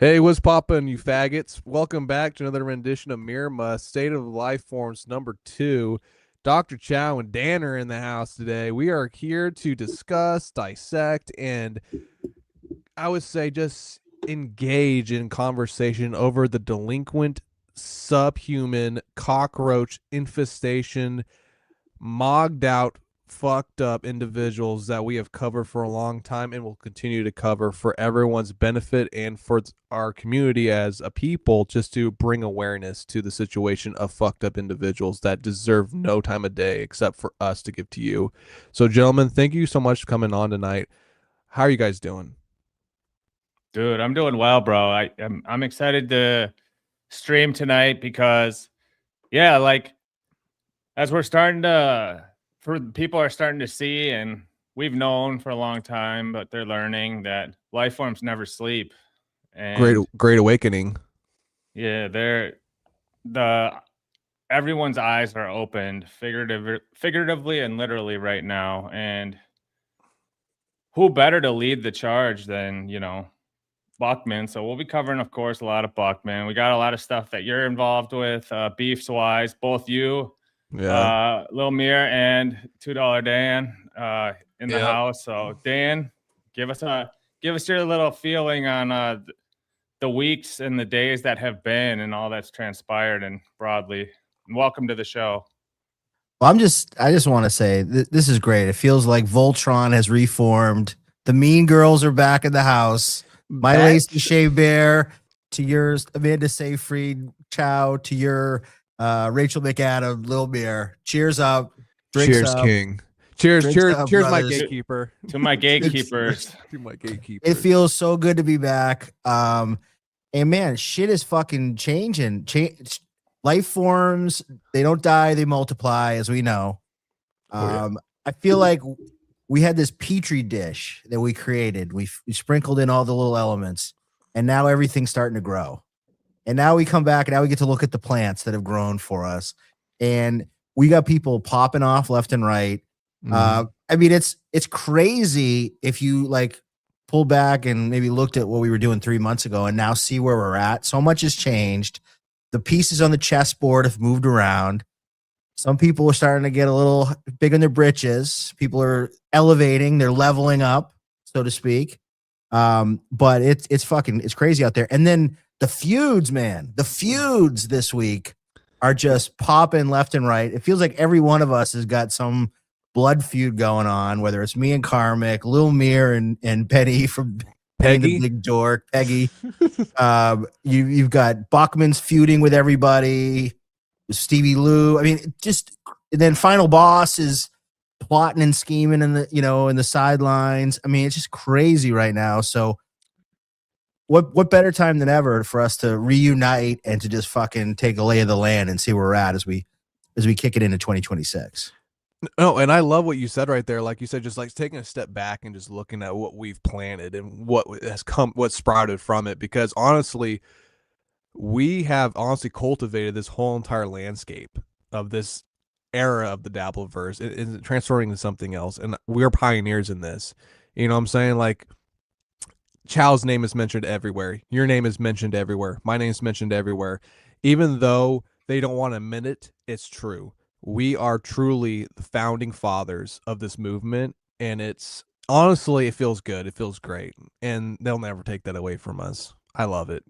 Hey, what's poppin', you faggots? Welcome back to another rendition of Mirma, State of Lifeforms #2. Dr. Chow and Dan are in the house today. We are here to discuss, dissect, and I would say just engage in conversation over the delinquent, subhuman, cockroach infestation, mogged out, fucked up individuals that we have covered for a long time and will continue to cover for everyone's benefit and for our community as a people, just to bring awareness to the situation of fucked up individuals that deserve no time of day except for us to give to you. So, gentlemen, thank you so much for coming on tonight. How are you guys doing? Dude, I'm doing well, bro. I'm excited to stream tonight because yeah, like as we're starting to for people are starting to see, and we've known for a long time, but they're learning that life forms never sleep. Great, And great awakening. yeah, they're the everyone's eyes are opened figuratively and literally right now. And who better to lead the charge than, Buckman. So we'll be covering, of course, a lot of Buckman. We got a lot of stuff that you're involved with, beefs wise, both you, Yeah. Lil Mir, and $2 Dan in the Yep. house. So Dan, give us your little feeling on the weeks and the days that have been and all that's transpired, and broadly. And welcome to the show. Well, I just want to say this is great. It feels like Voltron has reformed. The Mean Girls are back in the house. My Lacey Shea Bear, to yours, Amanda Seyfried, Chow, to your Rachel McAdam, Lil Beer. Cheers up. Drinks Cheers, up. King. Cheers, Drinks cheers, up, cheers, my brothers. gatekeeper. To my gatekeepers. To my gatekeeper. It feels so good to be back. And man, shit is fucking changing. Life forms, they don't die, they multiply, as we know. I feel like we had this petri dish that we created. We sprinkled in all the little elements, and now everything's starting to grow. And now we come back, and now we get to look at the plants that have grown for us. And we got people popping off left and right. I mean, it's crazy if you like pull back and maybe looked at what we were doing 3 months ago and now see where we're at. So much has changed. The pieces on the chessboard have moved around. Some people are starting to get a little big on their britches. People are elevating, they're leveling up, so to speak. But it's crazy out there. And then the feuds, man, the feuds this week are just popping left and right. It feels like every one of us has got some blood feud going on, whether it's me and Karmic, Lil Mir and Penny from Peggy, the big dork, Peggy. You've got Buckman's feuding with everybody, Stevie Lou. I mean, and then Final Boss is plotting and scheming in the sidelines. I mean, it's just crazy right now. So what better time than ever for us to reunite and to just fucking take a lay of the land and see where we're at as we kick it into 2026. No, and I love what you said right there. Like you said, just like taking a step back and just looking at what we've planted and what has come, what sprouted from it. Because honestly, we have honestly cultivated this whole entire landscape of this era of the Dabbleverse and transforming into something else. And we're pioneers in this. You know what I'm saying? Like, Chow's name is mentioned everywhere. Your name is mentioned everywhere. My name's mentioned everywhere. Even though they don't want to admit it, it's true. We are truly the founding fathers of this movement, and it's honestly, it feels good. It feels great, and they'll never take that away from us. I love it.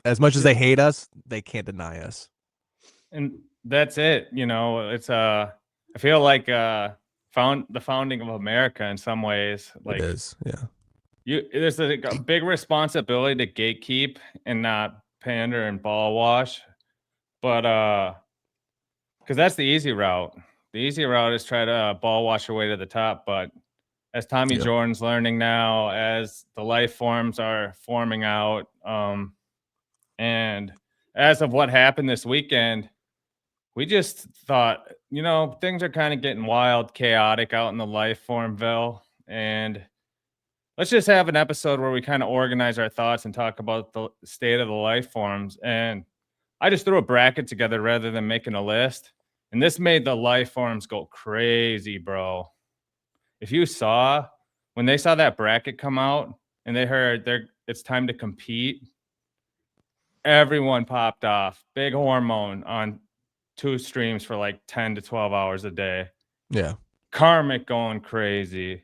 As much as they hate us, they can't deny us. And that's it. It's I feel like the founding of America in some ways. Like, it is, yeah. There's a big responsibility to gatekeep and not pander and ball wash, but because that's the easy route. The easy route is try to ball wash your way to the top. But as Tommy Jordan's learning now, as the life forms are forming out, and as of what happened this weekend, we just thought, things are kind of getting wild, chaotic out in the life formville, and let's just have an episode where we kind of organize our thoughts and talk about the state of the life forms. And I just threw a bracket together rather than making a list. And this made the life forms go crazy, bro. If you saw, when they saw that bracket come out and they heard it's time to compete, everyone popped off. Big hormone on 2 streams for like 10 to 12 hours a day. Yeah. Karmic going crazy.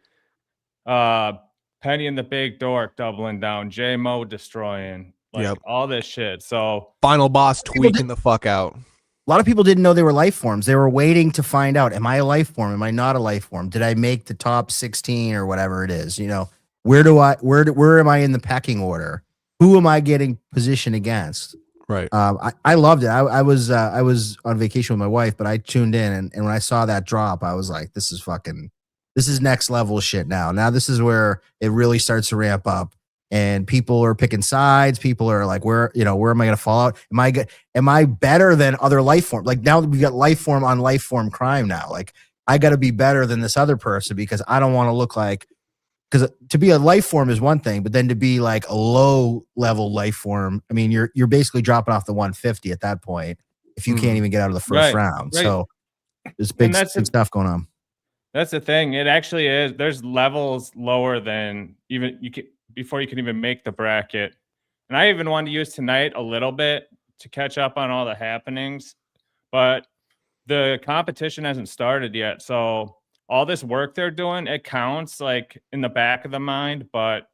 Penny and the Big Dork doubling down. J-Mo destroying. Like all this shit. So final boss tweaking the fuck out. A lot of people didn't know they were life forms. They were waiting to find out, am I a life form? Am I not a life form? Did I make the top 16 or whatever it is? You know, where am I in the pecking order? Who am I getting positioned against? Right. I loved it. I was on vacation with my wife, but I tuned in and when I saw that drop, I was like, this is next level shit now. Now this is where it really starts to ramp up. And people are picking sides. People are like, where am I going to fall out? Am I better than other life forms? Like now we got life form on life form crime now. Like I got to be better than this other person because I don't want to look like, because to be a life form is one thing, but then to be like a low level life form, I mean, you're basically dropping off the 150 at that point if you can't even get out of the first round. Right. So there's big stuff going on. That's the thing. It actually is. There's levels lower than even before you can even make the bracket. And I even wanted to use tonight a little bit to catch up on all the happenings, but the competition hasn't started yet. So all this work they're doing, it counts like in the back of the mind, but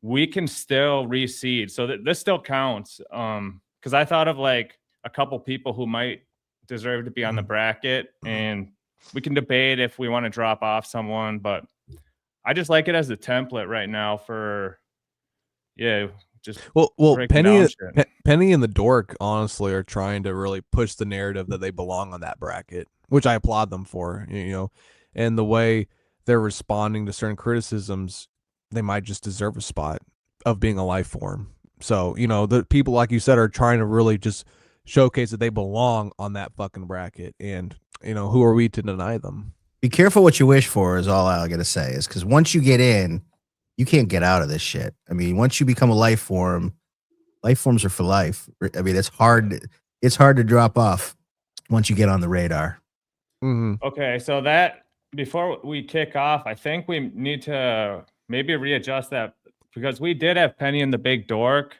we can still reseed. So this still counts. Because I thought of like a couple people who might deserve to be on the bracket, and we can debate if we want to drop off someone, but I just like it as a template right now for, just Penny and the Dork honestly are trying to really push the narrative that they belong on that bracket, which I applaud them for, and the way they're responding to certain criticisms, they might just deserve a spot of being a life form. So, the people, like you said, are trying to really just showcase that they belong on that fucking bracket, and who are we to deny them? Be careful what you wish for is all I gotta say, is because once you get in, you can't get out of this shit. I mean, once you become a life forms are for life. I mean, it's hard to drop off once you get on the radar. Mm-hmm. Okay, so that before we kick off, I think we need to maybe readjust that, because we did have Penny and the Big Dork,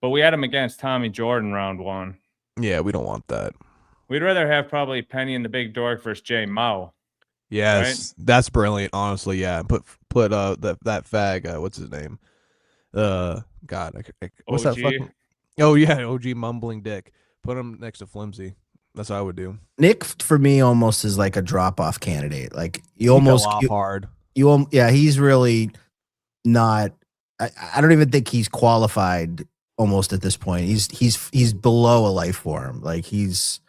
but we had him against Tommy Jordan round 1. Yeah, we don't want that. We'd rather have probably Penny and the Big Dork versus J-Mo. Yes, right? That's brilliant. Honestly, yeah. Put that fag. What's his name? God, what's OG? that fucking? Oh yeah, OG mumbling dick. Put him next to Flimsy. That's what I would do. Nick for me almost is like a drop off candidate. Like you almost hard. He's really not. I don't even think he's qualified almost at this point. He's below a life form. Like he's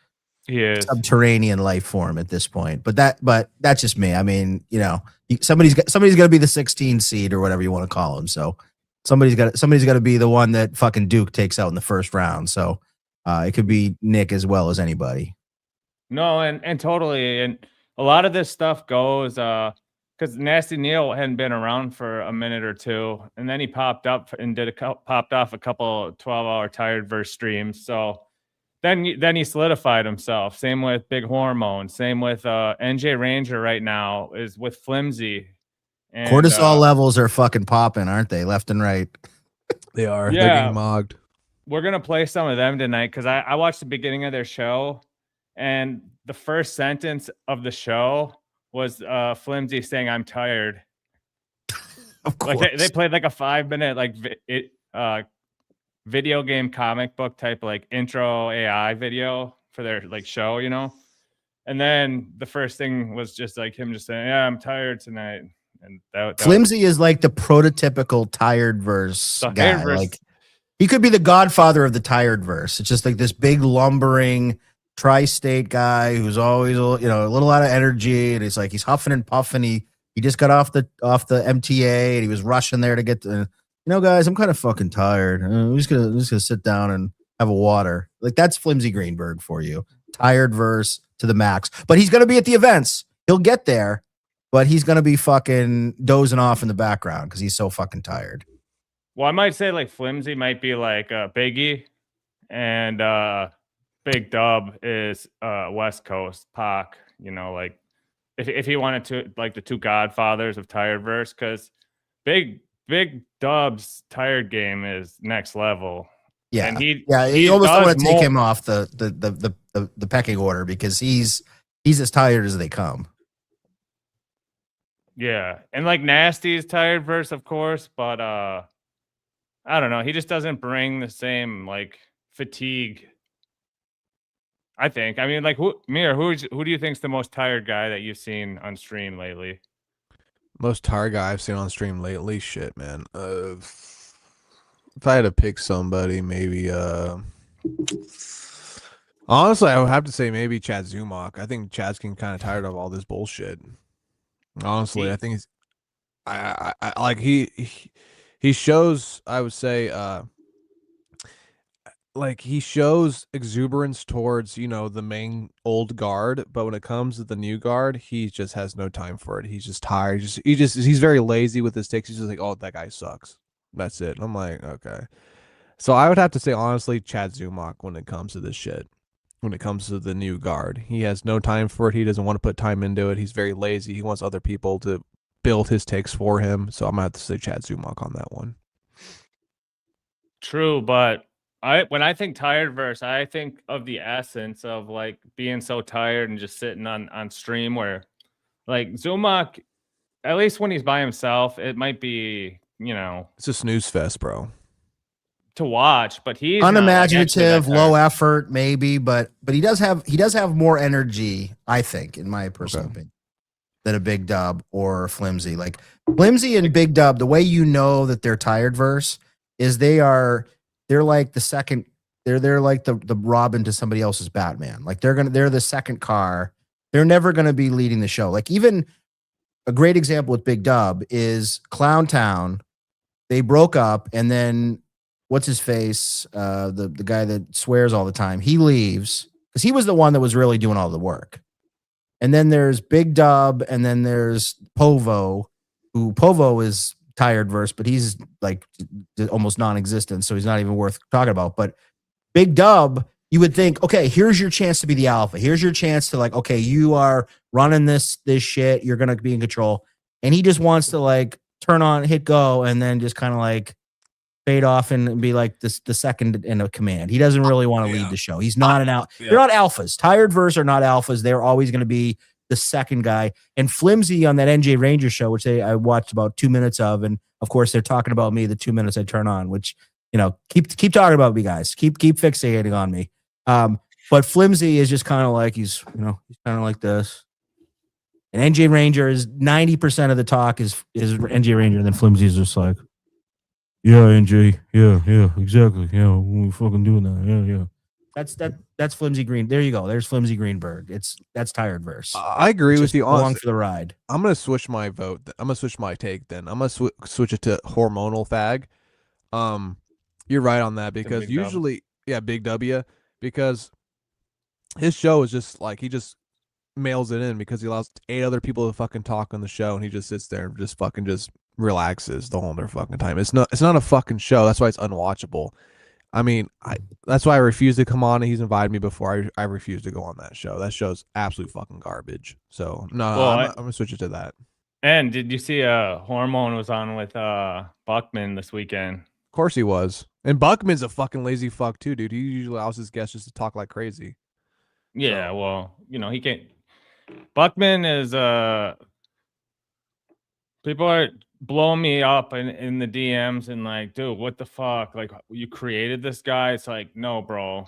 subterranean life form at this point. But that's just me. I mean, somebody's got to be the 16 seed or whatever you want to call him. So somebody's got to be the one that fucking Duke takes out in the first round. So it could be Nick as well as anybody. No, and totally. And a lot of this stuff goes because Nasty Neil hadn't been around for a minute or two, and then he popped up and popped off a couple 12-hour tired verse streams. So then he solidified himself. Same with Big Hormone. Same with NJ Ranger right now is with Flimsy. And, cortisol levels are fucking popping, aren't they? Left and right. They are. Yeah. They're getting mogged. We're gonna play some of them tonight because I watched the beginning of their show, and the first sentence of the show was Flimsy saying, "I'm tired." Of course. Like they played like a 5-minute video game comic book type like intro AI video for their like show, and then the first thing was just like him just saying, "Yeah, I'm tired tonight." And that Flimsy is like the prototypical tired verse guy. Verse. Like he could be the godfather of the tired verse. It's just like this big lumbering tri-state guy who's always a little out of energy, and it's like he's huffing and puffing. He just got off the MTA and he was rushing there to get to, guys, I'm kind of fucking tired. I'm just gonna sit down and have a water. Like that's Flimsy Greenberg for you. Tired verse to the max. But he's gonna be at the events. He'll get there, but he's gonna be fucking dozing off in the background because he's so fucking tired. Well, I might say like Flimsy might be like Biggie, and Big Dub is West Coast Pac. Like if he wanted to, like the two godfathers of tired verse, because Big Big Dub's tired game is next level. Yeah, and you he almost don't does want to take more. him off the pecking order because he's as tired as they come. Yeah, and like Nasty's tired verse, of course, but I don't know. He just doesn't bring the same like fatigue. I think. I mean, like who do you think's the most tired guy that you've seen on stream lately? Most tired guy I've seen on stream lately. Shit, man. If I had to pick somebody, maybe honestly, I would have to say maybe Chad Zumach. I think Chad's getting kind of tired of all this bullshit. Honestly, I think he's I like he shows, I would say, like he shows exuberance towards, you know, the main old guard, but when it comes to the new guard, he just has no time for it. He's just tired. He's very lazy with his takes. He's just like, oh, that guy sucks. That's it. And I'm like, okay. So I would have to say honestly, Chad Zumach when it comes to this shit. When it comes to the new guard, he has no time for it. He doesn't want to put time into it. He's very lazy. He wants other people to build his takes for him. So I'm gonna have to say Chad Zumach on that one. True, but when I think tired verse, I think of the essence of like being so tired and just sitting on stream where like Zumach, at least when he's by himself, it might be, you know, It's a snooze fest, bro. to watch, but he's Unimaginative, low effort, maybe, but he does have more energy, I think, in my personal opinion, than a Big Dub or Flimsy. Like Flimsy and Big Dub, the way you know that they're tired verse is they're like the second, they're like the Robin to somebody else's Batman. Like they're the second car. They're never gonna be leading the show. Like even a great example with Big Dub is Clown Town. They broke up, and then what's his face? The guy that swears all the time. He leaves because he was the one that was really doing all the work. And then there's Big Dub, and then there's Povo, who Povo is tired verse, but he's like almost non-existent, so he's not even worth talking about. But Big Dub, you would think, okay, here's your chance to be the alpha. Here's your chance to like, okay, you are running this shit. You're gonna be in control. And he just wants to like turn on, hit go, and then just kind of like fade off and be like this the second in a command. He doesn't really want to lead the show. He's not they're not alphas. Tired verse are not alphas. They're always going to be the second guy. And Flimsy on that NJ Ranger show, which I watched about 2 minutes of, and of course they're talking about me the 2 minutes I turn on, which, you know, keep talking about me, guys. Keep fixating on me. But Flimsy is just kind of like he's kind of like this. And NJ Ranger is 90% of the talk is NJ Ranger, and then Flimsy is just like, yeah, NJ, yeah, exactly, yeah, we fucking doing that, yeah. That's Flimsy Green. There you go. There's Flimsy Greenberg. That's tired verse. I agree with you. Along for the ride. I'm gonna switch my vote. I'm gonna switch my take. Then I'm gonna switch it to hormonal fag. You're right on that because usually, Big W, because his show is just like he just mails it in because he allows 8 other people to fucking talk on the show, and he just sits there and just fucking just relaxes the whole entire fucking time. It's not a fucking show. That's why it's unwatchable. I mean, that's why I refuse to come on. He's invited me before. I refuse to go on that show. That show's absolute fucking garbage. So no, I'm gonna switch it to that. And did you see Hormone was on with Buckman this weekend? Of course he was. And Buckman's a fucking lazy fuck too, dude. He usually allows his guests just to talk like crazy. Yeah, so. Well, you know, he can't. Buckman is people are blowing me up in the DMs and like, dude, what the fuck? Like, you created this guy? It's like, no, bro,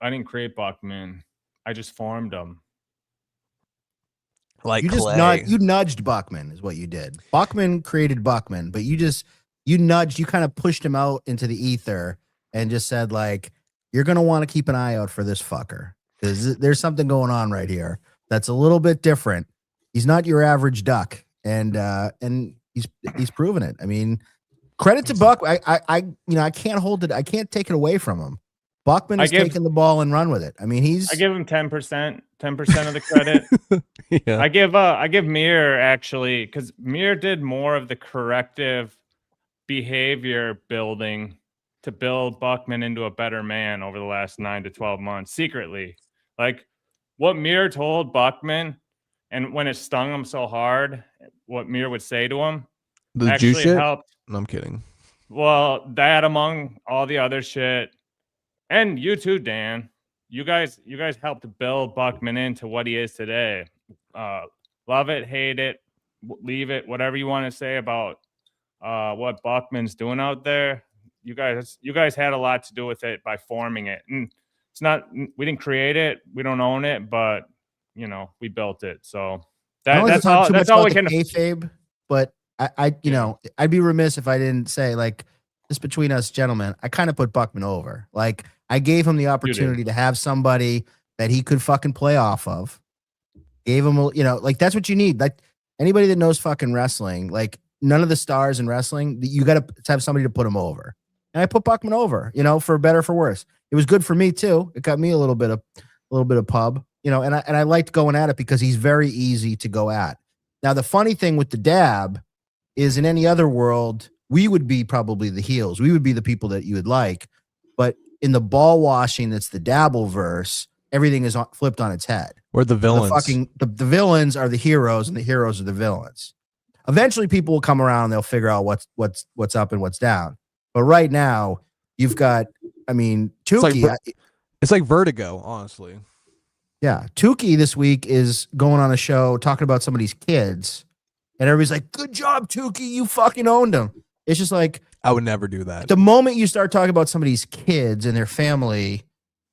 I didn't create Buckman. I just formed him. Like you just you nudged Buckman is what you did. Buckman created Buckman, but you kind of pushed him out into the ether and just said like, you're gonna want to keep an eye out for this fucker because there's something going on right here that's a little bit different. He's not your average duck, and he's proven it. I mean, credit to Buck. I can't hold it. I can't take it away from him. Buckman has taken the ball and run with it. I mean, I give him 10% of the credit. Yeah. I give Mir actually, because Mir did more of the corrective behavior building to build Buckman into a better man over the last 9 to 12 months secretly. Like what Mir told Buckman, and when it stung him so hard, what Mir would say to him actually helped. No, I'm kidding. Well, that among all the other shit, and you too, Dan. You guys helped build Buckman into what he is today. Love it, hate it, leave it, whatever you want to say about what Buckman's doing out there. You guys had a lot to do with it by forming it, and it's not, we didn't create it, we don't own it, but you know, we built it. So I don't like to that's talk all. too That's much all about we the can. kayfabe, but I you know, I'd be remiss if I didn't say, like, just between us gentlemen, I kind of put Buckman over. Like, I gave him the opportunity to have somebody that he could fucking play off of. Gave him, you know, like, that's what you need. Like, anybody that knows fucking wrestling, like, none of the stars in wrestling, you got to have somebody to put him over. And I put Buckman over, you know, for better or for worse. It was good for me too. It got me a little bit of pub, you know, and I liked going at it because he's very easy to go at. Now, the funny thing with the dab is, in any other world, we would be probably the heels. We would be the people that you would like. But in the ball washing, that's the dabble verse, everything is flipped on its head. We're the villains. The villains are the heroes, and the heroes are the villains. Eventually, people will come around and they'll figure out what's up and what's down. But right now, you've got, I mean, Tukey. It's like Vertigo, honestly. Yeah, Tukey this week is going on a show talking about somebody's kids. And everybody's like, good job, Tukey. You fucking owned them. It's just like, I would never do that. The moment you start talking about somebody's kids and their family,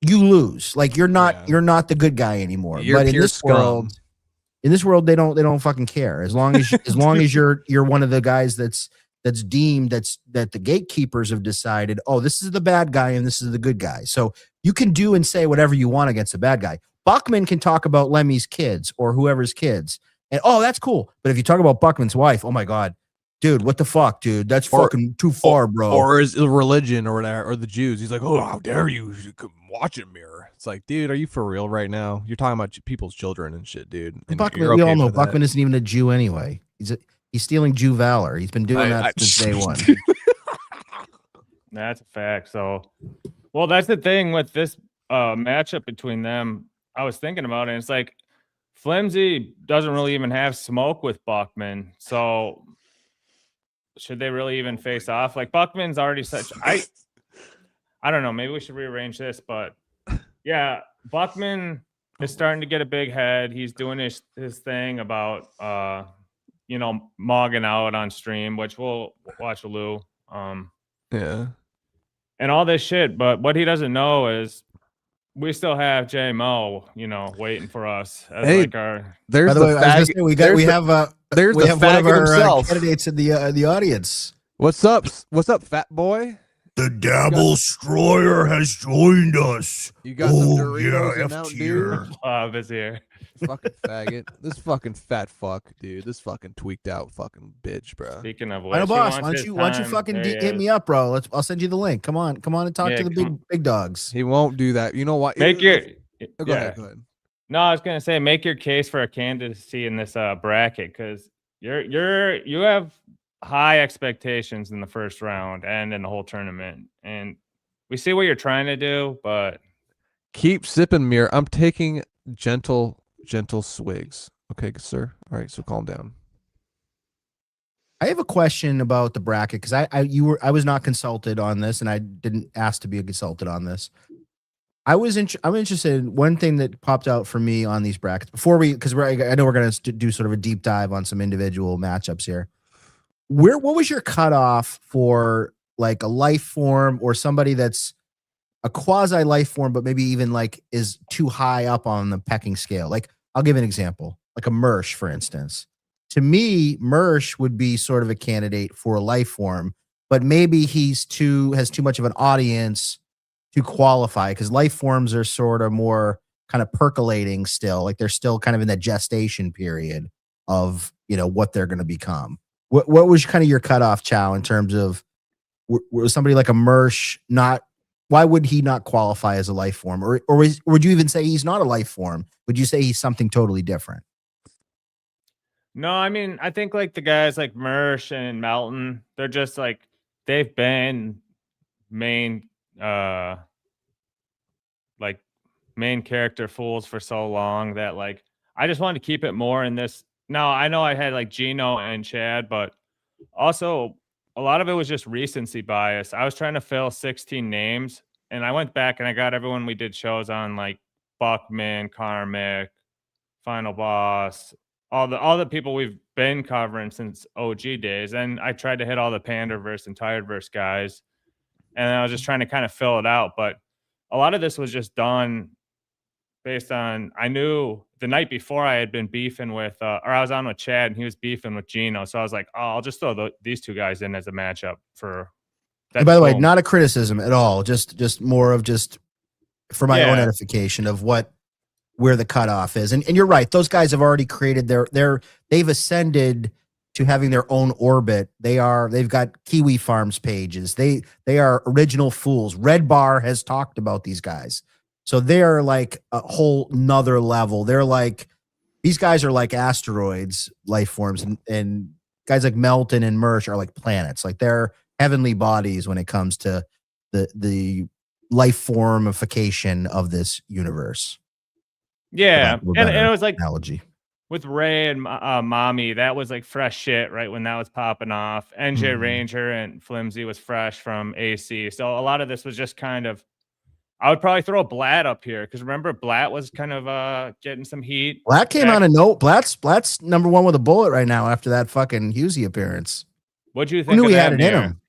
you lose. Like, you're not the good guy anymore. You're but in this world, they don't fucking care. As long as you're one of the guys that's deemed that the gatekeepers have decided, oh, this is the bad guy and this is the good guy. So you can do and say whatever you want against the bad guy. Buckman can talk about Lemmy's kids or whoever's kids. And oh, that's cool. But if you talk about Buckman's wife, oh my God, dude, what the fuck, dude? That's fucking too far, bro. Or his religion or whatever, or the Jews. He's like, oh, how dare you watch a mirror? It's like, dude, are you for real right now? You're talking about people's children and shit, dude. And Buckman, we all know Buckman isn't even a Jew anyway. He's stealing Jew valor. He's been doing that since day one. That's a fact. So, well, that's the thing with this matchup between them. I was thinking about it. And it's like, Flimsy doesn't really even have smoke with Buckman. So should they really even face off? Like, Buckman's already such, I don't know, maybe we should rearrange this, but yeah, Buckman is starting to get a big head. He's doing his thing about you know, mogging out on stream, which we'll watch Lou. Yeah. And all this shit, but what he doesn't know is we still have J Mo, you know, waiting for us as like our. There's by the way, I was gonna say, we have one of our candidates in the audience. What's up? What's up, fat boy? The Dabble Destroyer has joined us. You got some Doritos and Mountain Dew? Bob is here. Fucking faggot. This fucking fat fuck, dude. This fucking tweaked out fucking bitch, bro. Speaking of which, I know, boss. Why don't you fucking hit me up, bro? I'll send you the link. Come on and talk to the big dogs. He won't do that. You know what? Go ahead. No, I was gonna say, make your case for a candidacy in this bracket, because you have high expectations in the first round and in the whole tournament, and we see what you're trying to do, but keep sipping, Mir. I'm taking gentle swigs. Okay, sir. All right, so calm down. I have a question about the bracket, because I was not consulted on this, and I didn't ask to be consulted on this. I'm interested in one thing that popped out for me on these brackets before because I know we're going to do sort of a deep dive on some individual matchups here. What was your cutoff for like a life form or somebody that's a quasi life form, but maybe even like is too high up on the pecking scale? Like, I'll give an example, like a Mersh, for instance. To me, Mersh would be sort of a candidate for a life form, but maybe has too much of an audience to qualify, because life forms are sort of more kind of percolating still. Like, they're still kind of in that gestation period of, you know, what they're going to become. What was kind of your cutoff, Chow, in terms of was somebody like a Mersh why would he not qualify as a life form? Or would you even say he's not a life form? Would you say he's something totally different? No, I mean, I think like the guys like Mersh and Melton, they're just like, they've been main character fools for so long that, like, I just wanted to keep it more in this. Now, I know I had like Gino and Chad, but also a lot of it was just recency bias. I was trying to fill 16 names, and I went back and I got everyone we did shows on, like Buckman, Karmic, Final Boss, all the people we've been covering since OG days. And I tried to hit all the Panderverse and Tiredverse guys, and I was just trying to kind of fill it out. But a lot of this was just done based on, I knew the night before I had been beefing with, or I was on with Chad and he was beefing with Gino. So I was like, oh, I'll just throw these two guys in as a matchup for that. And by the way, not a criticism at all. Just more of just for my own Yeah. edification of where the cutoff is. And you're right. Those guys have already created they've ascended to having their own orbit. They've got Kiwi Farms pages. They are original fools. Red Bar has talked about these guys. So they're like a whole nother level. They're like, these guys are like asteroids, life forms, and guys like Melton and Mersh are like planets. Like they're heavenly bodies when it comes to the life formification of this universe. Yeah. And it was like analogy with Ray and Mommy, that was like fresh shit, right? When that was popping off. NJ Ranger and Flimsy was fresh from AC. So a lot of this was just kind of, I would probably throw Blatt up here because remember Blatt was kind of getting some heat. Blatt came on a note. Blatt's #1 with a bullet right now after that fucking Husey appearance. What'd you think? Who knew of he that, had it in Mir? him?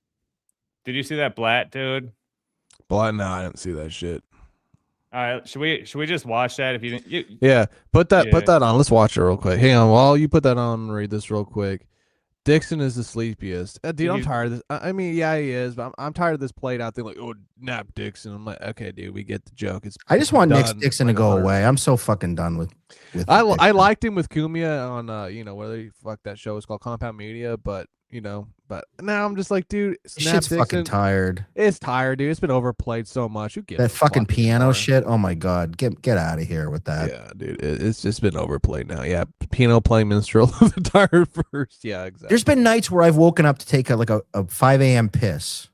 Did you see that Blatt dude? Blatt? No, I didn't see that shit. All right, should we just watch that? If you didn't, Yeah, put that on. Let's watch it real quick. Hang on, while you put that on, read this real quick. Dixon is the sleepiest. Dude, I'm tired of this. I mean, yeah, he is, but I'm tired of this played out thing. Like, oh, nap Dixon. I'm like, okay, dude, we get the joke. I just want Nick done. Dixon to go away. I'm so fucking done with I Dixon. liked him with Kumia on whether he that show was called Compound Media, but but now I'm just like, dude, snap Shit's Dixon. fucking tired. It's tired, dude. It's been overplayed so much. Who gives That a fucking fuck piano anymore? shit. Oh my god, get out of here with that. Yeah, dude, it's just been overplayed now. Yeah, piano playing minstrel of the tired first. Yeah, exactly. There's been nights where I've woken up to take a 5 a.m. piss,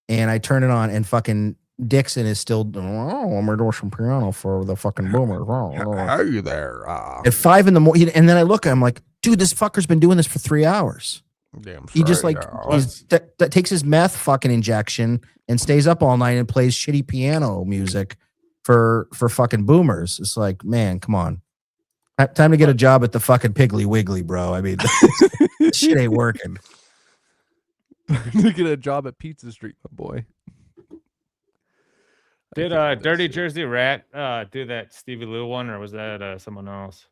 and I turn it on, and fucking Dixon is still. Oh, I'm gonna do some piano for the fucking boomers. How you there? At 5 in the morning, and then I look, I'm like, dude, this fucker's been doing this for 3 hours. Damn, He just like that takes his meth fucking injection and stays up all night and plays shitty piano music for fucking boomers. It's like, man, come on. Time to get a job at the fucking Piggly Wiggly, bro. I mean, this shit ain't working. to get a job at Pizza Street, my boy. did Dirty Jersey Rat do that Stevie Lou one, or was that someone else?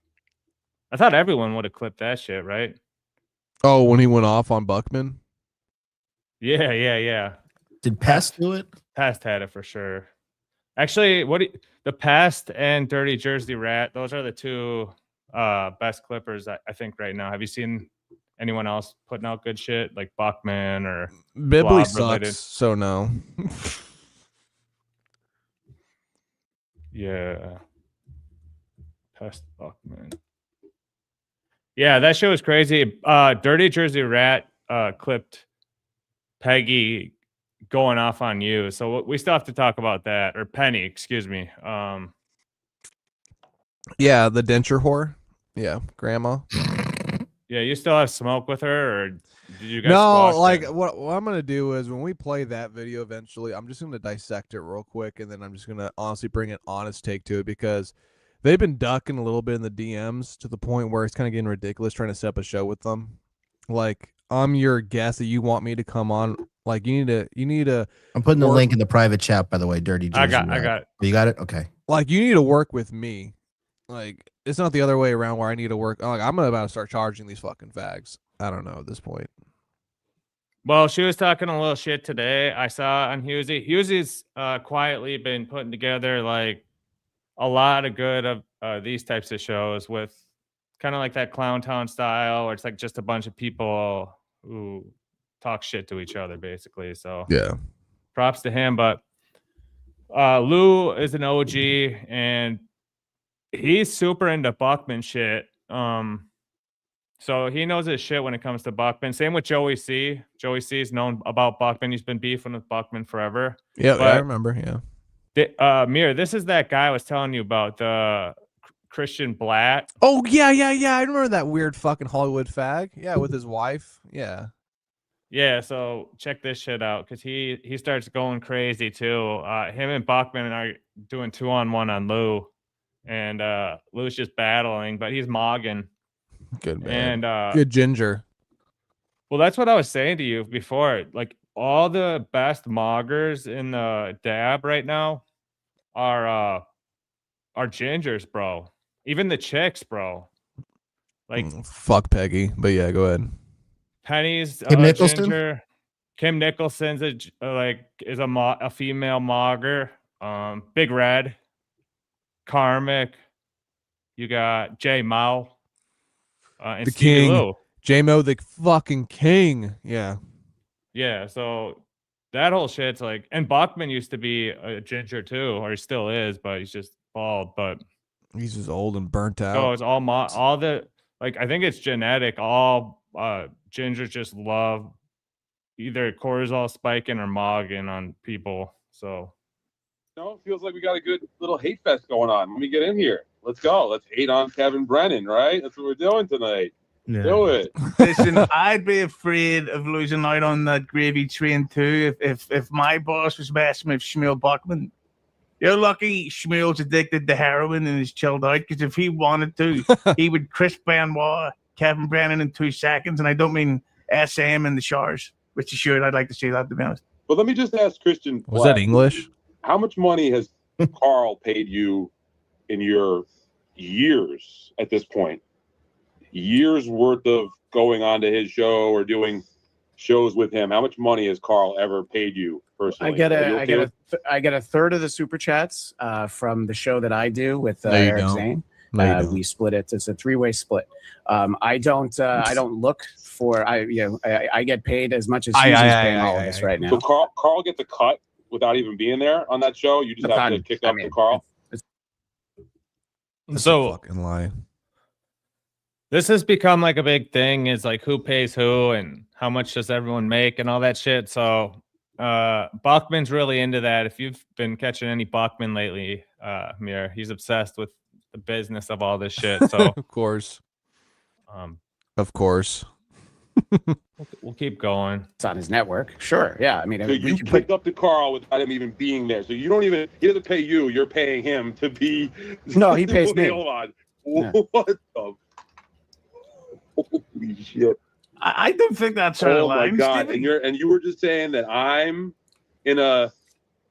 I thought everyone would have clipped that shit, right? Oh, when he went off on Buckman? Yeah. Did Pest do it? Pest had it for sure. Actually, the Pest and Dirty Jersey Rat, those are the two best clippers I think right now. Have you seen anyone else putting out good shit like Buckman or Bibley Blob related? sucks, so no. Yeah. Pest Buckman. Yeah, that show was crazy. Dirty Jersey Rat clipped Peggy going off on you. So we still have to talk about that. Or Penny, excuse me. Yeah, the denture whore. Yeah, grandma. Yeah, you still have smoke with her, or did you guys No, squash like it? what I'm gonna do is when we play that video eventually, I'm just gonna dissect it real quick, and then I'm just gonna honestly bring an honest take to it because they've been ducking a little bit in the DMs to the point where it's kind of getting ridiculous trying to set up a show with them. Like, I'm your guest that you want me to come on. Like, you need to. I'm putting the link in the private chat, by the way. Dirty Jersey. I got it. You got it? Okay. Like, you need to work with me. Like, it's not the other way around where I need to work. Like, I'm about to start charging these fucking fags. I don't know at this point. Well, she was talking a little shit today. I saw on Husey. Husey's quietly been putting together like a lot of good of these types of shows with kind of like that Clown Town style, where it's like just a bunch of people who talk shit to each other, basically. So Yeah. props to him. But Lou is an OG, and he's super into Buckman shit. So he knows his shit when it comes to Buckman. Same with Joey C. Joey C is known about Buckman. He's been beefing with Buckman forever. Yeah, But I remember. Yeah. Mir, this is that guy I was telling you about, the Christian Blatt. Oh yeah. I remember that weird fucking Hollywood fag. Yeah, with his wife. Yeah. Yeah, so check this shit out because he starts going crazy too. Him and Buckman are doing 2-on-1 on Lou, and Lou's just battling, but he's mogging. Good man. And Good ginger. well, that's what I was saying to you before. Like all the best moggers in the dab right now are gingers, bro. Even the chicks, bro. Like Fuck Peggy, but yeah, go ahead. Penny's Kim Nicholson? ginger. Kim Nicholson's is a female mogger. Big Red, Karmic. You got J Mao, and The Stevie king. Lou. J-Mo, the fucking king. Yeah. Yeah, so that whole shit's like, and Buckman used to be a ginger too, or he still is, but he's just bald. But He's just old and burnt out. so it's all the like. I think it's genetic. All gingers just love either cortisol spiking or mogging on people. So No, it feels like we got a good little hate fest going on. Let me get in here. Let's go. Let's hate on Kevin Brennan, right? That's what we're doing tonight. Yeah. Do it. Listen, I'd be afraid of losing out on that gravy train too if my boss was messing with Shmuel Buckman. You're lucky Shmuel's addicted to heroin and is chilled out, because if he wanted to, he would Chris Benoit Kevin Brennan in 2 seconds, and I don't mean SM in the showers, which is sure I'd like to see that, to be honest. But let me just ask Christian. Was that English? How much money has Carl paid you in your years at this point? Years worth of going on to his show or doing shows with him. How much money has Carl ever paid you personally? I get a third of the super chats from the show that I do with No, you Eric don't. Zane. No, you don't. We split it. It's a 3-way split. I don't look for. I get paid as much as he's paying all of us right now. So Carl gets a cut without even being there on that show. You just have to kick up to Carl. That's So- a fucking lie. this has become like a big thing, is like who pays who and how much does everyone make and all that shit. So Buckman's really into that. If you've been catching any Buckman lately, Mir, he's obsessed with the business of all this shit. So Of course. um, Of course. we'll keep going. It's on his network. Sure. Yeah. I mean, So we you can kicked up to Carl without him even being there. So you don't even, he doesn't pay you. You're paying him to be. No, he pays me. Hold on. Yeah. What the? Holy shit. I don't think that's our Oh my line, God. Stevie. And you were just saying that I'm in a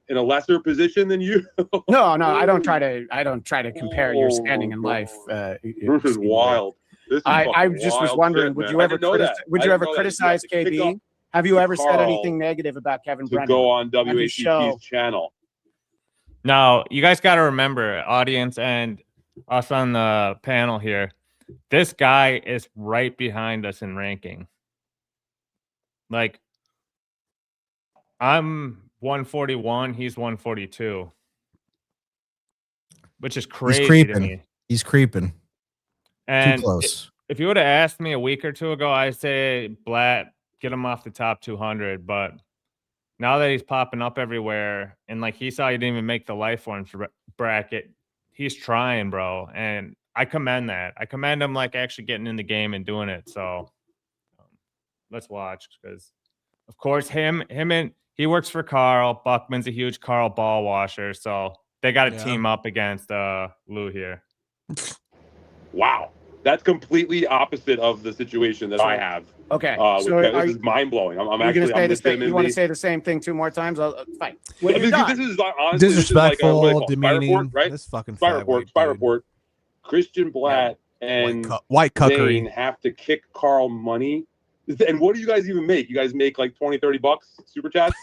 lesser position than you. No, I don't try to compare your standing in life. This is wild. This is I fucking just was wild wording, shit, would man. you I ever didn't know that. would I you didn't ever know that. criticize You have to kick KB? up Have you ever said Carl anything negative about Kevin to Brennan? go on his show. WATP's channel. Now, you guys got to remember, audience and us on the panel here, this guy is right behind us in ranking. Like, I'm 141, he's 142, which is crazy to creeping. me. He's creeping. And Too close. if you would have asked me a week or two ago, I'd say Blatt, get him off the top 200. But now that he's popping up everywhere, and like he saw he didn't even make the Lifeforms bracket, he's trying, bro. And I commend that. I commend him like actually getting in the game and doing it. So let's watch, because of course him and he works for Carl. Buckman's a huge Carl ball washer, so they got to team up against Lou here. Wow. That's completely opposite of the situation that I have. Okay. So this is mind blowing. I'm actually. Say the same, you want to say the same thing 2 more times? Fine. When you're done. This is like, honestly, Disrespectful, this is like a, demeaning. Report, right? This fucking Spy fat report. white Spy dude. report. Christian Blatt and White Zane cuckery. have to kick Carl money. And what do you guys even make? You guys make like $20-30 super chats?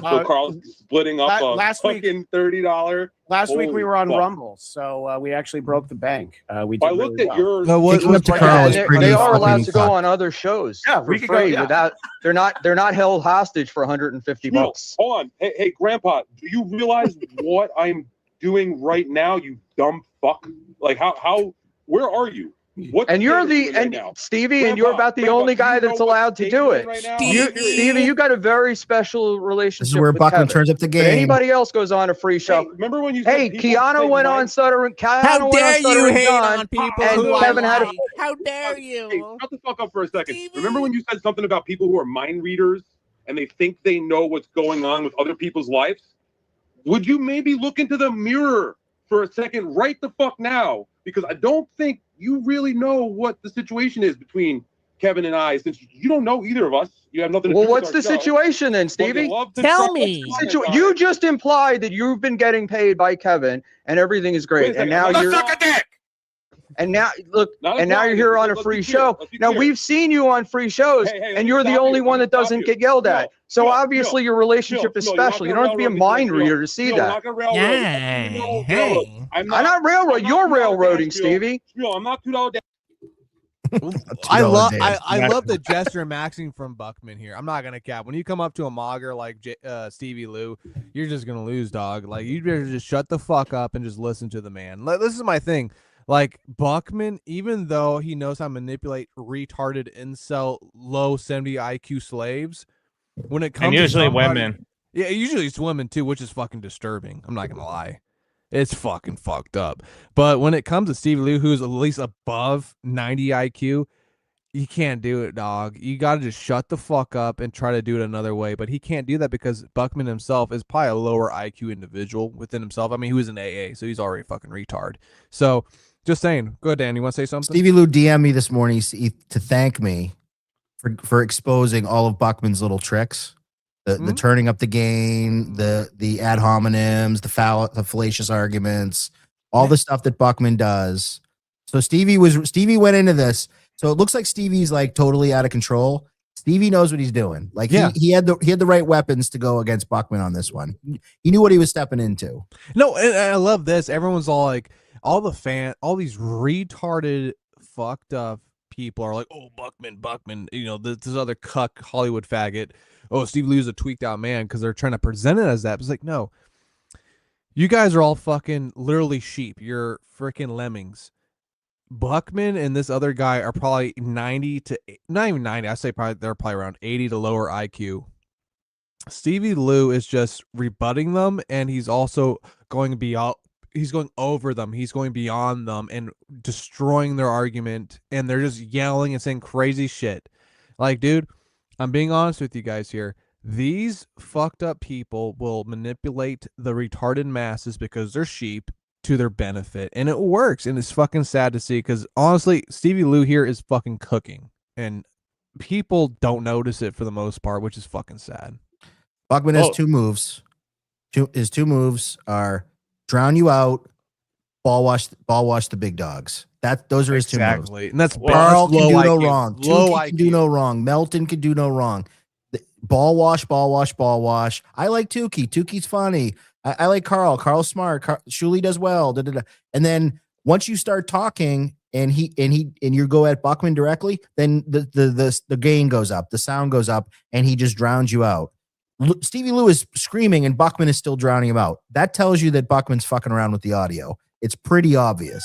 So Carl's splitting up a fucking $30. Last week we Holy were on fuck. Rumble, so we actually broke the bank. We did I looked really at well. your. Kicking up to Carl is pretty They are allowed fucking to go tough. on other shows Yeah, for we could free go, yeah. without. They're not held hostage for $150. No, hold on. Hey, Grandpa, do you realize what I'm doing right now? You dumb fuck. Like how? Where are you? What And you're the the and Stevie, and you're about the only guy that's allowed to do it. Stevie, you got a very special relationship. This is where with Buckman Kevin. turns up the But game. anybody else goes on a free show. Hey, remember when you Hey, said people Keanu say went on mind- Stuttering. How Keanu went dare on you Stuttering hate John, on people and who Kevin I had a like? How dare Hey, you? shut the fuck up for a second. Steven? Remember when you said something about people who are mind readers and they think they know what's going on with other people's lives? Would you maybe look into the mirror for a second right the fuck now? Because I don't think you really know what the situation is between Kevin and I, since you don't know either of us. You have nothing to Well, do what's with the our show. situation then, But you Stevie? love to Tell try- me. You just implied that you've been getting paid by Kevin and everything is Wait a great, second, and now I'm not you're suck a dick! and now look, Not and now implying you're here it. on a Let's free be clear. show. Let's be Now clear. we've seen you on free shows, Hey, let and me you're the stop only you. one Let me that stop doesn't you. get yelled at. So Smil, obviously your relationship is Smil, you're not special. You gonna don't have to be a railroad me, mind Smil. reader to see Smil, that. I'm not gonna railroad. Hey, No, hey. I'm not railroad. I'm not You're $2 railroading, Dan, Smil. Stevie. Smil, I'm not $2 Dan. I $2 love dance. I love the gesture maxing from Buckman here. I'm not gonna cap. When you come up to a mogger like Stevie Lou, you're just gonna lose, dog. Like you better just shut the fuck up and just listen to the man. This is my thing. Like Buckman, even though he knows how to manipulate retarded incel low 70 IQ slaves, when it comes And to usually somebody- women. Yeah, usually it's women too, which is fucking disturbing. I'm not gonna lie. It's fucking fucked up. But when it comes to Stevie Lou, who's at least above 90 IQ, you can't do it, dog. You got to just shut the fuck up and try to do it another way. But he can't do that because Buckman himself is probably a lower IQ individual within himself. I mean, he was an AA, so he's already fucking retard. So just saying. Go ahead, Dan. You want to say something? Stevie Lou DM'd me this morning to thank me for exposing all of Buckman's little tricks. The turning up the gain, the ad hominems, the fallacious arguments, all the stuff that Buckman does. So Stevie went into this. So it looks like Stevie's like totally out of control. Stevie knows what he's doing. Like he had the right weapons to go against Buckman on this one. He knew what he was stepping into. No, and I love this. Everyone's all like, all these retarded, fucked up people are like, oh, Buckman, you know, this other cuck Hollywood faggot. Oh, Steve Lou's a tweaked out man because they're trying to present it as that. It's like, no, you guys are all fucking literally sheep. You're freaking lemmings. Buckman and this other guy are probably 90 to not even 90. I say they're probably around 80 to lower IQ. Stevie Lou is just rebutting them, and he's also going beyond. He's going over them. He's going beyond them and destroying their argument. And they're just yelling and saying crazy shit. Like, dude, I'm being honest with you guys here. These fucked up people will manipulate the retarded masses because they're sheep to their benefit. And it works. And it's fucking sad to see because honestly, Stevie Lou here is fucking cooking. And people don't notice it for the most part, which is fucking sad. Buckman has two moves. His two moves are drown you out, ball wash the big dogs. Those are his two moves. And that's Carl low can do IQ. no wrong. Low Tukey can do no wrong. Melton can do no wrong. Ball wash. I like Tukey. Tukey's funny. I like Carl. Carl's smart. Shuli does well. And then once you start talking and you go at Buckman directly, then the gain goes up, the sound goes up, and he just drowns you out. Stevie Lou is screaming and Buckman is still drowning him out. That tells you that Buckman's fucking around with the audio. It's pretty obvious.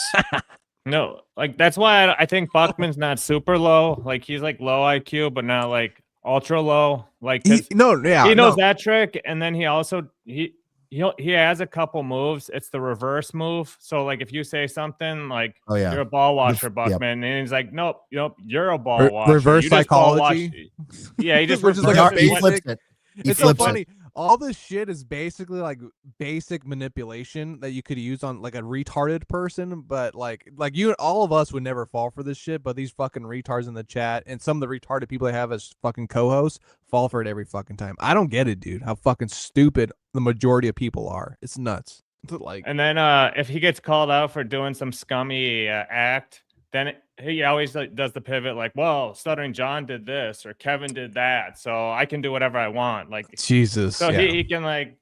No, like that's why I think Buckman's not super low. Like he's like low IQ, but not like ultra low. Like he knows that trick, and then he also he has a couple moves. It's the reverse move. So like if you say something like you're a ball washer, Buckman, and he's like, nope, you're a ball washer. Reverse psychology. Yeah, he just which is like he flips it. It's so funny. All this shit is basically like basic manipulation that you could use on like a retarded person, but like you and all of us would never fall for this shit, but these fucking retards in the chat and some of the retarded people they have as fucking co-hosts fall for it every fucking time. I don't get it, dude. How fucking stupid the majority of people are. It's nuts. Like, and then if he gets called out for doing some scummy act, then he always does the pivot like, well, Stuttering John did this or Kevin did that, so I can do whatever I want. Like Jesus. So he can like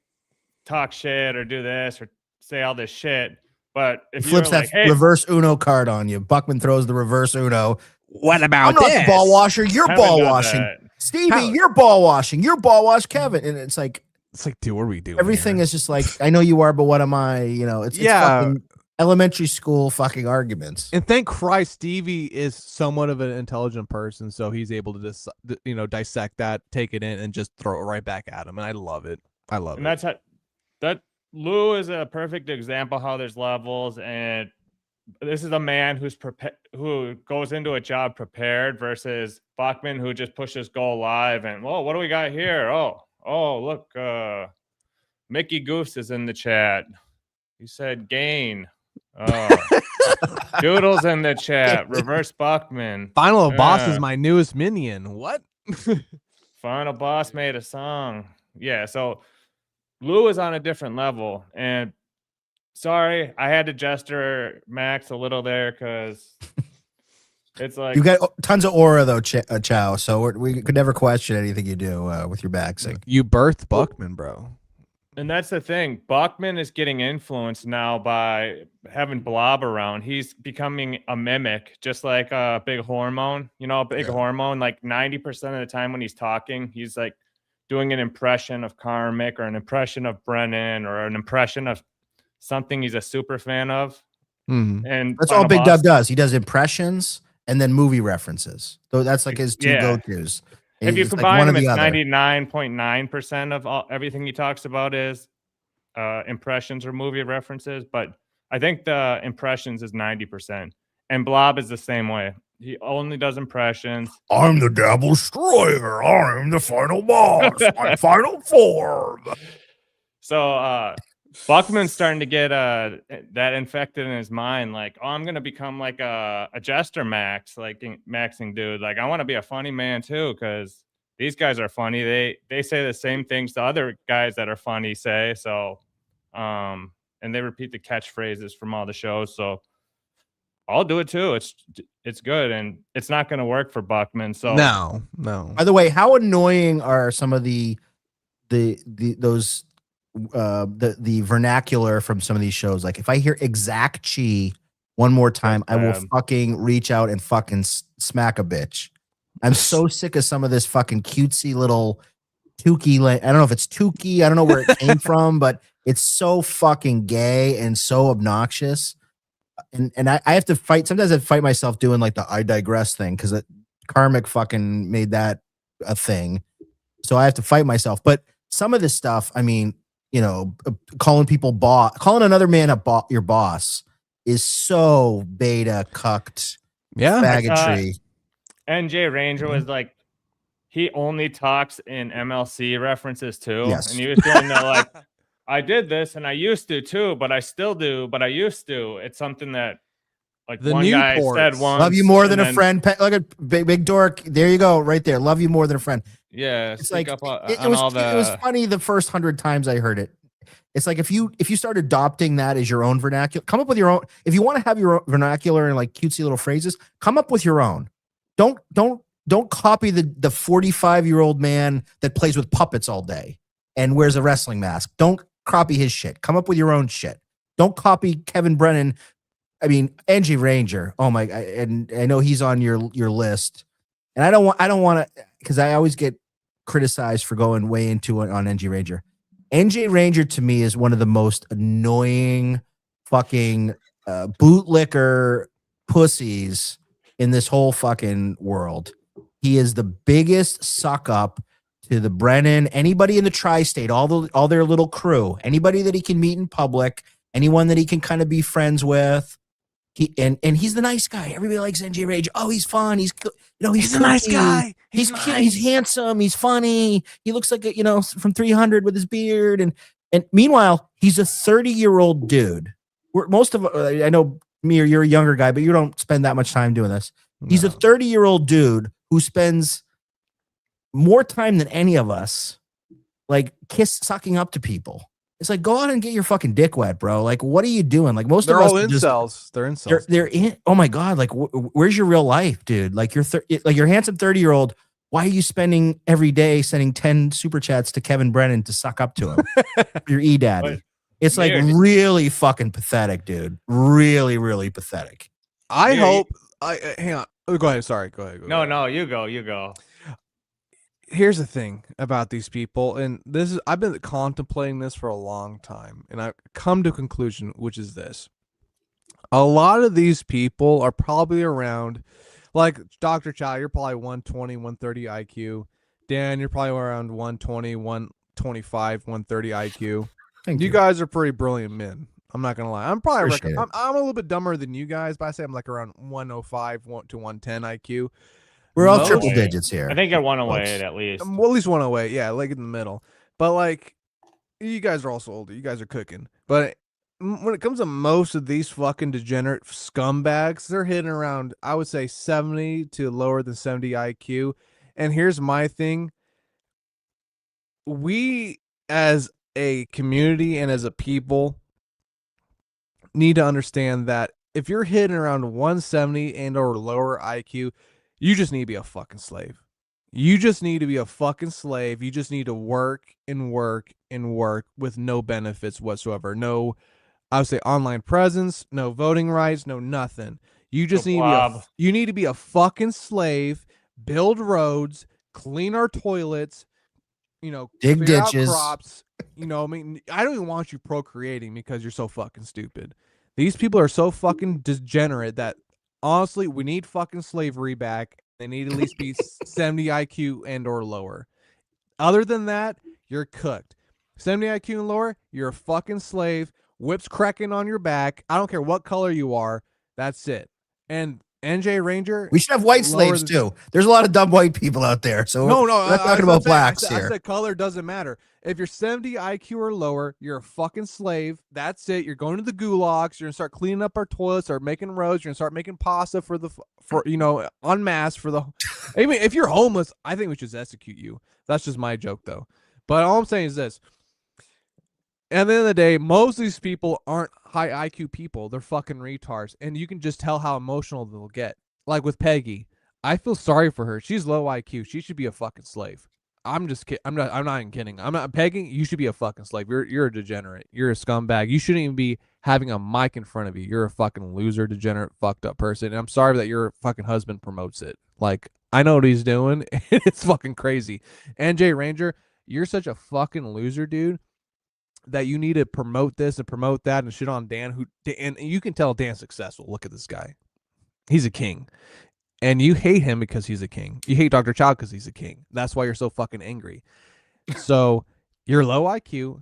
talk shit or do this or say all this shit. But if he flips that reverse Uno card on you, Buckman throws the reverse Uno. What about I'm not this? the ball washer. You're Kevin ball does washing. that. Stevie, you're ball washing. You're ball wash Kevin. And it's like, dude, what are we doing? Everything is just like, I know you are, but what am I? You know, it's fucking, elementary school fucking arguments. And thank Christ, Stevie is somewhat of an intelligent person, so he's able to just dissect that, take it in, and just throw it right back at him. And I love it. I love And it. that's how that Lou is a perfect example how there's levels, and this is a man who goes into a job prepared versus Buckman, who just pushes go live and, whoa, what do we got here? Oh, look, Mickey Goose is in the chat. He said gain. Doodles in the chat. Reverse Buckman. Final Boss is my newest minion. What? Final Boss made a song. Yeah, so Lou is on a different level. And sorry, I had to gesture Max a little there because it's like You got tons of aura though, Chow. So we could never question anything you do with your baxing. You birthed Buckman, bro. And that's the thing. Buckman is getting influenced now by having Blob around. He's becoming a mimic, just like a Big Hormone. You know, Big Hormone, like 90% of the time when he's talking, he's like doing an impression of Karmic or an impression of Brennan or an impression of something he's a super fan of. And that's all Big Dub does. He does impressions and then movie references. So that's like his two go-tos. If you combine them, it's 99.9% of everything he talks about is impressions or movie references. But I think the impressions is 90%. And Blob is the same way. He only does impressions. I'm the Dabble Destroyer. I'm the final boss. My final form. So Buckman's starting to get that infected in his mind. Like, oh, I'm going to become like a Jester Max, like maxing dude. Like, I want to be a funny man too, because these guys are funny. They say the same things the other guys that are funny say. So, and they repeat the catchphrases from all the shows. So I'll do it too. It's good, and it's not going to work for Buckman. So no. By the way, how annoying are some of the vernacular from some of these shows? Like if I hear exact chi one more time, I will fucking reach out and fucking smack a bitch. I'm so sick of some of this fucking cutesy little Tukey. I don't know if it's Tukey. I don't know where it came from, but it's so fucking gay and so obnoxious. And I have to fight. Sometimes I fight myself doing like the I digress thing because Karmic fucking made that a thing. So I have to fight myself. But some of this stuff, I mean, you know, calling another man your boss is so beta cucked. Yeah. Faggotry. NJ Ranger was like, he only talks in MLC references too. Yes. And he was doing that like, I did this and I used to too, but I still do, but I used to. It's something that like the one guy said once. Love you more than a friend. Look at big dork. There you go, right there. Love you more than a friend. Yeah, it's like it was funny the first 100 times I heard it. It's like if you start adopting that as your own vernacular, come up with your own. If you want to have your own vernacular and like cutesy little phrases, come up with your own. Don't copy the 45-year-old man that plays with puppets all day and wears a wrestling mask. Don't copy his shit. Come up with your own shit. Don't copy Kevin Brennan. I mean, NG Ranger. Oh my! And I know he's on your list. And I don't want to, because I always get criticized for going way into it on NG Ranger. NG Ranger to me is one of the most annoying fucking bootlicker pussies in this whole fucking world. He is the biggest suck up to the Brennan, anybody in the tri-state, all their little crew, anybody that he can meet in public, anyone that he can kind of be friends with. And he's the nice guy. Everybody likes NJ Rage. Oh, he's fun. He's a nice guy. He's cute. He's handsome. He's funny. He looks like from 300 with his beard. And meanwhile, he's a 30-year-old dude. Most of I know me or you're a younger guy, but you don't spend that much time doing this. No. He's a 30-year-old dude who spends more time than any of us, like sucking up to people. It's like, go out and get your fucking dick wet, bro. Like, what are you doing? Like, most they're of us all incels. They're incels. They're in. Oh my god! Like, where's your real life, dude? Like, you're handsome 30-year-old. Why are you spending every day sending 10 super chats to Kevin Brennan to suck up to him? Your daddy. It's like really fucking pathetic, dude. Really, really pathetic. I hope. Hang on. Oh, go ahead. Sorry. Go ahead. No. You go. Here's the thing about these people, and I've been contemplating this for a long time, and I've come to a conclusion, which is this. A lot of these people are probably around, like Dr. Chow, you're probably 120, 130 IQ. Dan, you're probably around 120, 125, 130 IQ. Thank You you. guys are pretty brilliant men. I'm not gonna lie. I'm probably Appreciate it. I'm a little bit dumber than you guys, but I say I'm like around 105 to 110 IQ. We're all Most- triple digits here. I think you're 108 folks. at least. Well, at least 108, yeah, like in the middle. But like, you guys are also older. You guys are cooking. But when it comes to most of these fucking degenerate scumbags, they're hitting around, I would say, 70 to lower than 70 IQ. And here's my thing. We, as a community and as a people, need to understand that if you're hitting around 170 and or lower IQ, you just need to be a fucking slave. You just need to be a fucking slave. You just need to work and work and work with no benefits whatsoever. No, I would say online presence, no voting rights, no nothing. You just need to be you need to be a fucking slave, build roads, clean our toilets, dig clear out ditches. crops. I mean, I don't even want you procreating because you're so fucking stupid. These people are so fucking degenerate that honestly, we need fucking slavery back. They need to at least be 70 IQ and or lower. Other than that, you're cooked. 70 IQ and lower, you're a fucking slave. Whips cracking on your back. I don't care what color you are. That's it. And NJ Ranger. We should have white slaves too. There's a lot of dumb white people out there. So no, we're not talking about blacks here. I said color doesn't matter. If you're 70 IQ or lower, you're a fucking slave. That's it. You're going to the gulags. You're gonna start cleaning up our toilets, start making roads. You're gonna start making pasta for en masse for the. I mean, if you're homeless, I think we should execute you. That's just my joke though. But all I'm saying is this. At the end of the day, most of these people aren't high IQ people. They're fucking retards. And you can just tell how emotional they'll get. Like with Peggy. I feel sorry for her. She's low IQ. She should be a fucking slave. I'm just kidding. I'm not even kidding. I'm not pegging. You should be a fucking slave. You're a degenerate. You're a scumbag. You shouldn't even be having a mic in front of you. You're a fucking loser, degenerate, fucked up person. And I'm sorry that your fucking husband promotes it. Like, I know what he's doing. It's fucking crazy. NJ Ranger, you're such a fucking loser, dude, that you need to promote this and promote that and shit on Dan, and you can tell Dan's successful. Look at this guy. He's a king. And you hate him because he's a king. You hate Dr. Chow because he's a king. That's why you're so fucking angry. So you're low IQ.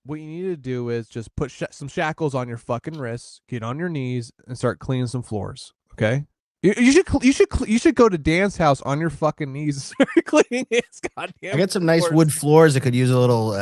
What you need to do is just put some shackles on your fucking wrists, get on your knees, and start cleaning some floors. Okay? You should go to Dan's house on your fucking knees and start cleaning his goddamn. I got some nice floors. wood floors that could use a little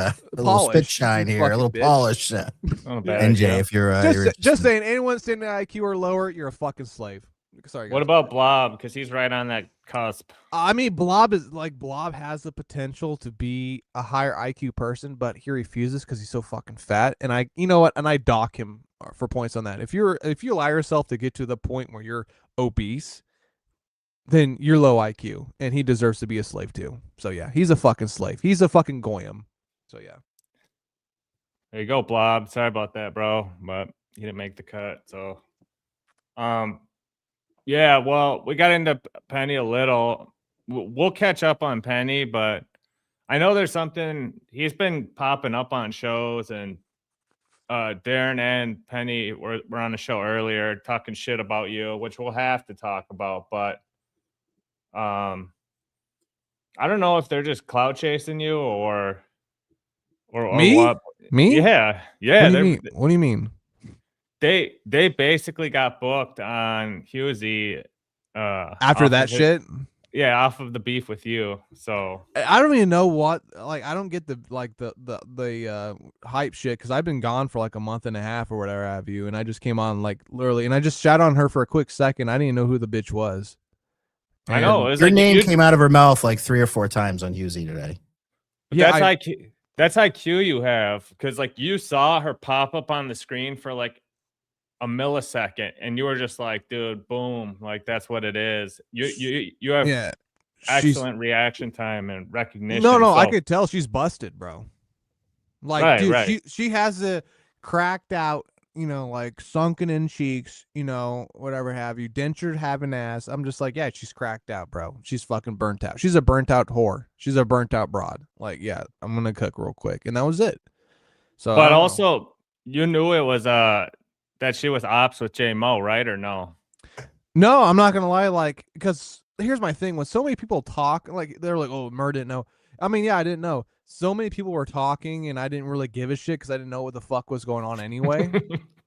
spit shine You here, a little fucking bitch. polish. NJ, if you're just saying, anyone sitting at IQ or lower, you're a fucking slave. Sorry. Guys. What about Blob? Because he's right on that cusp. I mean, Blob has the potential to be a higher IQ person, but he refuses because he's so fucking fat. And I dock him for points on that. If you allow yourself to get to the point where you're obese, then you're low IQ, and he deserves to be a slave too. So yeah, he's a fucking slave. He's a fucking goyim. So yeah. There you go, Blob. Sorry about that, bro, but he didn't make the cut. So, yeah, well, we got into Penny a little. We'll catch up on Penny, but I know there's something he's been popping up on shows, and Darren and Penny were on the show earlier talking shit about you, which we'll have to talk about. But I don't know if they're just clout chasing you or Me? what. Me? Yeah. What do you mean? They basically got booked on Husey after that shit. Yeah, off of the beef with you. So I don't even know what, like, I don't get the hype shit because I've been gone for like a month and a half or whatever have you, and I just came on like literally, and I just shat on her for a quick second. I didn't even know who the bitch was. And I know your name came out of her mouth like 3 or 4 times on Husey today. Yeah, that's IQ you have, because like you saw her pop up on the screen for like a millisecond, and you were just like, dude, boom, like that's what it is. You have excellent reaction time and recognition. No, so. I could tell she's busted, bro. Like, dude, she has a cracked out, like sunken in cheeks, whatever have you, dentured having ass. I'm just like, yeah, she's cracked out, bro. She's fucking burnt out. She's a burnt out whore. She's a burnt out broad. Like, yeah, I'm gonna cook real quick, and that was it. So, but also, you knew it was that she was ops with J Mo, right or no? No, I'm not gonna lie. Like, because here's my thing: when so many people talk, like they're like, "Oh, Mur didn't know." I mean, yeah, I didn't know. So many people were talking, and I didn't really give a shit because I didn't know what the fuck was going on anyway.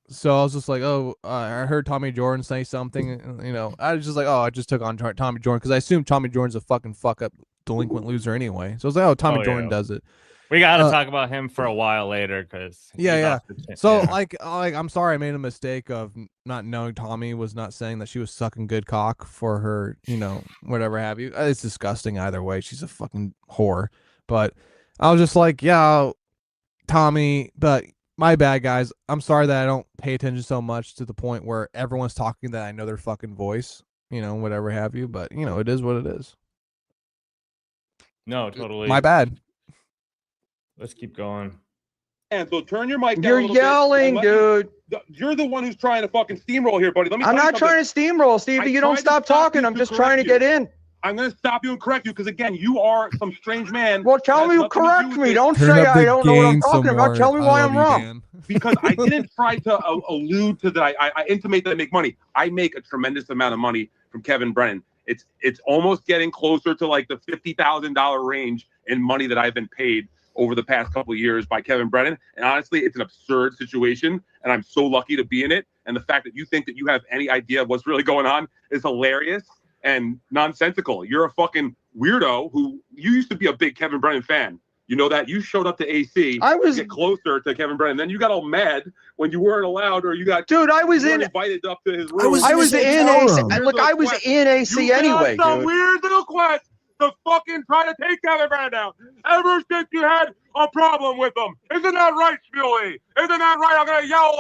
So I was just like, "Oh, I heard Tommy Jordan say something." I was just like, "Oh, I just took on Tommy Jordan," because I assumed Tommy Jordan's a fucking fuck up delinquent loser anyway. So I was like, "Oh, Tommy Jordan does it." We got to talk about him for a while later because yeah. So like I'm sorry I made a mistake of not knowing Tommy was not saying that she was sucking good cock for her, whatever have you. It's disgusting either way. She's a fucking whore. But I was just like, yeah, Tommy, but my bad, guys. I'm sorry that I don't pay attention so much to the point where everyone's talking that I know their fucking voice, whatever have you. But it is what it is. No, totally. My bad. Let's keep going. And so turn your mic down. You're yelling, dude. You're the one who's trying to fucking steamroll here, buddy. I'm not trying to steamroll, Stevie. You don't stop talking. I'm just trying to get in. I'm going to stop you and correct you because, again, you are some strange man. Well, tell me, correct me. Don't say I don't know what I'm talking about. Tell me why I'm wrong. Because I didn't try to allude to that. I intimate that I make money. I make a tremendous amount of money from Kevin Brennan. It's almost getting closer to like the $50,000 range in money that I've been paid over the past couple of years by Kevin Brennan. And honestly, it's an absurd situation. And I'm so lucky to be in it. And the fact that you think that you have any idea of what's really going on is hilarious and nonsensical. You're a fucking weirdo who you used to be a big Kevin Brennan fan. You know that? You showed up to AC to get closer to Kevin Brennan. Then you got all mad when you weren't allowed, or you got invited up to his room. I was in AC. Look, I was in AC anyway, some dude. weird little quest to fucking try to take Kevin Brennan down ever since you had a problem with him. Isn't that right, Shmuley? Isn't that right? I'm gonna yell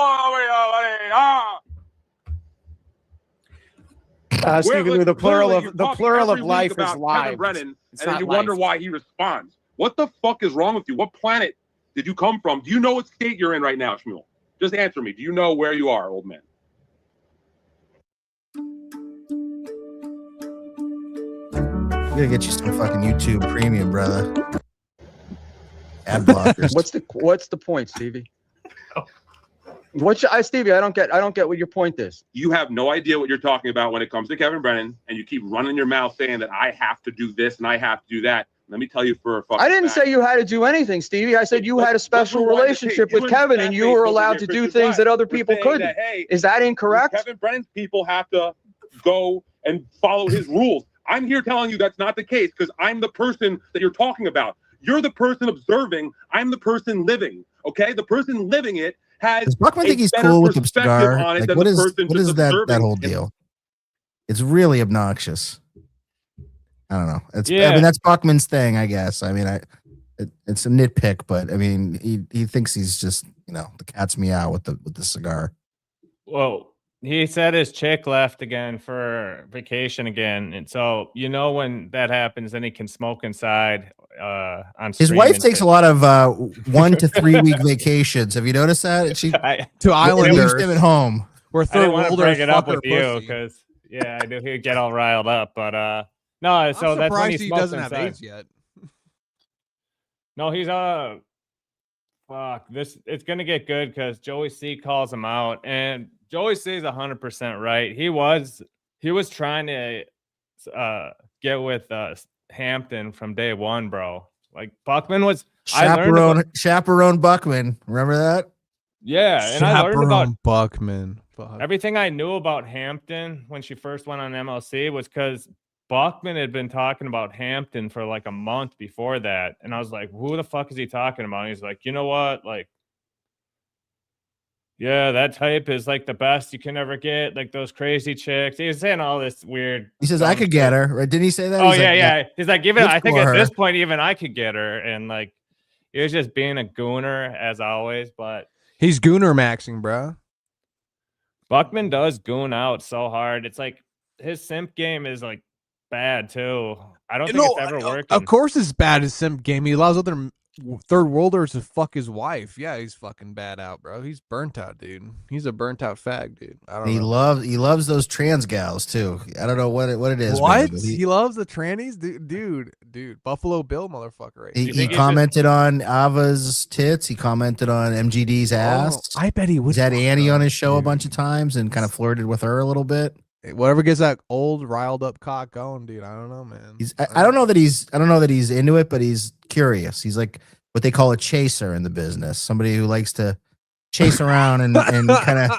Stephen, the plural of life is live. Kevin Brennan, and then you wonder why he responds. What the fuck is wrong with you? What planet did you come from? Do you know what state you're in right now, Shmuel? Just answer me. Do you know where you are, old man? We gotta get you some fucking YouTube Premium, brother. Ad blockers. What's the point, Stevie? Stevie, I don't get what your point is. You have no idea what you're talking about when it comes to Kevin Brennan, and you keep running your mouth saying that I have to do this and I have to do that. Let me tell you for a fucking I didn't say you had to do anything, Stevie. I said you had a special relationship with Kevin and you were allowed to do things that other people couldn't. Is that incorrect? Kevin Brennan's people have to go and follow his rules. I'm here telling you that's not the case because I'm the person that you're talking about. You're the person observing. I'm the person living. Okay? The person living it has. Does Buckman think he's cool with the cigar? Like, what is that whole deal? It's really obnoxious. I don't know. I mean, that's Buckman's thing, I guess. I mean, it's a nitpick, but I mean, he thinks he's just the cat's meow with the cigar. Well, he said his chick left again for vacation again, and so when that happens, then he can smoke inside. On his wife takes a lot of 1 to 3 week vacations. Have you noticed that? She to Islanders, leaves him at home. We're I didn't want to bring it up with you because I knew he'd get all riled up, but no. So that's when he doesn't inside. have AIDS yet. No, he's fuck this. It's gonna get good because Joey C calls him out, and Joey C is 100% right. He was trying to get with Hampton from day one, bro. Like Buckman was chaperone Buckman. Remember that? Yeah, and I learned about Buckman. Fuck. Everything I knew about Hampton when she first went on MLC was because Buckman had been talking about Hampton for like a month before that, and I was like, "Who the fuck is he talking about?" And he's like, "You know what? Like, yeah, that type is like the best you can ever get. Like those crazy chicks." He was saying all this weird. He says, "I could get her." Right? Didn't he say that? Oh He's yeah. He's like, "Even I think at this point, even I could get her." And like, he was just being a gooner as always. But he's gooner maxing, bro. Buckman does goon out so hard. It's like his simp game is like bad too. I don't think it's ever working. Of course, it's bad. His simp game. He allows other third worlders to fuck his wife. Yeah, he's fucking bad out, bro. He's burnt out, dude. He's a burnt out fag, dude. I don't know. He loves those trans gals too. I don't know what it is. What? Man, He loves the trannies, dude. Buffalo Bill, motherfucker. Right? he commented on Ava's tits. He commented on MGD's ass. I bet he would. He's had Annie on his show a bunch of times and kind of flirted with her a little bit. Whatever gets that old riled up cock going, dude. I don't know, man. I don't know that he's into it, but he's curious. He's like what they call a chaser in the business. Somebody who likes to chase around and kind of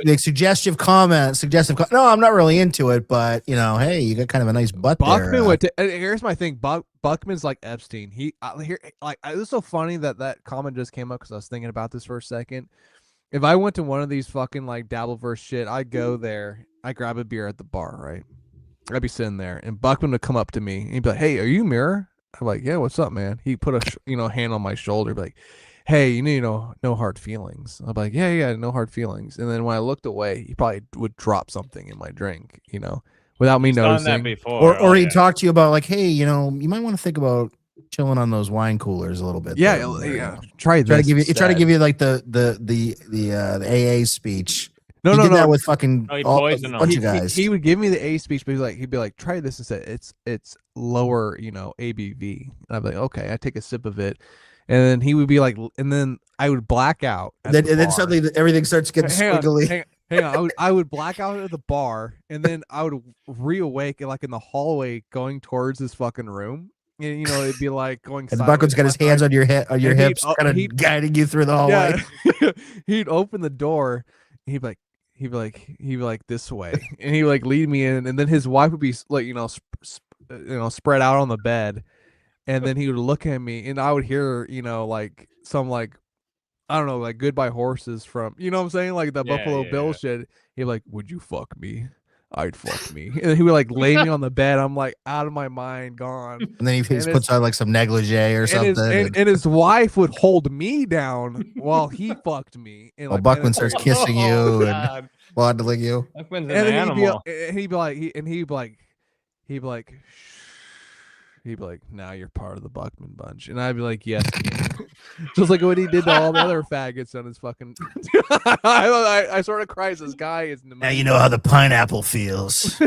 make suggestive comments. No, I'm not really into it, but you know, hey, you got kind of a nice butt Buckman there. here's my thing. Buckman's like Epstein. It was so funny that comment just came up because I was thinking about this for a second. If I went to one of these fucking like Dabbleverse shit, I'd go there. I grab a beer at the bar, right? I'd be sitting there, and Buckman would come up to me and he'd be like, "Hey, are you Mirror?" I'm like, "Yeah, what's up, man?" He put a hand on my shoulder, be like, "Hey, you know, no hard feelings." I'm like, "Yeah, no hard feelings." And then when I looked away, he probably would drop something in my drink, you know, without me noticing. Done that before, or he'd talk to you about like, "Hey, you know, you might want to think about chilling on those wine coolers a little bit." Yeah, there. Try to give you like the AA speech. No, he no, did no. that with fucking he a bunch of guys. He would give me the A speech, but he'd be like, try this instead. It's lower, you know, ABV. And I'd be like, okay. I take a sip of it, and then he would be like, and then I would black out. And then suddenly everything starts getting squiggly. Hang on. I would black out at the bar, and then I would reawake like in the hallway going towards this fucking room. And you know, it'd be like going. And Buckman's got his hands on your hips, kind of guiding you through the hallway. Yeah. He'd open the door. He'd be like this way, and he'd like lead me in, and then his wife would be like, you know, spread out on the bed, and then he would look at me, and I would hear, you know, like some like, I don't know, like Goodbye Horses from, you know what I'm saying, like the Buffalo Bill shit. He'd be like, "Would you fuck me? I'd fuck me." And he would like lay me on the bed. I'm like out of my mind, gone. And then he puts on like some negligee or something. And his wife would hold me down while he fucked me. And while Buckman starts kissing you and fondling you. Buckman's an animal. He'd be like, "Now you're part of the Buckman bunch," and I'd be like, "Yes," just like what he did to all the other faggots on his fucking. I sort of cries. This guy is. Now you know how the pineapple feels.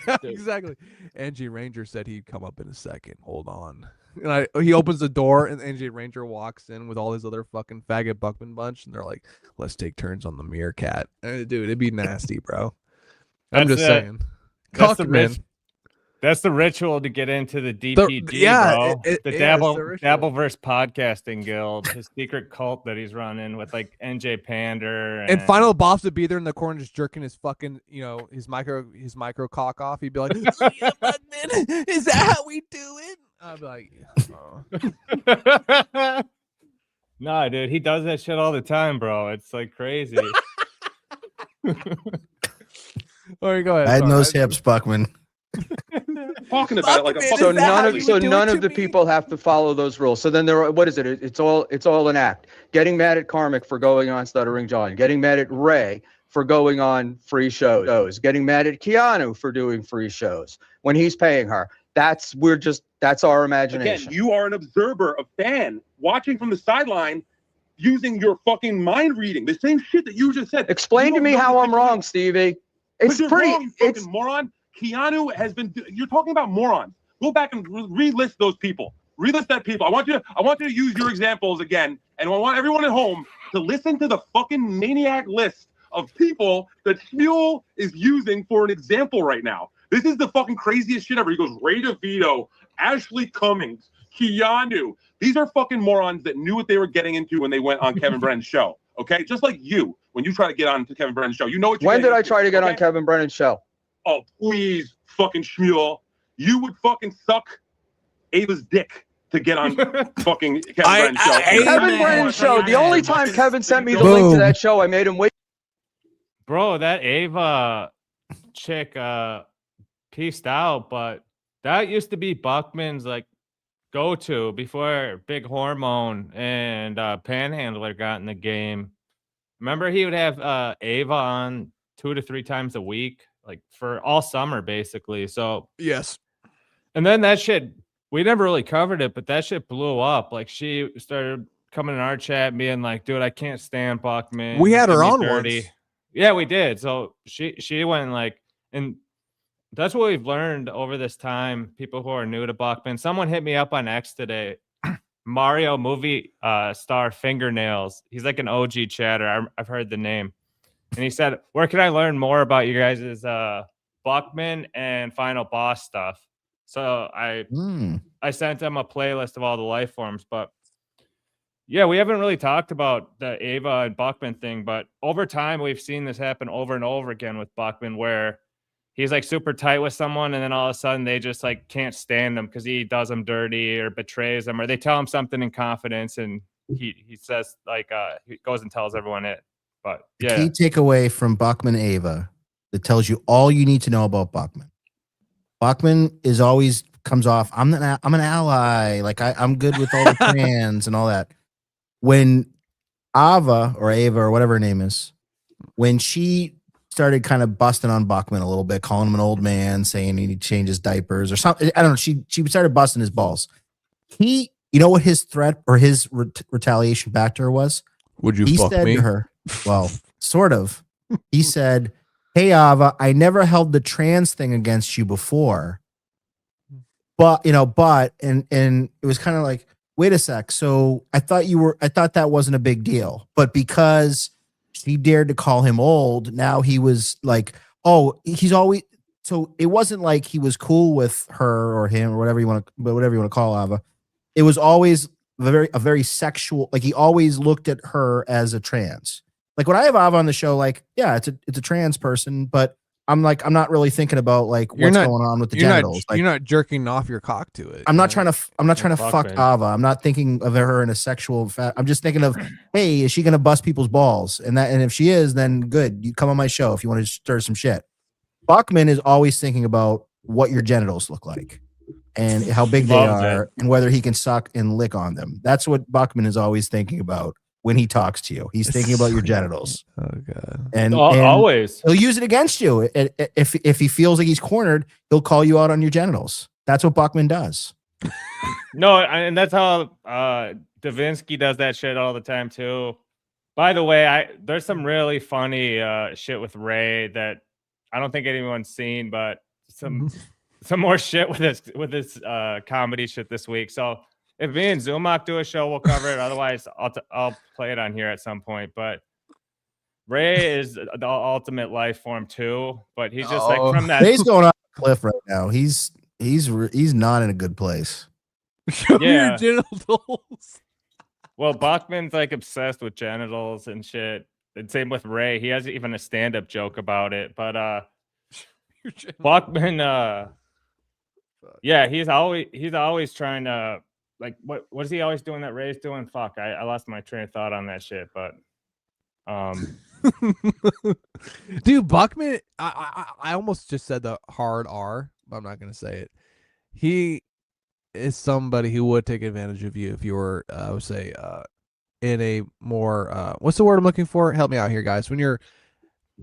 Yeah, exactly. NG Ranger said he'd come up in a second. Hold on. And he opens the door, and NG Ranger walks in with all his other fucking faggot Buckman bunch, and they're like, "Let's take turns on the meerkat." Dude, it'd be nasty, bro. I'm just saying. That's the ritual to get into the DPG, bro. The Dabbleverse podcasting guild, his secret cult that he's running with like NJ Pander and Final Boss would be there in the corner just jerking his fucking, you know, his micro cock off. He'd be like, "Yeah, Buckman, is that how we do it?" I'd be like, oh. Nah, dude, he does that shit all the time, bro. It's like crazy. All right, go ahead. I had those hips, Buckman. Talking about it like a so none of the people have to follow those rules. So then what is it? It's all an act. Getting mad at Karmic for going on Stuttering John, getting mad at Ray for going on free shows, getting mad at Keanu for doing free shows when he's paying her. That's our imagination. Again, you are an observer, a fan, watching from the sideline, using your fucking mind reading. The same shit that you just said. Explain to me how I'm wrong, Stevie. It's pretty. Wrong, you fucking moron. Keanu has been. You're talking about morons. Go back and relist those people. Relist that people. I want you to use your examples again, and I want everyone at home to listen to the fucking maniac list of people that Shmuel is using for an example right now. This is the fucking craziest shit ever. He goes Ray DeVito, Ashley Cummings, Keanu. These are fucking morons that knew what they were getting into when they went on Kevin Brennan's show. Okay, just like you, when you try to get on to Kevin Brennan's show, you know what. When did I try to get on Kevin Brennan's show? Oh, please, fucking Shmuel. You would fucking suck Ava's dick to get on fucking Kevin Brennan's show. Kevin Brennan's show. The only time Kevin sent me the link to that show, I made him wait. Bro, that Ava chick pieced out, but that used to be Buckman's like go-to before Big Hormone and Panhandler got in the game. Remember, he would have Ava on 2 to 3 times a week, like for all summer, basically. So yes. And then that shit we never really covered it, but that shit blew up. Like she started coming in our chat being like, dude, I can't stand Buckman. We had Did her me on dirty. once. Yeah, we did. So she went like, and that's what we've learned over this time. People who are new to Buckman. Someone hit me up on X today. Mario movie star Fingernails. He's like an OG chatter. I've heard the name. And he said, where can I learn more about you guys' Buckman and Final Boss stuff? So I sent him a playlist of all the life forms. But yeah, we haven't really talked about the Ava and Buckman thing. But over time, we've seen this happen over and over again with Buckman, where he's like super tight with someone, and then all of a sudden they just like can't stand him because he does them dirty or betrays them, or they tell him something in confidence, and he says like he goes and tells everyone it. But yeah, key takeaway from Buckman Ava that tells you all you need to know about Buckman. Buckman is always comes off, I'm an ally, like I'm good with all the trans and all that. When Ava or whatever her name is, when she started kind of busting on Buckman a little bit, calling him an old man, saying he need to change his diapers or something. I don't know. She started busting his balls. You know what his threat or his retaliation back to her was? Would you he fuck said me? To her, well, sort of. He said, hey, Ava, I never held the trans thing against you before. But, and it was kind of like, wait a sec. So I thought that wasn't a big deal. But because she dared to call him old, now he was like, oh, he's always, so it wasn't like he was cool with her or him or whatever you want to call Ava. It was always a very sexual, like he always looked at her as a trans. Like when I have Ava on the show, like, yeah, it's a trans person, but I'm not really thinking about like what's going on with the genitals. You're not jerking off your cock to it. I'm not trying to fuck Ava. I'm not thinking of her in a sexual I'm just thinking of, hey, is she going to bust people's balls? And if she is, then good. You come on my show if you want to stir some shit. Buckman is always thinking about what your genitals look like and how big they are and whether he can suck and lick on them. That's what Buckman is always thinking about when he talks to you. He's thinking about your genitals. Oh god. And always he'll use it against you. If he feels like he's cornered, he'll call you out on your genitals. That's what Buckman does. No, and that's how Davinsky does that shit all the time too. By the way, there's some really funny shit with Ray that I don't think anyone's seen, but some more shit with this comedy shit this week. So if me and Zumach do a show, we'll cover it. Otherwise, I'll play it on here at some point. But Ray is the ultimate life form too, but he's just like from that. Ray's going off a cliff right now. He's not in a good place. Show me your genitals. Well, Buckman's like obsessed with genitals and shit. And same with Ray. He has even a stand-up joke about it. But Buckman, yeah, he's always trying to like what is he always doing that Ray's doing? Fuck, I lost my train of thought on that shit. But dude, Buckman, I almost just said the hard R, but I'm not gonna say it. He is somebody who would take advantage of you if you were, I would say, in a more what's the word I'm looking for? Help me out here, guys. When you're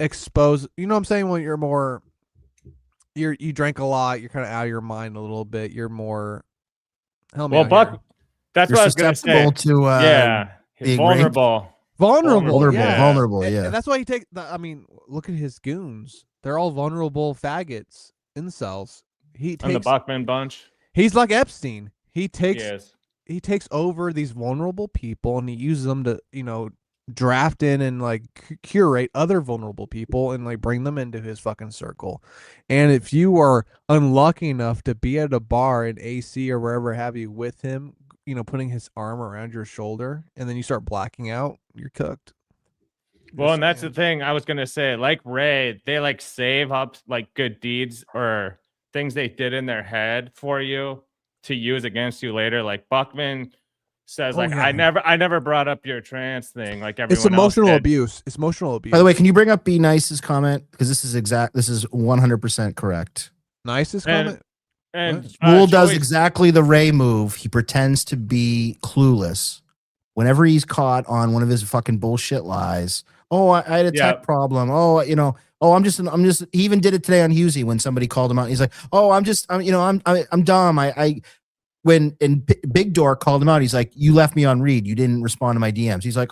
exposed, you know what I'm saying? When you're more, you drank a lot, you're kind of out of your mind a little bit. You're more. Help me out here. That's you're what I was gonna say. To Vulnerable. Vulnerable, yeah. And that's why he takes. I mean, look at his goons. They're all vulnerable faggots, incels. He takes the Buckman bunch. He's like Epstein. He takes over these vulnerable people and he uses them to, draft in and like curate other vulnerable people and like bring them into his fucking circle. And if you are unlucky enough to be at a bar in AC or wherever have you with him, putting his arm around your shoulder and then you start blacking out, you're cooked. Well, and that's the thing I was going to say, like Ray, they like save up like good deeds or things they did in their head for you to use against you later. Like Buckman says, I never brought up your trans thing. Like everyone it's emotional else abuse. It's emotional abuse. By the way, can you bring up Be Nice's comment? Because this is 100% correct. Nice's comment? And Rule does exactly the Ray move. He pretends to be clueless. Whenever he's caught on one of his fucking bullshit lies. Oh, I had a tech problem. Oh, I'm just. He even did it today on Husey when somebody called him out. He's like, oh, I'm dumb. Big Dork called him out, he's like, "You left me on read. You didn't respond to my DMs." He's like,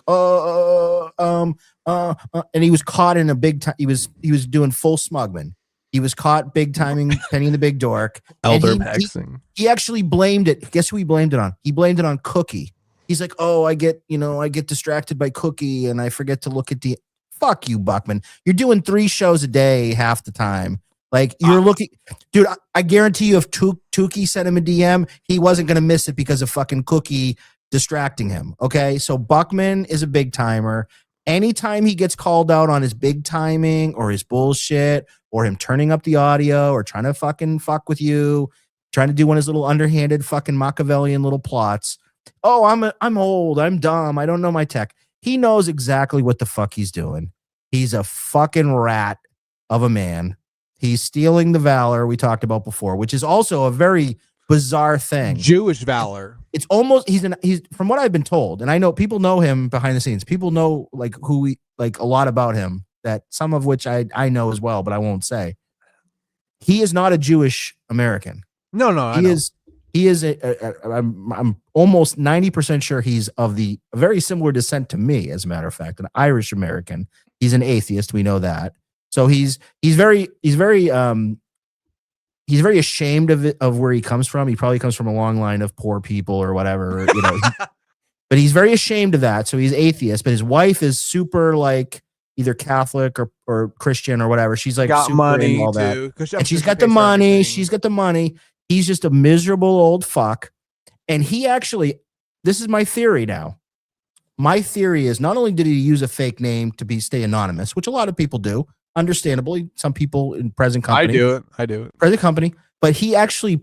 and he was caught in a big time. He was doing full smugman. He was caught big timing Penny and the Big Dork. Elder And hexing. he actually blamed it. Guess who he blamed it on? He blamed it on Cookie. He's like, "Oh, I get distracted by Cookie and I forget to look at the." Fuck you, Buckman. You're doing 3 shows a day half the time. Like, you're looking, dude. I guarantee you, if Tukey sent him a DM, he wasn't gonna miss it because of fucking Cookie distracting him. Okay, so Buckman is a big timer. Anytime he gets called out on his big timing or his bullshit or him turning up the audio or trying to fucking fuck with you, trying to do one of his little underhanded fucking Machiavellian little plots. Oh, I'm old. I'm dumb. I don't know my tech. He knows exactly what the fuck he's doing. He's a fucking rat of a man. He's stealing the valor we talked about before, which is also a very bizarre thing. Jewish valor. It's almost he's from what I've been told, and I know people know him behind the scenes. People know like a lot about him, that some of which I know as well, but I won't say. He is not a Jewish American. No, he is I'm almost 90% sure he's of a very similar descent to me, as a matter of fact, an Irish American. He's an atheist, we know that. So he's very ashamed of where he comes from. He probably comes from a long line of poor people or whatever, but he's very ashamed of that. So he's atheist, but his wife is super like either Catholic or Christian or whatever. She's like got super money into all too, that. And she's got the money. She's got the money. He's just a miserable old fuck. And he actually, this is my theory now. My theory is not only did he use a fake name to stay anonymous, which a lot of people do, understandably, some people in present company. I do it. Present company, but he actually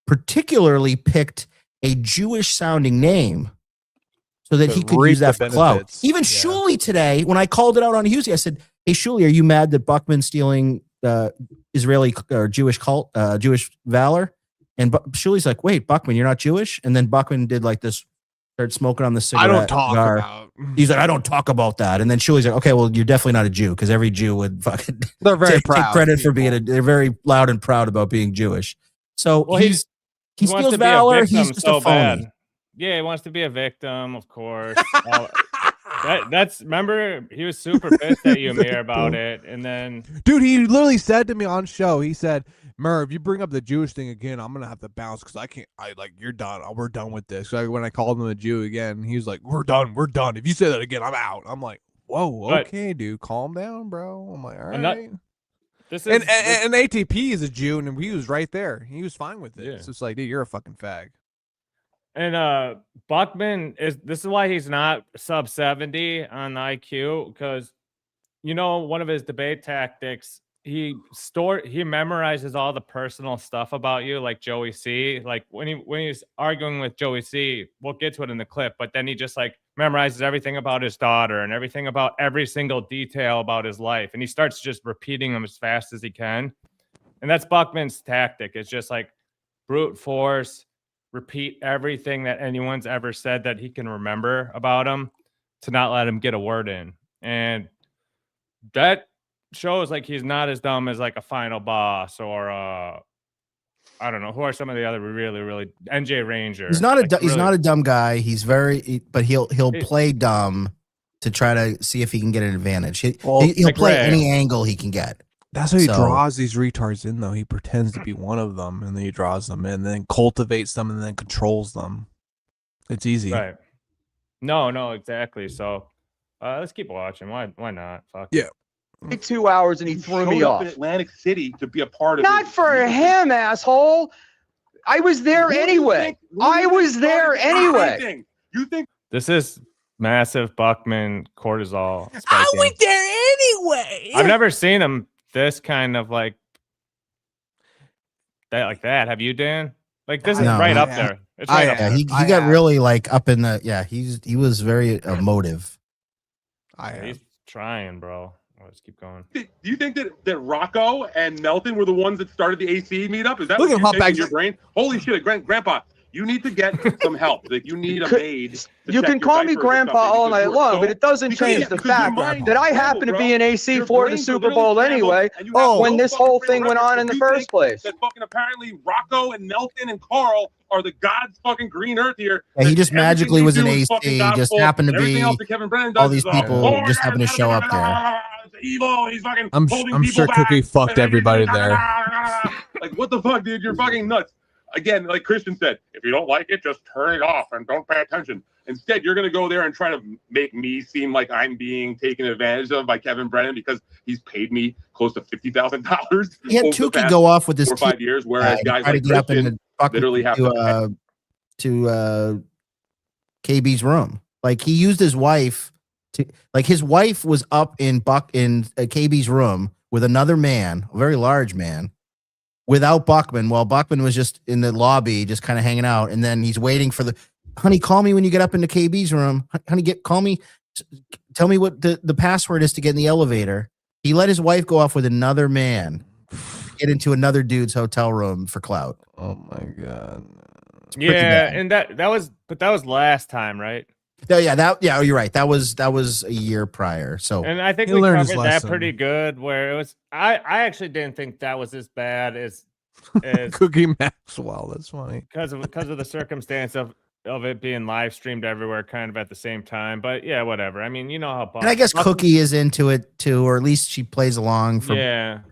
particularly picked a Jewish sounding name so that he could use that for clout. Even Shuli today, when I called it out on Husey, I said, "Hey Shuli, are you mad that Buckman's stealing Israeli or Jewish Jewish valor?" And Shuli's like, "Wait, Buckman, you're not Jewish?" And then Buckman did like this, started smoking on the cigarette. I don't talk about. He's like, "I don't talk about that." And then Shuli's like, "Okay, well, you're definitely not a Jew, because every Jew would fucking they're very take proud credit for being they're very loud and proud about being Jewish." So he steals valor. He's just a phony. Yeah, he wants to be a victim, of course. Remember, he was super pissed at you, Amir, about it. And then, dude, he literally said to me on show, he said, "Merv, you bring up the Jewish thing again, I'm gonna have to bounce because I can't. You're done. We're done with this." So when I called him a Jew again, he was like, "We're done. If you say that again, I'm out." I'm like, "Whoa, okay, dude, calm down, bro." I'm like, "All right." And ATP is a Jew, and he was right there. He was fine with it. Yeah. It's just like, dude, you're a fucking fag. And Buckman this is why he's not sub 70 on the IQ, because one of his debate tactics, he memorizes all the personal stuff about you, like Joey C. Like when he's arguing with Joey C, we'll get to it in the clip, but then he just like memorizes everything about his daughter and everything about every single detail about his life, and he starts just repeating them as fast as he can. And that's Buckman's tactic. It's just like brute force. Repeat everything that anyone's ever said that he can remember about him to not let him get a word in. And that shows like he's not as dumb as like a Final Boss or I don't know, who are some of the other really NJ Ranger. He's not he's not a dumb guy. He's but he'll play dumb to try to see if he can get an advantage. He'll play any angle he can get. That's how he draws these retards in, though. He pretends to be one of them, and then he draws them in, and then cultivates them, and then controls them. It's easy. Right. No, exactly. So let's keep watching. Why not? Fuck. Yeah. 2 hours, and he threw me off. In Atlantic City to be a part of Not for him, asshole. I was there anyway. You think this is massive Buckman cortisol spiking. I went there anyway. I've never seen him this kind of like that. Have you, Dan? Like this is right up there. It's right up there. He got really like up in the he was very emotive. He's trying, bro. Let's keep going. Do you think that Rocco and Melton were the ones that started the AC meetup? Is that Look what at him you're in your brain? Holy shit, Grandpa! You need to get some help. Like you need a maid. You can call me grandpa all night long, but it doesn't change the fact that I happen to be in AC for the Super Bowl anyway. When this whole thing went on in the first place. That fucking apparently Rocco and Nelson and Carl are the gods fucking green earth here. Yeah, he just magically was in AC. Just happened to be all these people just happened to show up there. Evil. He's fucking. I'm sure Cookie fucked everybody there. Like what the fuck, dude? You're fucking nuts. Again, like Christian said, if you don't like it, just turn it off and don't pay attention. Instead, you're going to go there and try to make me seem like I'm being taken advantage of by Kevin Brennan because he's paid me close to $50,000. He had Tukey go off with this 4 or 5 years, whereas guys like Christian literally have to KB's room. Like he used his wife to, like his wife was up in KB's room with another man, a very large man, without Buckman, while Buckman was just in the lobby, just kind of hanging out. And then he's waiting for honey, call me when you get up into KB's room. Honey, call me. Tell me what the password is to get in the elevator. He let his wife go off with another man, get into another dude's hotel room for clout. Oh my God. Yeah. And that was last time, right? Yeah, you're right. That was a year prior. So, and I think we covered that pretty good. Where it was, I actually didn't think that was as bad as Cookie Maxwell. That's funny because of the circumstance of it being live streamed everywhere, kind of at the same time. But yeah, whatever. I mean, you know how. And I guess Cookie is into it too, or at least she plays along for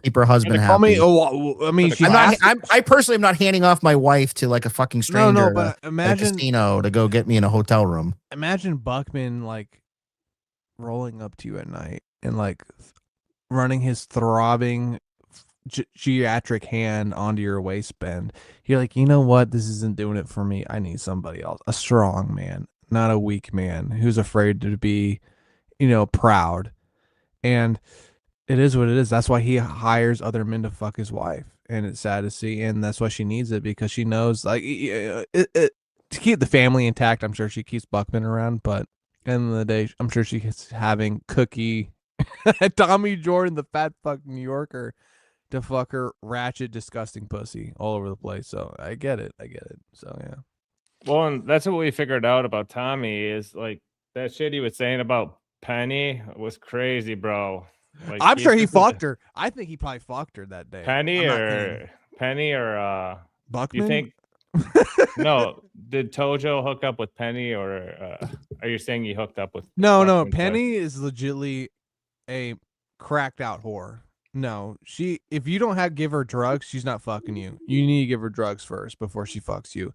keep her husband happy. I personally am not handing off my wife to like a fucking stranger. No, but imagine a casino to go get me in a hotel room. Imagine Buckman like rolling up to you at night and like running his throbbing geriatric hand onto your waistband. You're like, you know what? This isn't doing it for me. I need somebody else, a strong man, not a weak man who's afraid to be, proud. And it is what it is. That's why he hires other men to fuck his wife, and it's sad to see. And that's why she needs it, because she knows, like, to keep the family intact. I'm sure she keeps Buckman around, but at the end of the day, I'm sure she's having Cookie, Tommy Jordan, the fat fuck New Yorker, to fuck her ratchet, disgusting pussy all over the place. So I get it. So yeah. Well, and that's what we figured out about Tommy is like that shit he was saying about Penny was crazy, bro. Like, I'm sure he fucked her. I think he probably fucked her that day. Penny or Buckman? You think? No, did Tojo hook up with Penny, or are you saying he hooked up with? No. Penny is legitimately a cracked out whore. No, if you don't give her drugs, she's not fucking you. You need to give her drugs first before she fucks you.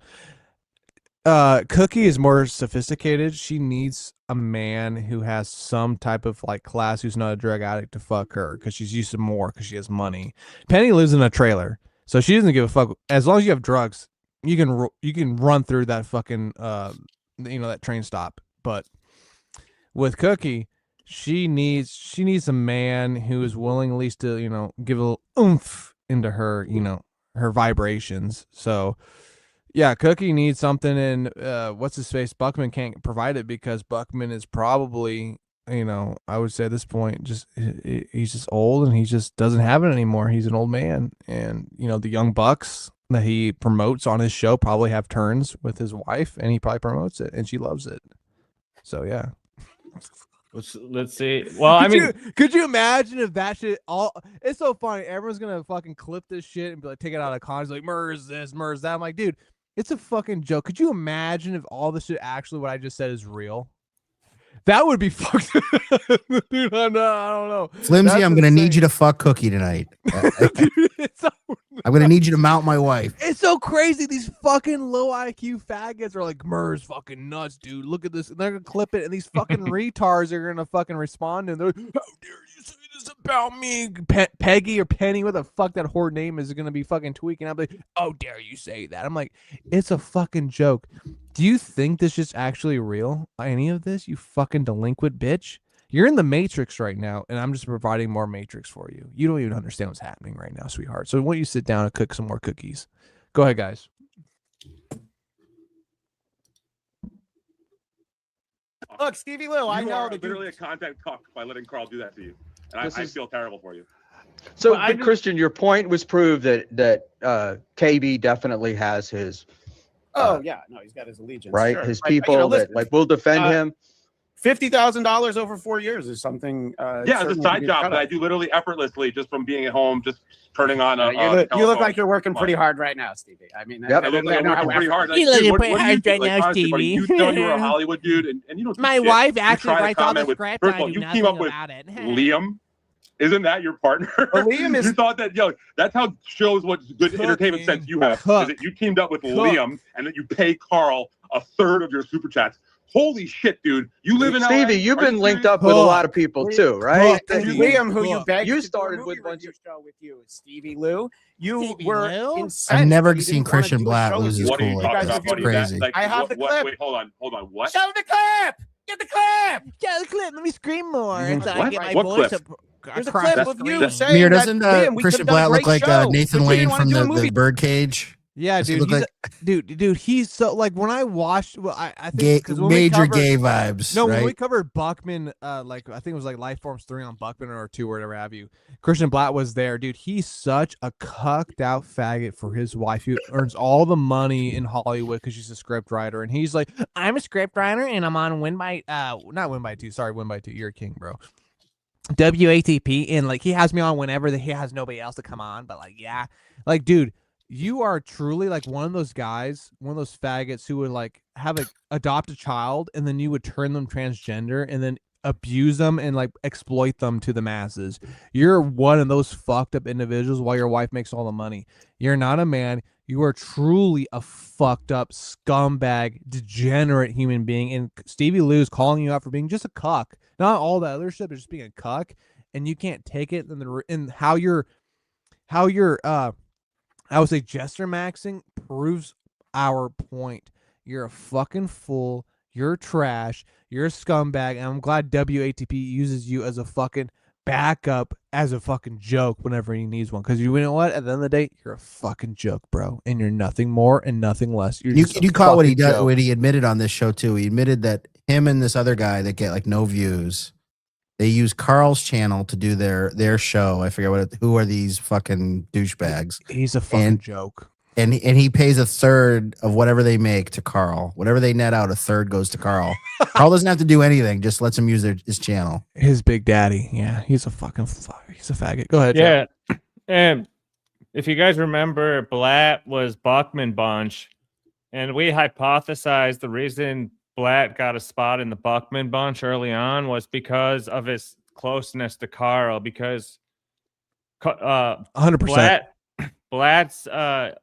Cookie is more sophisticated. She needs a man who has some type of like class, who's not a drug addict, to fuck her, because she's used to more because she has money. Penny lives in a trailer, so she doesn't give a fuck. As long as you have drugs, you can run through that fucking that train stop. But with Cookie, she needs a man who is willing at least to give a little oomph into her her vibrations. So yeah, Cookie needs something, and what's his face, Buckman can't provide it, because Buckman is probably I would say at this point he's just old, and he just doesn't have it anymore. He's an old man, and the young bucks that he promotes on his show probably have turns with his wife, and he probably promotes it, and she loves it. So yeah. Let's see. Well, could you imagine if that shit it's so funny. Everyone's gonna fucking clip this shit and be like, take it out of context, like Murs this, Murs that. I'm like, dude, it's a fucking joke. Could you imagine if all this shit actually what I just said is real? That would be fucked. Dude, I don't know. Flimsy, I'm gonna need you to fuck Cookie tonight. I'm gonna need you to mount my wife. It's so crazy. These fucking low IQ faggots are like, Murs fucking nuts, dude. Look at this. And they're gonna clip it, and these fucking retards are gonna fucking respond, and they're like, how dare you say this about me? Peggy or Penny, what the fuck that whore name is gonna be fucking tweaking. I'm like, oh, dare you say that? I'm like, it's a fucking joke. Do you think this is actually real? Any of this, you fucking delinquent bitch? You're in the Matrix right now, and I'm just providing more Matrix for you. You don't even understand what's happening right now, sweetheart. So why don't you sit down and cook some more cookies? Go ahead, guys. Look, Stevie Lou, I know that literally a content cuck by letting Carl do that to you, and I feel terrible for you. So, Christian, your point was proved that KB definitely has his Oh yeah, no, he's got his allegiance. right? Sure. His But, you people know, that listen, like will defend him. $50,000 over 4 years is something. Yeah, it's a certainly to side be job proud that I of. do literally effortlessly just from being at home, just turning on a. You look telephone. like you're working pretty hard right now, Stevie. I mean, Yep. I look like I I'm know working how pretty hard. Like, You looking dude, pretty what do you hard do? right Like, now, honestly, buddy, Stevie. you know you're a Hollywood dude, and you don't. Do My shit. wife You actually try to writes all the comment with- script. First I of all, do you nothing team up with about it. Liam. Isn't that your partner? Well, Liam is- You thought that, that's how shows what good entertainment sense you have. Is that you teamed up with Liam and that you pay Carl a third of your super chats. Holy shit, dude! You live in LA? Stevie, you've Are been you linked serious? up with a lot of people too, right? Liam, who you begged You to do a started movie with bunch review of show with you, Stevie Lou. You Stevie were Lou? incensed I've never that he seen didn't wanna Christian do a Blatt show with lose you. his What are you cool. talking guys about, have buddy? It's crazy. I have the clip. Wait, hold on. What? Show the clip. Get the clip. Yeah, the clip. Let me scream more. Until I What? get my What voice clip? There's a across clip the of you screen. saying Mir, that, doesn't Liam, we Christian could've done a Blatt look great like show, Nathan but you Lane didn't wanna from do a the movie. Birdcage? Yeah, Does he dude. look Dude, he's so like when I watched. Well, I think Gay, 'cause when we major covered- gay vibes. No, right? when we covered Buckman, like I think it was like Lifeforms 3 on Buckman or 2 or whatever have you. Christian Blatt was there, dude. He's such a cucked out faggot for his wife. He earns all the money in Hollywood because she's a script writer, and he's like, I'm a script writer and I'm on Win by not Win by 2. Sorry, Win by 2. You're a king, bro. WATP, and like he has me on whenever he has nobody else to come on, but like yeah, like dude, you are truly like one of those guys, one of those faggots who would like have adopt a child and then you would turn them transgender and then abuse them and like exploit them to the masses. You're one of those fucked up individuals while your wife makes all the money. You're not a man. You are truly a fucked up scumbag, degenerate human being. And Stevie Lou's calling you out for being just a cuck. Not all that other shit, but just being a cuck. And you can't take it. And how you're I would say jester maxing proves our point. You're a fucking fool. You're trash. You're a scumbag. And I'm glad WATP uses you as a fucking backup, as a fucking joke whenever he needs one. Because you know what? At the end of the day, you're a fucking joke, bro. And you're nothing more and nothing less. You caught what he did, what he admitted on this show too. He admitted that him and this other guy that get like no views, they use Carl's channel to do their show. I forget who are these fucking douchebags. He's a fucking joke. And he pays a third of whatever they make to Carl. Whatever they net out, a third goes to Carl. Carl doesn't have to do anything; just lets him use his channel. His big daddy, yeah, he's a fucking he's a faggot. Go ahead, yeah. And if you guys remember, Blatt was Buckman bunch, and we hypothesized the reason Blatt got a spot in the Buckman bunch early on was because of his closeness to Carl. Because 100%. Blatt's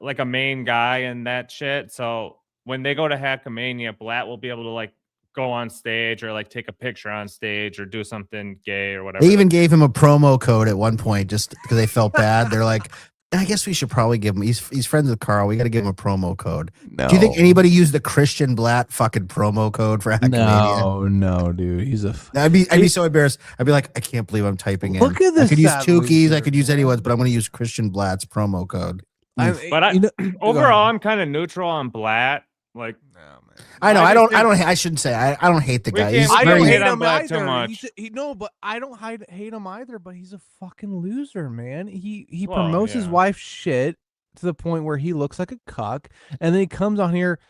like a main guy in that shit. So when they go to Hackamania, Blatt will be able to like go on stage or like take a picture on stage or do something gay or whatever. They even gave him a promo code at one point just because they felt bad. They're like, I guess we should probably give him. He's friends with Carl. We got to give him a promo code. No. Do you think anybody used the Christian Blatt fucking promo code for Hackamania? No, dude. He's a. I'd be so embarrassed. I'd be like, I can't believe I'm typing in. Look at this I could use fat Tukey's. loser, I could use man. anyone's, but I'm going to use Christian Blatt's promo code. But overall, I'm kind of neutral on Blatt. Like, I know. I shouldn't say. I don't hate the guy. I don't hate on him Blatt too either. much. But I don't hate him either. But he's a fucking loser, man. He Well, promotes his yeah. wife's shit to the point where he looks like a cuck, and then he comes on here,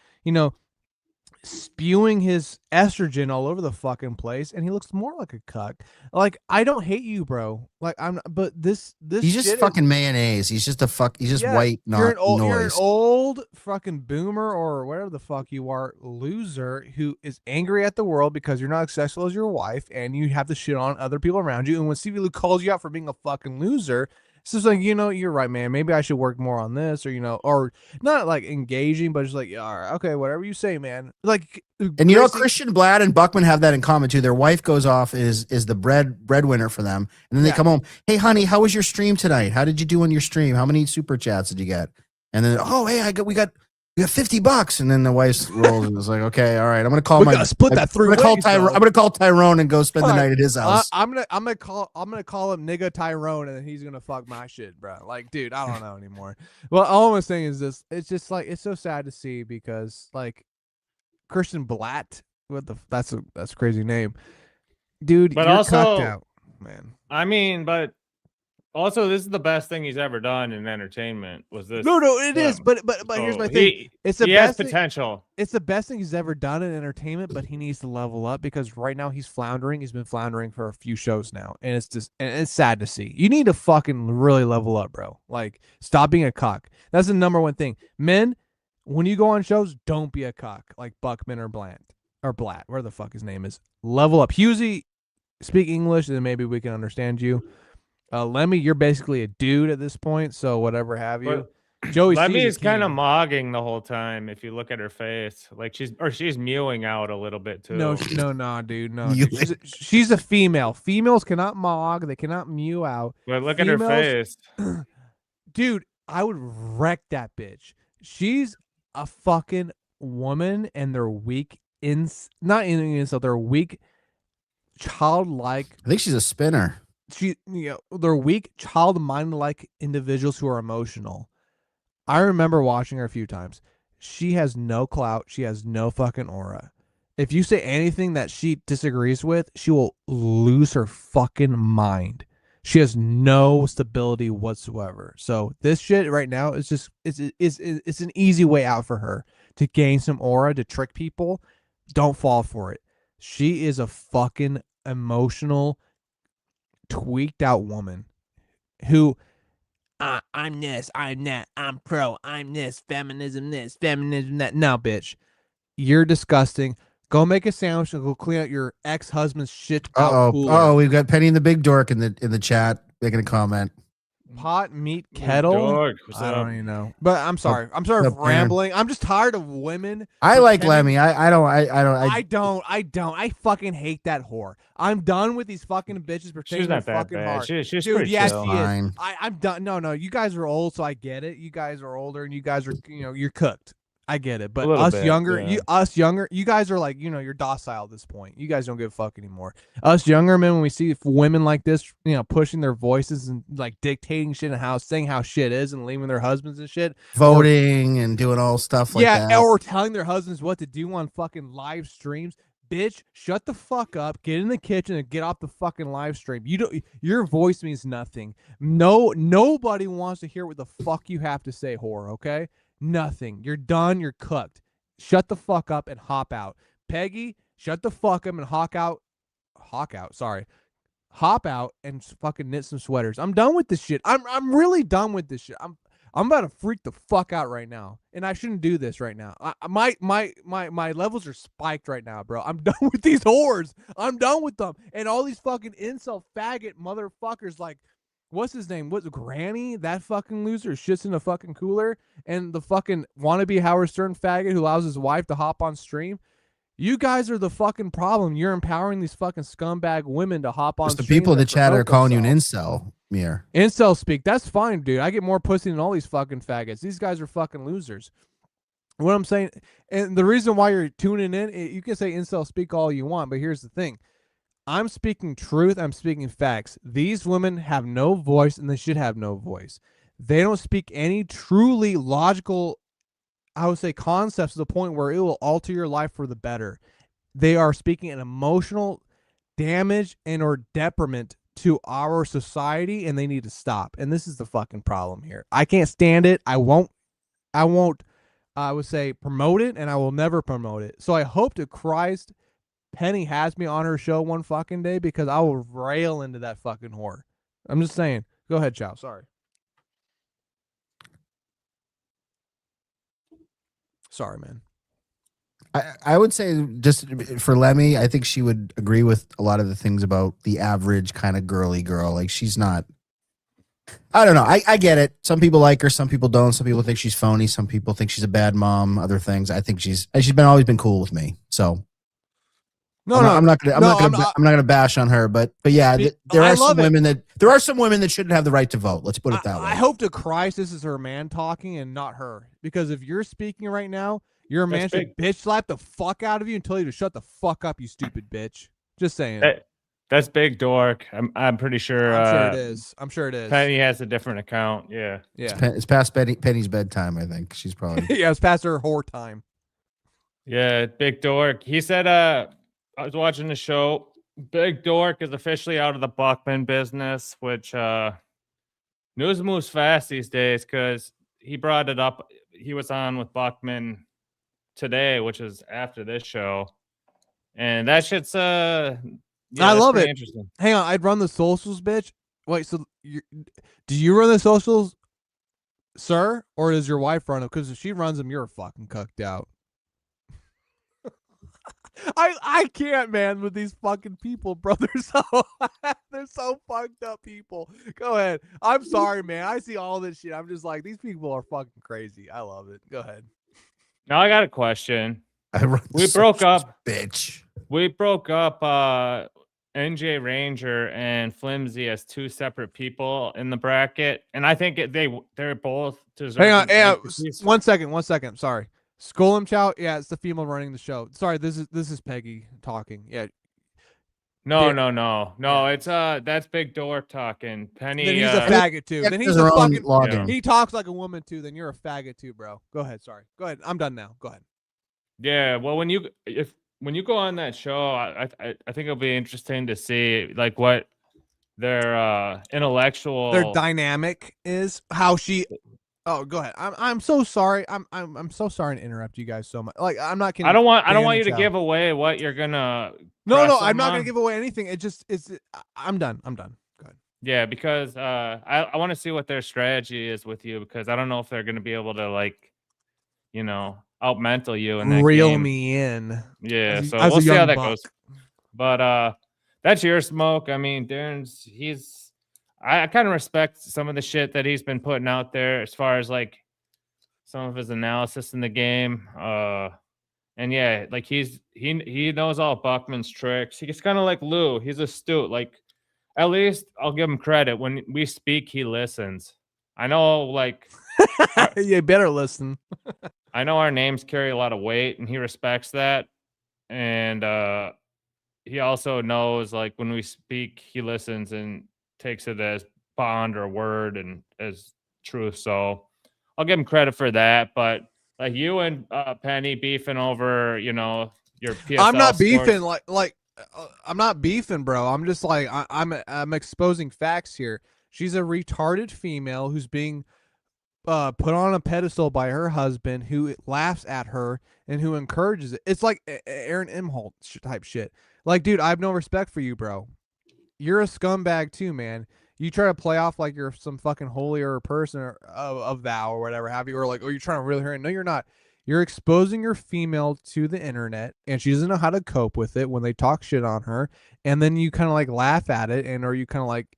spewing his estrogen all over the fucking place, and he looks more like a cuck. Like, I don't hate you, bro. Like, but this He's just shit fucking mayonnaise. He's just He's just white, not you're an noise. old fucking boomer or whatever the fuck you are, loser who is angry at the world because you're not as successful as your wife and you have to shit on other people around you. And when Stevie Lou calls you out for being a fucking loser, it's just like, you're right, man. Maybe I should work more on this, or or not like engaging, but just like, yeah, all right, okay, whatever you say, man. Like, And Christian Blatt and Buckman have that in common too. Their wife goes off is the breadwinner for them, and then they come home. Hey, honey, how was your stream tonight? How did you do on your stream? How many super chats did you get? And then, oh, hey, we got $50, and then the wife rolls and is like, okay, all right, I'm gonna call We gotta split that three ways, I'm gonna call Tyrone and go spend the night at his house. I'm gonna call him nigga Tyrone, and then he's gonna fuck my shit, bro. Like, dude, I don't know anymore. Well, all I'm saying is this: it's just like, it's so sad to see because like Christian Blatt, that's a crazy name, dude. But you're also, cucked out, man. I mean, but Also, this is the best thing he's ever done in entertainment. Was this? No, it is. But here's my thing. It's the he has best thing. potential. It's the best thing he's ever done in entertainment, but he needs to level up because right now he's floundering. He's been floundering for a few shows now, and it's sad to see. You need to fucking really level up, bro. Like, stop being a cock. That's the number one thing. Men, when you go on shows, don't be a cock like Buckman or Blatt, where the fuck his name is. Level up. Husey, speak English, and then maybe we can understand you. Lemmy, you're basically a dude at this point, so whatever have you. Joey Lemmy is kind of mogging the whole time. If you look at her face, like she's mewing out a little bit too. No, dude, no. Dude. She's a female. Females cannot mog. They cannot mew out. But look at her face, dude. I would wreck that bitch. She's a fucking woman, and they're weak. They're weak, childlike. I think she's a spinner. They're weak, child-mind-like individuals who are emotional. I remember watching her a few times. She has no clout. She has no fucking aura. If you say anything that she disagrees with, she will lose her fucking mind. She has no stability whatsoever. So this shit right now is just it's an easy way out for her to gain some aura, to trick people. Don't fall for it. She is a fucking emotional, tweaked out woman who I'm this, I'm that, I'm pro, I'm this, feminism that. No, bitch, you're disgusting. Go make a sandwich and go clean out your ex-husband's shit out cooler. Oh, we've got Penny and the Big Dork in the chat making a comment. Pot, meat, kettle. Dork, I don't even know. But I'm sorry. I'm sorry for rambling. I'm just tired of women. I like Lemmy. I don't. I fucking hate that whore. I'm done with these fucking bitches pretending she's not they're that fucking bad. hard. She's Dude, pretty yes, chill. she is. I'm done. No, you guys are old, so I get it. You guys are older, and you guys are, you're cooked. I get it. But us younger, you guys are like, you're docile at this point. You guys don't give a fuck anymore. Us younger men, when we see women like this, pushing their voices and like dictating shit in the house, saying how shit is and leaving their husbands and shit. Voting and doing all stuff like that. Yeah, or telling their husbands what to do on fucking live streams. Bitch, shut the fuck up, get in the kitchen and get off the fucking live stream. Your voice means nothing. Nobody wants to hear what the fuck you have to say, whore, okay? Nothing. You're done. You're cooked. Shut the fuck up and hop out. Peggy, shut the fuck up and hop out and fucking knit some sweaters. I'm done with this shit. I'm really done with this shit. I'm about to freak the fuck out right now, and I shouldn't do this right now. My levels are spiked right now, bro. I'm done with these whores. I'm done with them, and all these fucking incel faggot motherfuckers like. What's his name? What's Granny? That fucking loser shits in a fucking cooler. And the fucking wannabe Howard Stern faggot who allows his wife to hop on stream. You guys are the fucking problem. You're empowering these fucking scumbag women to hop on stream. The people in the chat are calling you an incel, Mir. Incel speak. That's fine, dude. I get more pussy than all these fucking faggots. These guys are fucking losers. What I'm saying, and the reason why you're tuning in, you can say incel speak all you want, but here's the thing. I'm speaking truth. I'm speaking facts. These women have no voice, and they should have no voice. They don't speak any truly logical, I would say, concepts to the point where it will alter your life for the better. They are speaking an emotional damage and or detriment to our society, and they need to stop. And this is the fucking problem here. I can't stand it. I won't, I would say, promote it, and I will never promote it. So I hope to Christ Penny has me on her show one fucking day because I will rail into that fucking whore. I'm just saying. Go ahead, Chow. Sorry. Sorry, man. I would say just for Lemmy, I think she would agree with a lot of the things about the average kind of girly girl. Like she's not. I don't know. I get it. Some people like her. Some people don't. Some people think she's phony. Some people think she's a bad mom. Other things. I think she's always been cool with me. So. I'm not gonna bash on her, but yeah, there are some women that shouldn't have the right to vote. Let's put it that way. I hope to Christ this is her man talking and not her, because if you're speaking right now, your man should bitch slap the fuck out of you and tell you to shut the fuck up, you stupid bitch. Just saying. That's Big Dork. I'm pretty sure. I'm sure it is. Penny has a different account. Yeah. It's past Penny's bedtime. I think she's probably. Yeah, it's past her whore time. Yeah, Big Dork. He said, I was watching the show. Big Dork is officially out of the Buckman business, which News moves fast these days because he brought it up. He was on with Buckman today, which is after this show. And that shit's I that's love pretty it. interesting. Hang on, I'd run the socials, bitch. Wait, so do you run the socials, sir, or does your wife run them? Because if she runs them, you're fucking cucked out. I can't, man, with these fucking people, bro. They're so fucked up people. Go ahead. I'm sorry, man. I see all this shit. I'm just like, these people are fucking crazy. I love it. Go ahead. Now I got a question. We broke up, bitch. We broke up NJ Ranger and Flimsy as two separate people in the bracket, and I think they're both deserving. Hang on, 1 second. Sorry. Skull Chow. Yeah, it's the female running the show. Sorry, this is Peggy talking. Yeah. No. It's that's Big Dork talking. Penny. Then he's a faggot too. Then he's a fucking. Yeah. He talks like a woman too. Then you're a faggot too, bro. Go ahead. Sorry. Go ahead. I'm done now. Go ahead. Yeah. Well, when you go on that show, I think it'll be interesting to see like what their intellectual, their dynamic is, how she. Oh, go ahead. I'm so sorry. I'm so sorry to interrupt you guys so much. Like, I'm not kidding. I don't want you to give away what you're gonna. No, I'm not gonna give away anything. I'm done. Go ahead. Yeah, because I want to see what their strategy is with you, because I don't know if they're gonna be able to, like, out mental you in that Reel game. me in. Yeah, so as we'll a see how young that buck. goes. But that's your smoke. I mean, Darren's I kind of respect some of the shit that he's been putting out there as far as like some of his analysis in the game. And yeah, like he knows all Buckman's tricks. He's kind of like Lou. He's astute. Like, at least I'll give him credit. When we speak, he listens. I know, like, You better listen. I know our names carry a lot of weight, and he respects that. And he also knows, like, when we speak, he listens and takes it as bond or word and as truth. So I'll give him credit for that. But like you and Penny beefing over, your PSL I'm not scores. beefing. I'm not beefing, bro. I'm just like I'm exposing facts here. She's a retarded female who's being put on a pedestal by her husband, who laughs at her and who encourages it. It's like Aaron Imholt type shit. Like, dude, I have no respect for you, bro. You're a scumbag too, man. You try to play off like you're some fucking holier person of thou or whatever have you, or like, oh, you're trying to really hurt. No, you're not. You're exposing your female to the internet, and she doesn't know how to cope with it when they talk shit on her, and then you kind of like laugh at it, or you kind of like,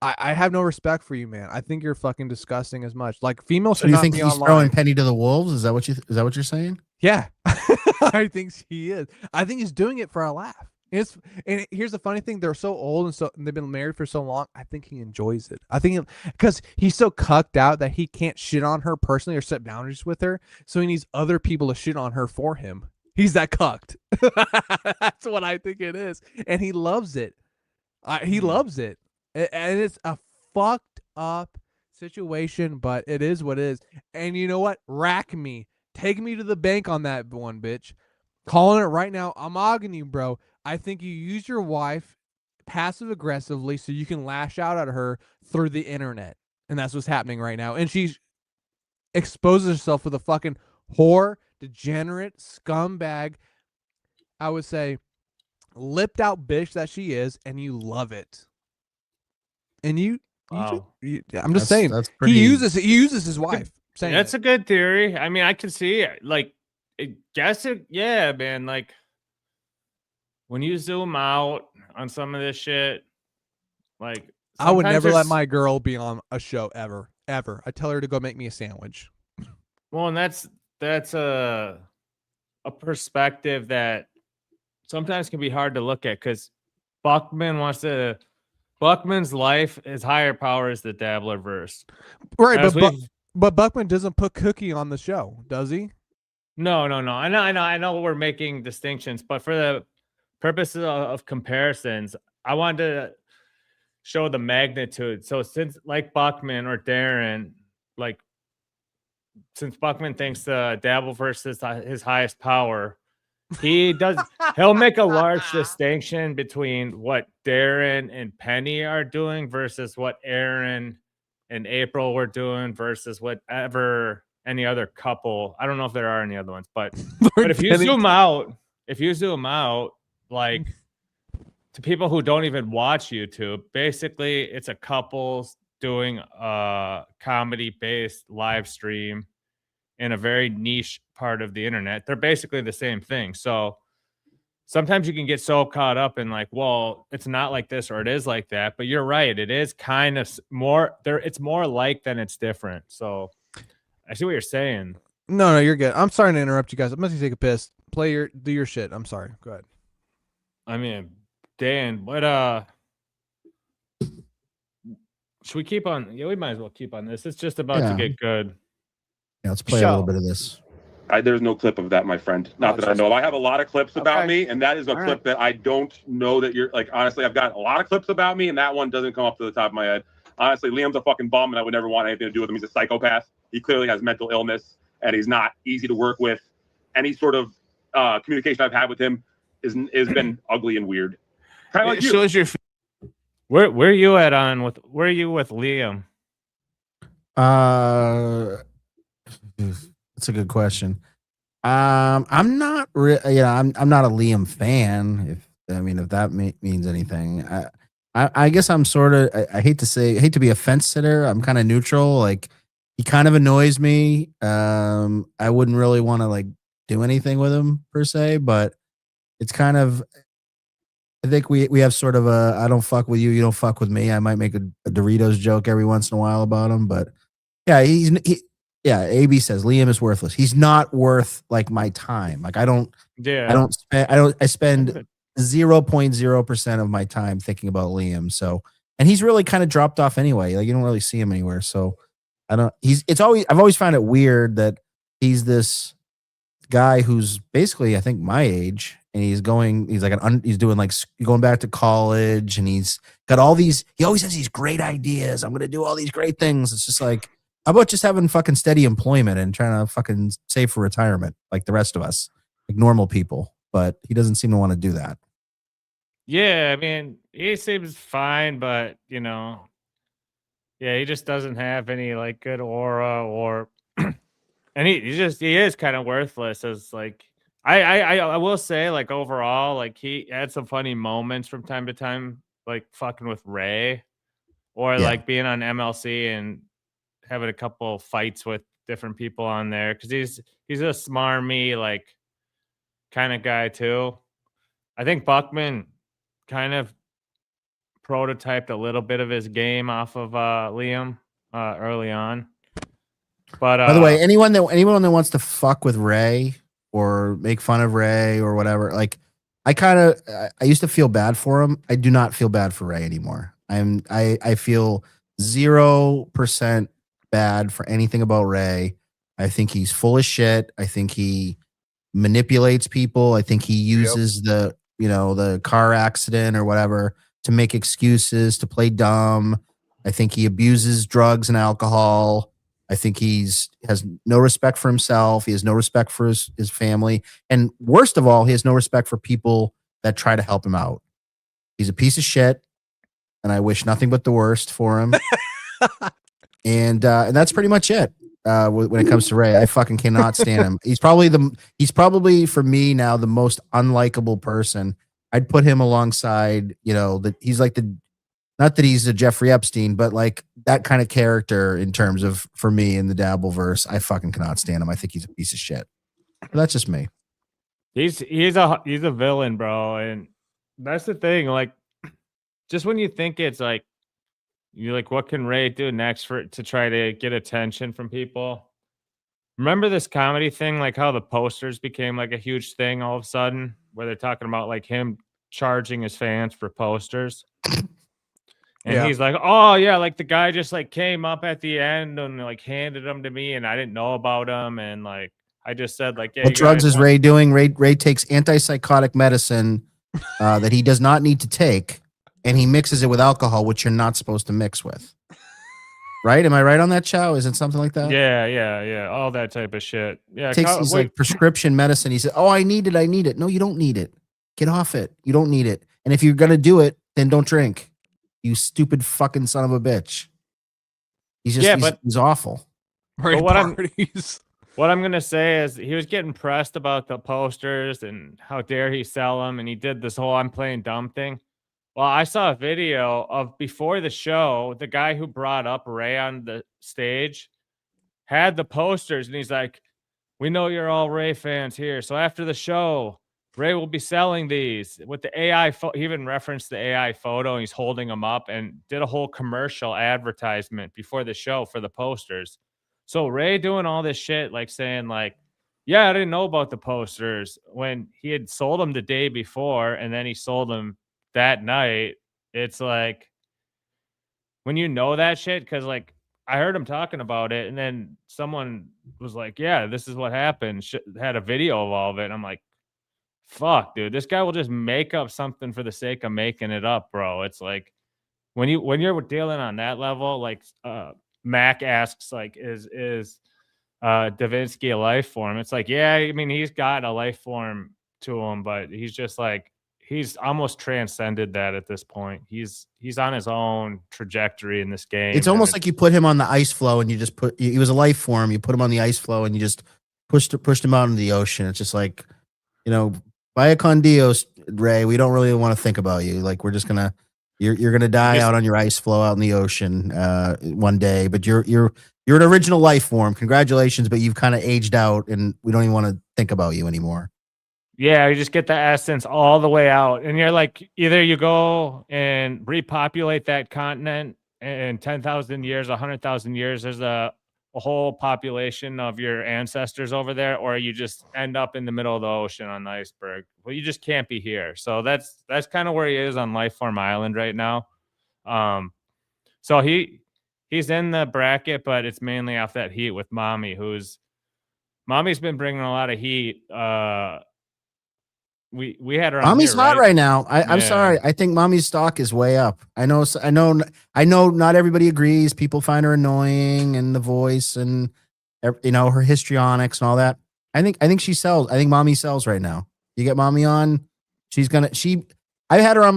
I have no respect for you, man. I think you're fucking disgusting as much. Like, females So should you not think be he's online. throwing Penny to the wolves? Is that what you're saying? Yeah, I think he is. I think he's doing it for a laugh. And here's the funny thing: they're so old and they've been married for so long. I think he enjoys it. I think because he's so cucked out that he can't shit on her personally or set boundaries with her, so he needs other people to shit on her for him. He's that cucked. That's what I think it is, and he loves it. He loves it, and it's a fucked up situation, but it is what it is. And you know what? Rack me. Take me to the bank on that one, bitch. Calling it right now. I'm ogging you, bro. I think you use your wife passive aggressively so you can lash out at her through the internet. And that's what's happening right now. And she exposes herself with a fucking whore, degenerate, scumbag, I would say, lipped out bitch that she is, and you love it. And Wow. I'm just saying, that's pretty. he uses his wife. Saying That's it. a good theory. I mean, I can see it. Like, yeah, man. Like, when you zoom out on some of this shit, like, I would sometimes never let there's- my girl be on a show ever. I tell her to go make me a sandwich. Well, and that's a perspective that sometimes can be hard to look at, because Buckman's life, his higher power is the dabbler verse. Right, As but Buckman doesn't put Cookie on the show, does he? No. I know we're making distinctions, but for the purposes of comparisons, I wanted to show the magnitude. So since, like, Buckman or Darren, like, since Buckman thinks the Dabbleverse is his highest power, he'll make a large distinction between what Darren and Penny are doing versus what Aaron and April were doing versus whatever any other couple. I don't know if there are any other ones, but if you zoom out, like to people who don't even watch YouTube, basically it's a couples doing a comedy-based live stream in a very niche part of the internet. They're basically the same thing. So sometimes you can get so caught up in like, well, it's not like this or it is like that. But you're right. It is kind of more there. It's more alike than it's different. So I see what you're saying. No, you're good. I'm sorry to interrupt you guys. I'm going to take a piss. Do your shit. I'm sorry. Go ahead. I mean, Dan, what should we keep on? Yeah, we might as well keep on this. It's just about to get good. Yeah, let's play a little bit of this. There's no clip of that, my friend. Not that I know of. I have a lot of clips about me, and that is a clip that I don't know that you're like. Honestly, I've got a lot of clips about me, and that one doesn't come up to the top of my head. Honestly, Liam's a fucking bum, and I would never want anything to do with him. He's a psychopath. He clearly has mental illness, and he's not easy to work with. Any sort of communication I've had with him has been ugly and weird. Kind of like you. Where are you at on with? Where are you with Liam? That's a good question. I'm not. I'm not a Liam fan. If that means anything. I guess I'm sort of. I hate to be a fence sitter. I'm kind of neutral. Like he kind of annoys me. I wouldn't really want to like do anything with him per se, but it's kind of. I think we have sort of a I don't fuck with you, you don't fuck with me. I might make a Doritos joke every once in a while about him, but yeah, AB says Liam is worthless. He's not worth like my time. Like I spend 0.0% of my time thinking about Liam. So, and he's really kind of dropped off anyway. Like you don't really see him anywhere. So I've always found it weird that he's this guy who's basically, I think, my age, and he's doing like going back to college, and he's got all these, he always has these great ideas. I'm going to do all these great things. It's just like, how about just having fucking steady employment and trying to fucking save for retirement like the rest of us, like normal people? But he doesn't seem to want to do that. Yeah, I mean, he seems fine, but yeah, he just doesn't have any like good aura or, and he is kind of worthless as like, I will say like overall, like he had some funny moments from time to time, like fucking with Ray or like being on MLC and having a couple fights with different people on there. Cause he's a smarmy, like kind of guy too. I think Buckman kind of prototyped a little bit of his game off of Liam early on. But by the way, anyone that wants to fuck with Ray or make fun of Ray or whatever, like I used to feel bad for him. I do not feel bad for Ray anymore. I feel 0% bad for anything about Ray. I think he's full of shit. I think he manipulates people. I think he uses the car accident or whatever to make excuses, to play dumb. I think he abuses drugs and alcohol. I think has no respect for himself. He has no respect for his family. And worst of all, he has no respect for people that try to help him out. He's a piece of shit, and I wish nothing but the worst for him. And that's pretty much it. When it comes to Ray, I fucking cannot stand him. He's probably for me now the most unlikable person. I'd put him alongside, that he's like not that he's a Jeffrey Epstein, but like that kind of character in terms of, for me in the Dabbleverse, I fucking cannot stand him. I think he's a piece of shit. But that's just me. He's a villain, bro. And that's the thing. Like, just when you think it's like, you're like, what can Ray do next to try to get attention from people? Remember this comedy thing, like how the posters became like a huge thing all of a sudden, where they're talking about like him charging his fans for posters. And he's like, oh yeah, like the guy just like came up at the end and like handed them to me, and I didn't know about him, and like I just said like, yeah. What drugs is Ray doing? Ray takes antipsychotic medicine that he does not need to take, and he mixes it with alcohol, which you're not supposed to mix with. Right? Am I right on that, Chow? Is it something like that? Yeah. All that type of shit. Yeah. He's like prescription medicine. He said, oh, I need it. No, you don't need it. Get off it. You don't need it. And if you're going to do it, then don't drink. You stupid fucking son of a bitch. He's just he's awful. Right, what I'm gonna say is he was getting pressed about the posters and how dare he sell them, and he did this whole "I'm playing dumb" thing. Well, I saw a video of before the show, the guy who brought up Ray on the stage had the posters, and he's like, "We know you're all Ray fans here, so after the show, Ray will be selling these with the AI." He even referenced the AI photo, and he's holding them up and did a whole commercial advertisement before the show for the posters. So Ray doing all this shit, like saying like, "Yeah, I didn't know about the posters," when he had sold them the day before, and then he sold them that night. It's like, when you know that shit, because like I heard him talking about it, and then someone was like, "Yeah, this is what happened." Had a video of all of it, and I'm like, "Fuck, dude, this guy will just make up something for the sake of making it up, bro." It's like when you're dealing on that level, like Mac asks, like, "Is Davinsky a life form?" It's like, yeah, I mean, he's got a life form to him, but he's just like, he's almost transcended that at this point. He's on his own trajectory in this game. It's almost like you put him on the ice floe and you just he was a life form. You put him on the ice floe and you just pushed him out into the ocean. It's just like, via con Dios, Ray, we don't really want to think about you. Like, we're just gonna, you're gonna die out on your ice floe out in the ocean one day. But you're an original life form. Congratulations, but you've kind of aged out, and we don't even want to think about you anymore. Yeah, you just get the essence all the way out, and you're like, either you go and repopulate that continent in 10,000 years, 100,000 years. There's a whole population of your ancestors over there, or you just end up in the middle of the ocean on the iceberg. Well, you just can't be here. So that's kind of where he is on Lifeform Island right now. So he's in the bracket, but it's mainly off that heat with Mommy, Mommy's been bringing a lot of heat. We had her on. Mommy's here, hot right now. I'm sorry. I think Mommy's stock is way up. I know not everybody agrees. People find her annoying, and the voice, and her histrionics and all that. I think she sells. I think Mommy sells right now. You get Mommy on, I had her on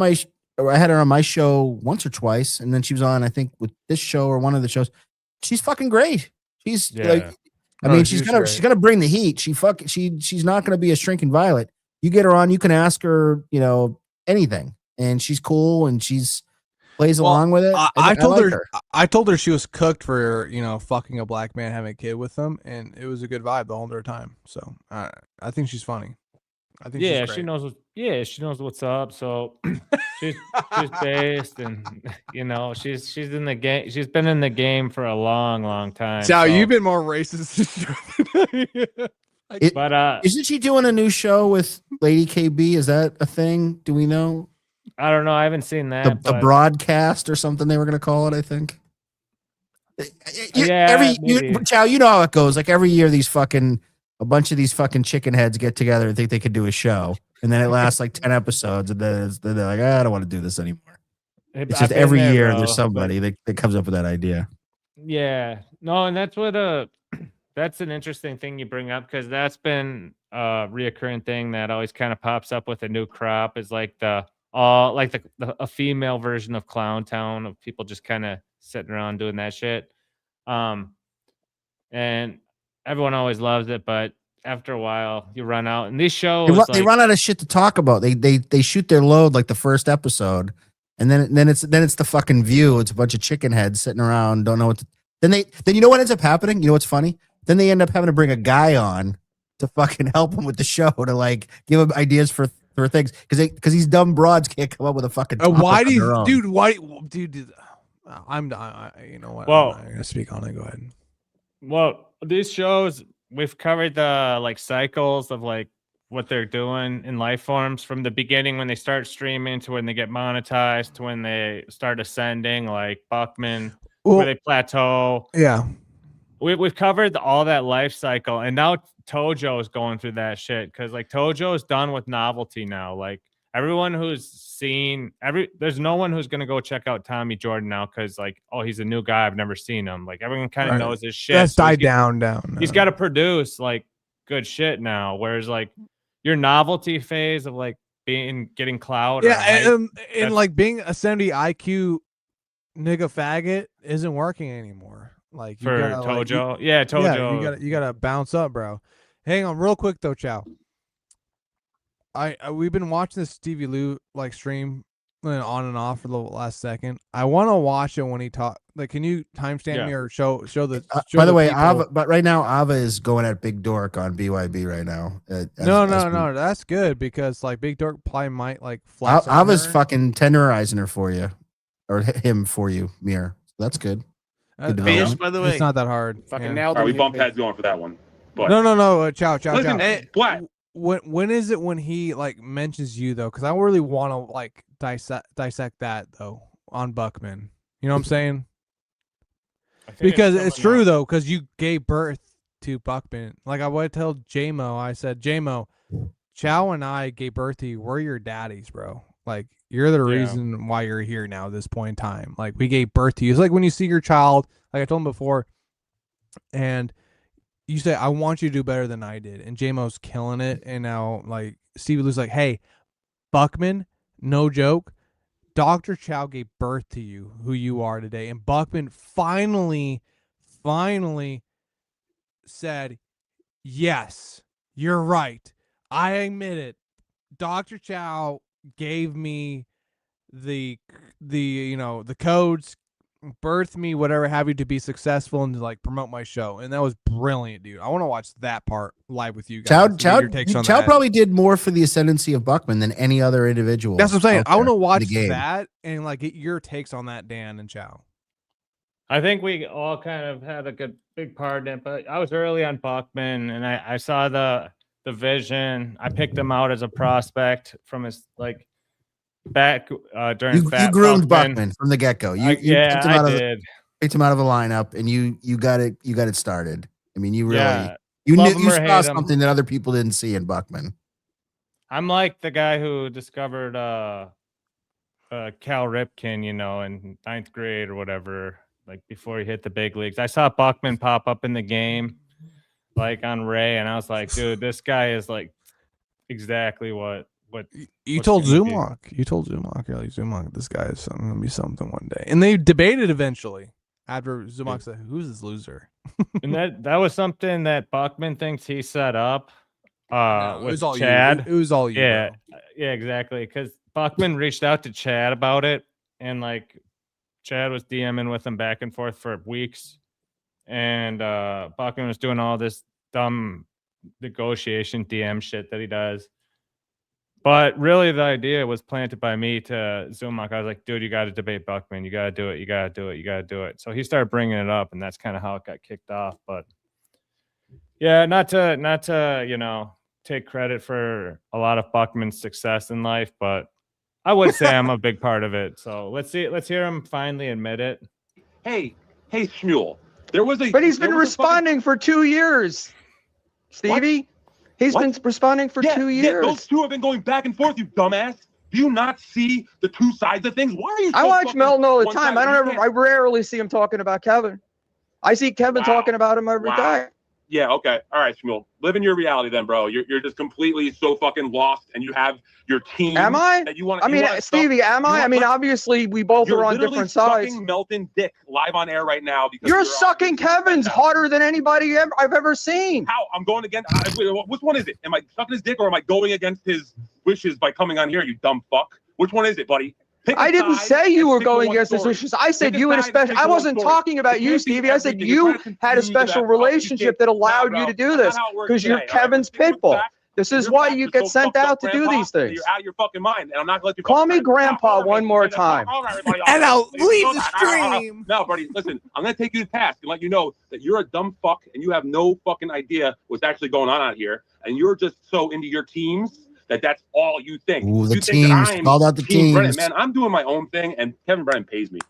my show once or twice, and then she was on, I think, with this show or one of the shows. She's fucking great. She's like, I mean, she's gonna bring the heat. She's not gonna be a shrinking violet. You get her on, you can ask her, anything, and she's cool, and she's plays along with it. I told her she was cooked for fucking a black man, having a kid with him, and it was a good vibe the whole entire time. So I think she's funny. I think she's great. she knows what's up. So she's based, and she's in the game. She's been in the game for a long time. Chow, you've been more racist. Isn't she doing a new show with Lady KB? Is that a thing? Do we know? I don't know. I haven't seen that. The broadcast or something they were going to call it, I think. Chow, you know how it goes. Like every year, a bunch of these fucking chicken heads get together and think they could do a show, and then it lasts like 10 episodes, and then they're like, I don't want to do this anymore. It's just every year there's somebody that comes up with that idea. Yeah, no, and that's what that's an interesting thing you bring up, because that's been a reoccurring thing that always kind of pops up with a new crop, is like a female version of Clown Town, of people just kind of sitting around doing that shit. And everyone always loves it, but after a while you run out. And these shows they run out of shit to talk about. They shoot their load like the first episode, and then it's the fucking View. It's a bunch of chicken heads sitting around, don't know what to, then you know what ends up happening? You know what's funny? Then they end up having to bring a guy on to fucking help them with the show, to like give them ideas for things, because these dumb broads can't come up with a fucking why do you dude I'm you know what, I'm not gonna speak on it. Go ahead. Well, these shows, we've covered the like cycles of like what they're doing in life forms, from the beginning when they start streaming to when they get monetized to when they start ascending, like Buckman, where they plateau. Yeah. We've covered all that life cycle, and now Tojo is going through that shit, because like Tojo is done with novelty now. Like everyone who's seen there's no one who's gonna go check out Tommy Jordan now, because like, oh, he's a new guy, I've never seen him. Like everyone kind of knows his shit. That's died down. He's got to produce like good shit now, whereas like your novelty phase of like getting clout. And like being a 70 IQ nigga faggot isn't working anymore. Like you for gotta, Tojo. like, Yeah, Tojo. Yeah, you gotta bounce up, bro. Hang on, real quick though, Chow. We've been watching this Stevie Lou like stream on and off for the last second. I want to watch it when he talk. Like, can you timestamp me or show the? Show by the way, people. Ava, but right now Ava is going at Big Dork on BYB right now. No, that's good because like Big Dork probably might like flex. Ava's fucking tenderizing her for you, or him for you, Mir. That's good. Fish, by the way, it's not that hard. Fucking Yeah. nailed All it. right, we bumped heads going for that one. But No, Chow. listen, hey, Black. When is it when he like mentions you though? Because I really want to like dissect that though on Buckman. You know what I'm saying? Because it's true though, because you gave birth to Buckman. Like I would tell JMO, I said, JMO, Chow and I gave birth to you. We're your daddies, bro. Like you're the reason why you're here now at this point in time. Like we gave birth to you. It's like when you see your child, like I told him before, and you say, I want you to do better than I did. And JMO's killing it. And now like Stevie Lou's like, hey, Buckman, no joke. Dr. Chow gave birth to you, who you are today. And Buckman finally said, yes, you're right. I admit it. Dr. Chow gave me the codes, birthed me, whatever have you, to be successful and to like promote my show. And that was brilliant, dude. I want to watch that part live with you guys. Chow probably did more for the ascendancy of Buckman than any other individual. That's what I'm saying. I want to watch that and like get your takes on that, Dan and Chow. I think we all kind of had a big part in it, but I was early on Buckman and I saw the vision. I picked him out as a prospect from his like back during you groomed Buckman from the get-go. You picked him out of a lineup and you got it started. I mean, you really you saw something that other people didn't see in Buckman. I'm like the guy who discovered Cal Ripken, you know, in 9th grade or whatever, like before he hit the big leagues. I saw Buckman pop up in the game like on Ray, and I was like, dude, this guy is like exactly what you told Zumwalk. You told Zumwalk, you're like, Zumwalk, this guy is gonna be something one day. And they debated eventually after Zumwalk said, who's this loser? And that was something that Buckman thinks he set up with all Chad. It was all you. Yeah, bro. yeah, exactly. Because Buckman reached out to Chad about it, and like Chad was DMing with him back and forth for weeks, and Buckman was doing all this dumb negotiation DM shit that he does. But really, the idea was planted by me to Zumwalk. I was like, dude, you got to debate Buckman. You got to do it. You got to do it. You got to do it. So he started bringing it up, and that's kind of how it got kicked off. But yeah, not to you know, take credit for a lot of Buckman's success in life, but I would say I'm a big part of it. So let's hear him finally admit it. Hey, Shmuel. But he's been responding for 2 years, Stevie. What? He's been responding for 2 years. Yeah, those two have been going back and forth, you dumbass. Do you not see the two sides of things? Why are you? I watch Melton all the time. I rarely see him talking about Kevin. I see Kevin talking about him every day. Yeah, okay. All right, Shmuel. Live in your reality then, bro. You're just completely so fucking lost, and you have your team. Am I? That you want. I mean, Stevie, am I? I mean, obviously, we both are on different sides. You're Melton dick live on air right now because you're sucking Kevin's harder than anybody I've ever seen. How? I'm going against. Which one is it? Am I sucking his dick or am I going against his wishes by coming on here? You dumb fuck. Which one is it, buddy? I didn't say you were going against his wishes. I said you had a special. I wasn't talking about you, Stevie. I said you had a special relationship that allowed you to do this because you're Kevin's pit bull. This is why you get sent out to do these things. You're out of your fucking mind, and I'm not going to let you call me grandpa one more time. And I'll leave the stream. No, buddy, listen. I'm going to take you to task and let you know that you're a dumb fuck and you have no fucking idea what's actually going on out here, and you're just so into your teams. That's all you think. Ooh, the you teams. Called out the teams. Brennan, man, I'm doing my own thing, and Kevin Brennan pays me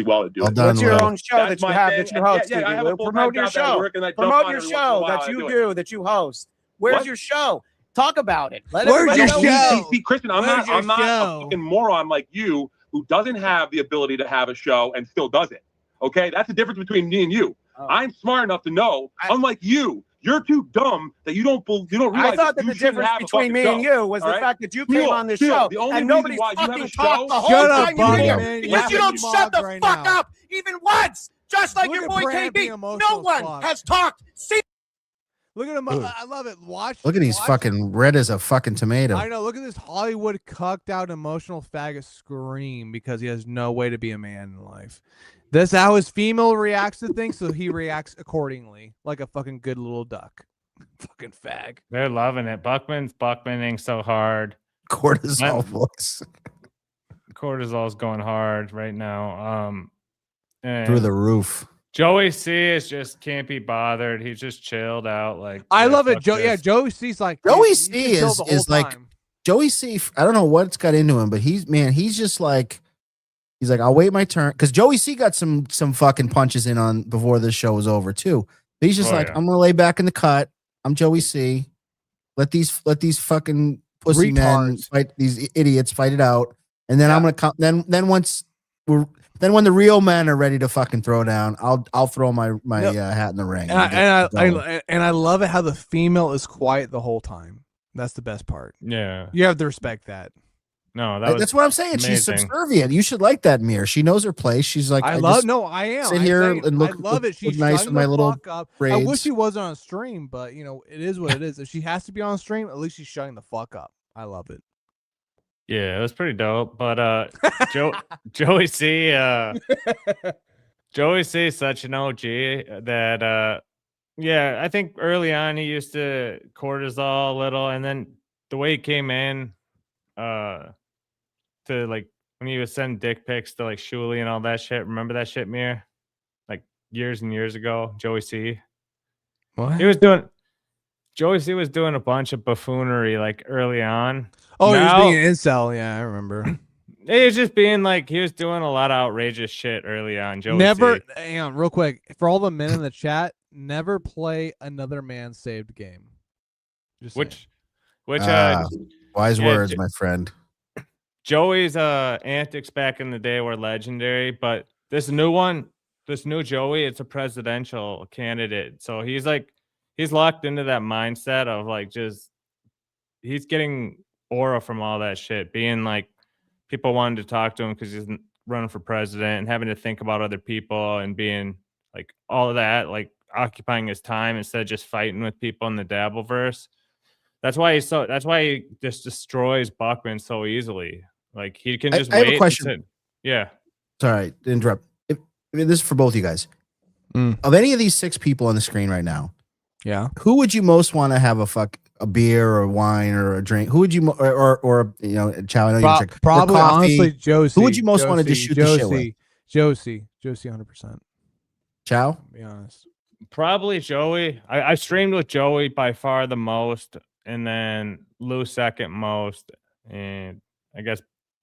well to do it. What's your own show that you have that you host? Promote your show. Promote your show that you do that you host. Where's your show? Talk about it. Where's your show? See, Kristen, I'm not a fucking moron like you who doesn't have the ability to have a show and still does it. Okay, that's the difference between me and you. I'm smart enough to know, unlike you. You're too dumb that you don't realize. I thought that the difference between me and you was the fact that you came on this show and nobody fucking talked the whole time you were here because you don't shut the fuck up even once. Just like Look your at boy Brad being KB. emotional No as one fuck. has talked. See, Look at him. I love it. Watch. Look at he's watch- fucking red as a fucking tomato. I know. Look at this Hollywood cucked out emotional faggot scream because he has no way to be a man in life. That's how his female reacts to things, so he reacts accordingly, like a fucking good little duck. Fucking fag. They're loving it. Buckman's Buckmaning so hard. Cortisol voice Cortisol's going hard right now. And through the roof. Joey C is just can't be bothered. He's just chilled out. Like I love it. fuck Joe. Yeah, this. Joey C's like Joey he's C been chilled is the whole like time. Joey C. I don't know what's got into him, but he's just like he's like I'll wait my turn because Joey C got some fucking punches in on before this show was over too. He's just like I'm gonna lay back in the cut. I'm Joey C. Let these fucking pussy men Retards. fight these idiots fight it out, and then I'm gonna come. Then when the real men are ready to fucking throw down, I'll throw my hat in the ring. And I love it how the female is quiet the whole time. That's the best part. Yeah. You have to respect that. No, that's what I'm saying. She's amazing. subservient. You should like that, Mir. She knows her place. She's like, I am. Sit here and look. I love it. She's nice shutting with my the little fuck up. I braids. wish she wasn't on stream, but you know, it is what it is. If she has to be on stream, at least she's shutting the fuck up. I love it. Yeah, it was pretty dope. But Joey C, Joey C is such an OG that yeah, I think early on he used to cortisol a little, and then the way he came in, to like when he was sending dick pics to like Shuli and all that shit. Remember that shit, Mir? Like years and years ago, Joey C. What? Joey C was doing a bunch of buffoonery like early on. Oh, Now, he was being an incel. Yeah, I remember. he was just being like he was doing a lot of outrageous shit early on. Joey Never, C. hang on, real quick. For all the men in the chat, never play another man's saved game. Just which wise yeah, words, my friend. Joey's antics back in the day were legendary, but this new Joey, it's a presidential candidate. So he's locked into that mindset of like he's getting aura from all that shit, being like people wanted to talk to him because he's running for president and having to think about other people and being like all of that, like occupying his time instead of just fighting with people in the Dabbleverse. That's why he just destroys Buckman so easily. Like he can just I wait. have a question. Yeah. Sorry to interrupt. I mean, this is for both you guys. Of any of these 6 people on the screen right now, yeah, who would you most want to have a beer or wine or a drink? Who would you or you know, Chow? I know you're drink. Probably honestly, Josie. Who would you most want to just shoot the shit with? Josie, 100%. Chow? To be honest. Probably Joey. I streamed with Joey by far the most, and then Lou second most, and I guess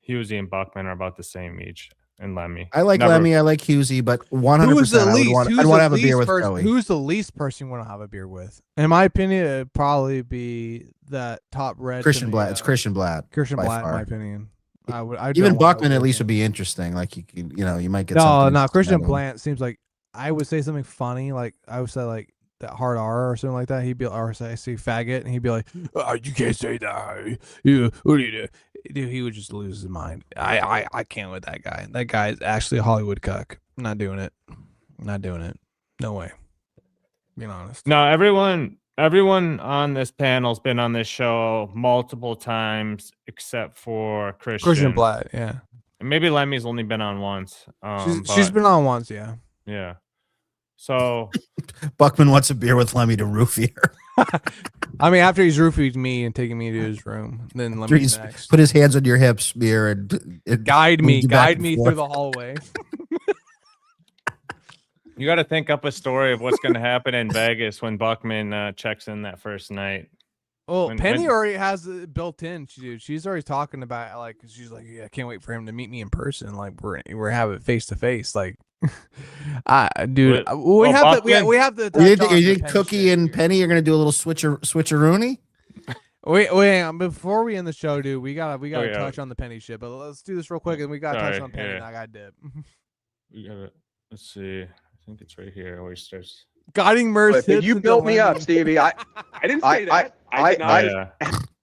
Husey and Buckman are about the same each, and Lemmy. I like Lemmy. I like Husey, but 100%. I'd want to have a beer with Joey. Who's the least person you want to have a beer with? In my opinion, it'd probably be that top red. Christian Blatt. It's Christian Blatt. Christian Blatt, far. in my opinion. Even Buckman at least would be interesting. Like you might get. No, Christian Blatt seems like I would say something funny. Like I would say like that hard R or something like that. He'd be or say faggot, and he'd be like, "Oh, you can't say that. What do you do?" Dude, he would just lose his mind. I can't with that guy. That guy is actually a Hollywood cuck. I'm not doing it. No way. Being honest. No, everyone on this panel's been on this show multiple times except for Christian Blatt, yeah. And maybe Lemmy's only been on once. She's been on once, yeah. Yeah. So Buckman wants a beer with Lemmy to roofie her. I mean, after he's roofied me and taking me to his room, then Lemmy's next. Put his hands on your hips, beer, and guide me through the hallway. You got to think up a story of what's going to happen in Vegas when Buckman checks in that first night. Well, Penny already has it built in. She's already talking about like she's like, yeah, I can't wait for him to meet me in person. Like we're having face to face. Like, dude, we have to. You think Cookie shit, and dude. Penny are gonna do a little switcheroony? Wait, before we end the show, dude, we gotta touch on the Penny shit. But let's do this real quick, and we gotta touch on Penny. And I got dip. Let's see. I think it's right here where he starts. Guiding Merce. But you built me up, Stevie. I didn't say that. I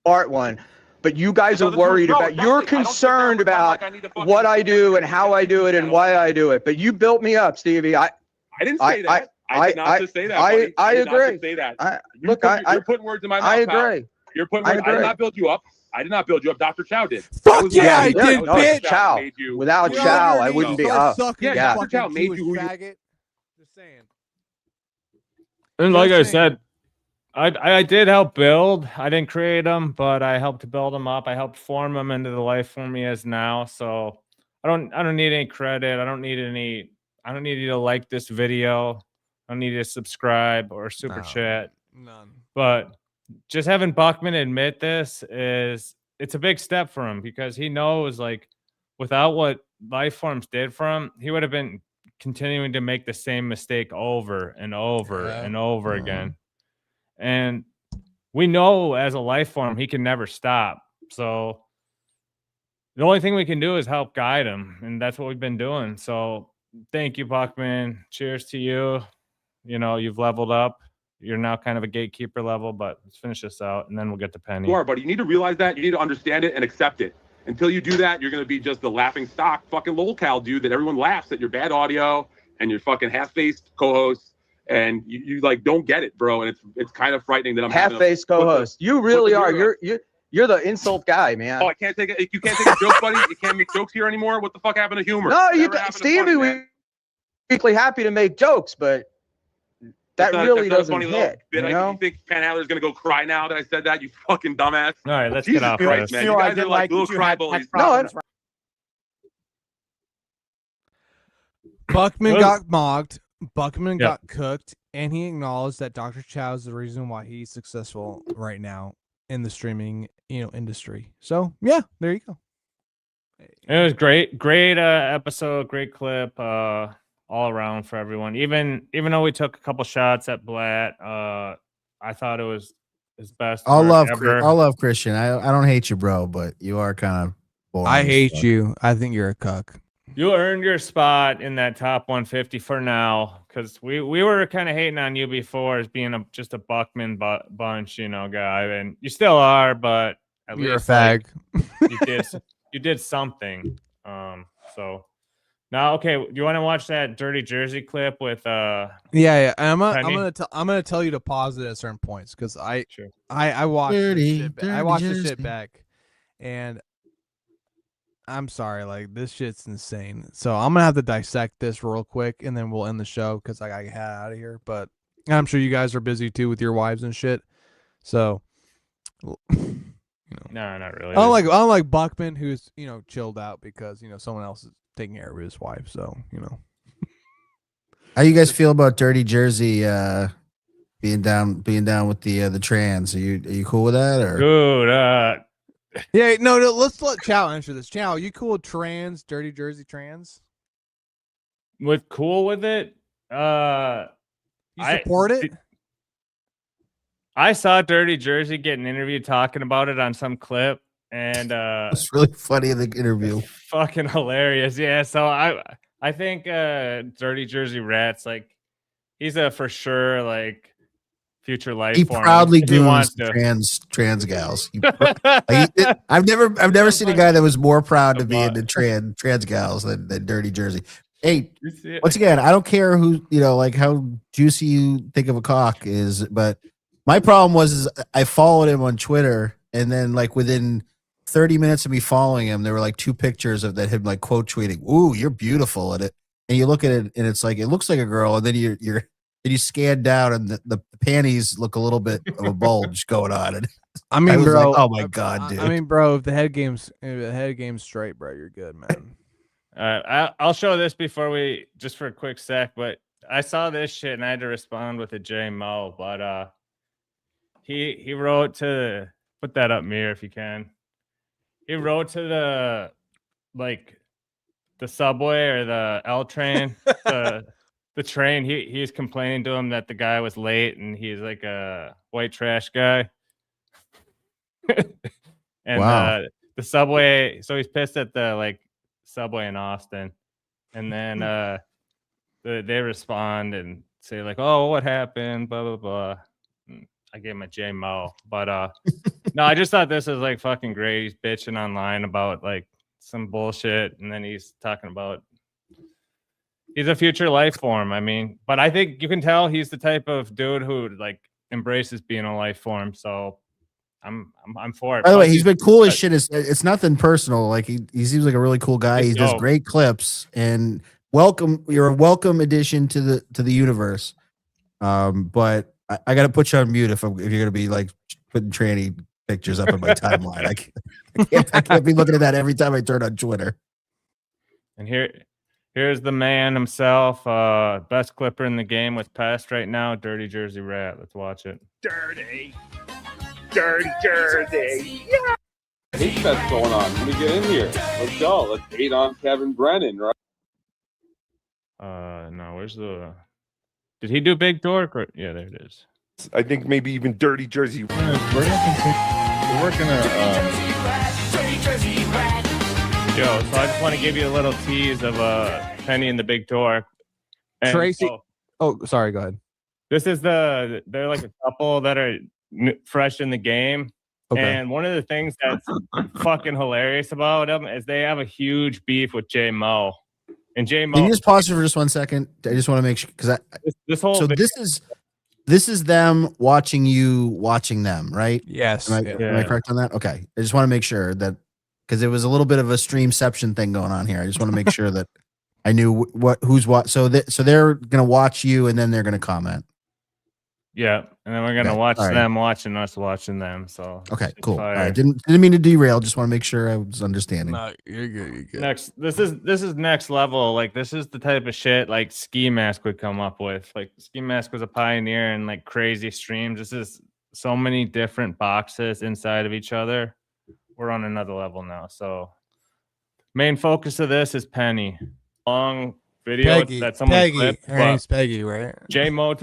part one. But you guys are worried about. You're concerned about what I do and how I do it and why I do it. But you built me up, Stevie. I didn't say that. I did not just say that. Buddy. I did agree. Not just say that. Look, you're putting words in my mouth. I agree. Pal. You're putting words. I did not build you up. I did not build you up. Dr. Chow did. Fuck yeah, I did, no, bitch. Chow. Without Chow, I wouldn't be up. Yeah, Dr. Chow made you who you. Just saying. And like I said, I did help build. I didn't create him, but I helped build him up. I helped form him into the life form he is now. So I don't need any credit. I don't need you to like this video. I don't need you to subscribe or super chat. None. But just having Buckman admit this it's a big step for him, because he knows, like, without what Lifeforms did for him, he would have been continuing to make the same mistake over and over and over again. And we know as a life form, he can never stop. So the only thing we can do is help guide him. And that's what we've been doing. So thank you, Buckman. Cheers to you. You know, you've leveled up. You're now kind of a gatekeeper level, but let's finish this out and then we'll get to Penny. You are, buddy. You need to realize that. You need to understand it and accept it. Until you do that, you're going to be just the laughing stock fucking lolcow dude that everyone laughs at your bad audio and your fucking half-faced co-host. And you like don't get it, bro. And it's kind of frightening that I'm half-faced co-host. You really are. You're the insult guy, man. Oh, I can't take it. You can't take a joke, buddy. You can't make jokes here anymore. What the fuck happened to humor? No, Stevie, we're weekly happy to make jokes, but that really doesn't hit. You know? You think Pan Adler's gonna go cry now that I said that? You fucking dumbass. All right, let's Jesus get off Christ, this. man. You guys are like little cry bullies. No, Buckman got mocked. Buckman got cooked, and he acknowledged that Dr. Chow is the reason why he's successful right now in the streaming, industry. So yeah, there you go. It was great episode, great clip, all around for everyone. Even though we took a couple shots at Blatt, I thought it was his best. I'll love Christian. I don't hate you, bro, but you are kind of boring. I hate you. I think you're a cuck. You earned your spot in that top 150 for now, because we were kind of hating on you before as being just a Buckman bunch, guy, and you still are, but at you're least a fag. You did something. So now, okay, you want to watch that Dirty Jersey clip with Yeah. I'm gonna tell you to pause it at certain points, because I watched this shit back, and I'm sorry, like, this shit's insane. So I'm gonna have to dissect this real quick, and then we'll end the show because I gotta head out of here. But I'm sure you guys are busy too with your wives and shit. So, no, not really. Unlike Buckman, who's chilled out because someone else is taking care of his wife. So how you guys feel about Dirty Jersey being down with the trans? Are you cool with that, or? Dude, yeah, no, let's let Chow answer this. Chow, you cool with Dirty Jersey trans? Cool with it? You support it? I saw Dirty Jersey get an interview talking about it on some clip, and it's really funny in the interview. Fucking hilarious. Yeah, so I think Dirty Jersey Rat's like, he's a for sure like future life he form. Proudly goons trans gals. I've never seen a guy that was more proud to be into trans gals than Dirty Jersey. Hey, once again, I don't care who like how juicy you think of a cock is, but my problem was I followed him on Twitter, and then like within 30 minutes of me following him, there were like 2 pictures of that him like quote tweeting, "Ooh, you're beautiful," and you look at it and it's like it looks like a girl, and then you scan down and the panties look a little bit of a bulge going on. And I mean, bro, like, oh my god, dude. I mean, bro, if the head game's straight, bro, you're good, man. I'll show this before we just for a quick sec, but I saw this shit and I had to respond with a J Mo, but he wrote to put that up, Mir, if you can. He wrote to the subway or the L train, the train. He's complaining to him that the guy was late and he's like a white trash guy. And wow. The subway, so he's pissed at the subway in Austin, and then they respond and say like, "Oh, what happened?" Blah blah blah. And I gave him a J Mo, but no, I just thought this was like fucking great. He's bitching online about like some bullshit, and then he's talking about He's a future life form. I mean, but I think you can tell he's the type of dude who like embraces being a life form. So I'm for it. By the way, he's been cool as shit. It's nothing personal. Like he seems like a really cool guy. He does great clips and you're a welcome addition to the universe. But I got to put you on mute if you're gonna be like putting tranny pictures up on my timeline. I can't be looking at that every time I turn on Twitter. And here's the man himself, best clipper in the game with Pest right now, Dirty Jersey Rat. Let's watch it. Dirty Jersey. Yeah. Hate fest going on. Let me get in here. Let's go. Let's hate on Kevin Brennan, right? No, where's the? Did he do Big Dork? Or yeah, there it is. I think maybe even Dirty Jersey. We're working Yo, so I just want to give you a little tease of Penny and the Big Dork. And Tracy. Sorry. Go ahead. This is they're like a couple that are fresh in the game. Okay. And one of the things that's fucking hilarious about them is they have a huge beef with J Mo. And J Mo. Can you just pause for just 1 second? I just want to make sure because this is them watching you watching them, right? Yes. Am I correct on that? Okay. I just want to make sure that because it was a little bit of a streamception thing going on here. I just want to make sure that I knew who's what. So they're gonna watch you and then they're gonna comment. Yeah, and then we're gonna watch them watching us watching them. So okay, cool. All right. Didn't mean to derail. Just want to make sure I was understanding. No, you're good. You're good. Next, this is next level. Like this is the type of shit like Ski Mask would come up with. Like Ski Mask was a pioneer in like crazy streams. This is so many different boxes inside of each other. We're on another level now. So main focus of this is Penny. Long video that someone clipped. Her name's Peggy, right? J Mo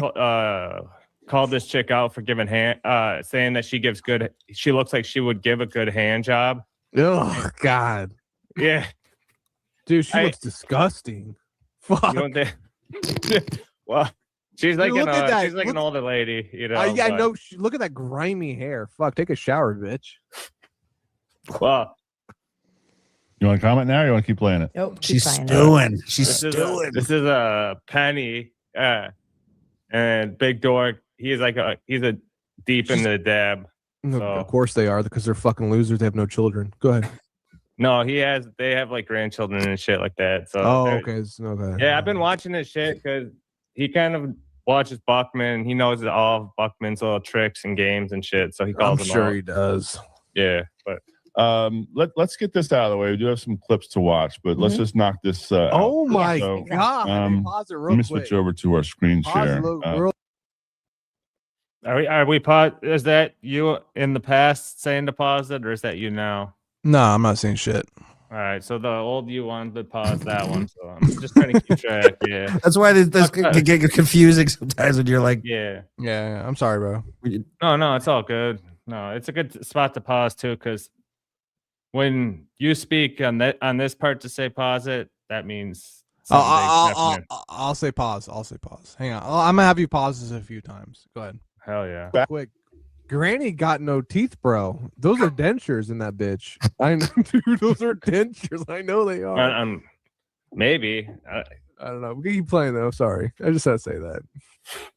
called this chick out for giving saying that she looks like she would give a good hand job. Oh God. Yeah. Dude, she looks disgusting. Fuck. You know well, she's like she's like an older lady, you know. Yeah, I know. Look at that grimy hair. Fuck, take a shower, bitch. Well, you want to comment now or you want to keep playing it? Nope, she's stewing. She's stewing. This is a Penny and Big Dork. He's a deep in the dab. So. Of course they are because they're fucking losers. They have no children. Go ahead. No, they have like grandchildren and shit like that. So okay. Yeah, I've been watching this shit because he kind of watches Buckman. He knows all of Buckman's little tricks and games and shit. So he calls them sure out. He does. Yeah, but let's get this out of the way. We do have some clips to watch, but let's just knock this out. Oh my God. Pause it real let me switch over to our screen share. Are we pause? Is that you in the past saying to pause it, or is that you now? No, I'm not saying shit. All right, so the old you wanted to pause that one, so I'm just trying to keep track. Yeah, that's why this can get confusing sometimes when you're like, yeah. I'm sorry, bro. No, it's all good. No, it's a good spot to pause too, because when you speak on this part to say pause it, that means I'll say pause. Hang on, I'm gonna have you pause this a few times. Go ahead. Hell yeah. Quick. Granny got no teeth, bro. Those are dentures in that bitch. I know, dude. Those are dentures. I know they are. Maybe. I don't know. We keep playing though. Sorry, I just had to say that.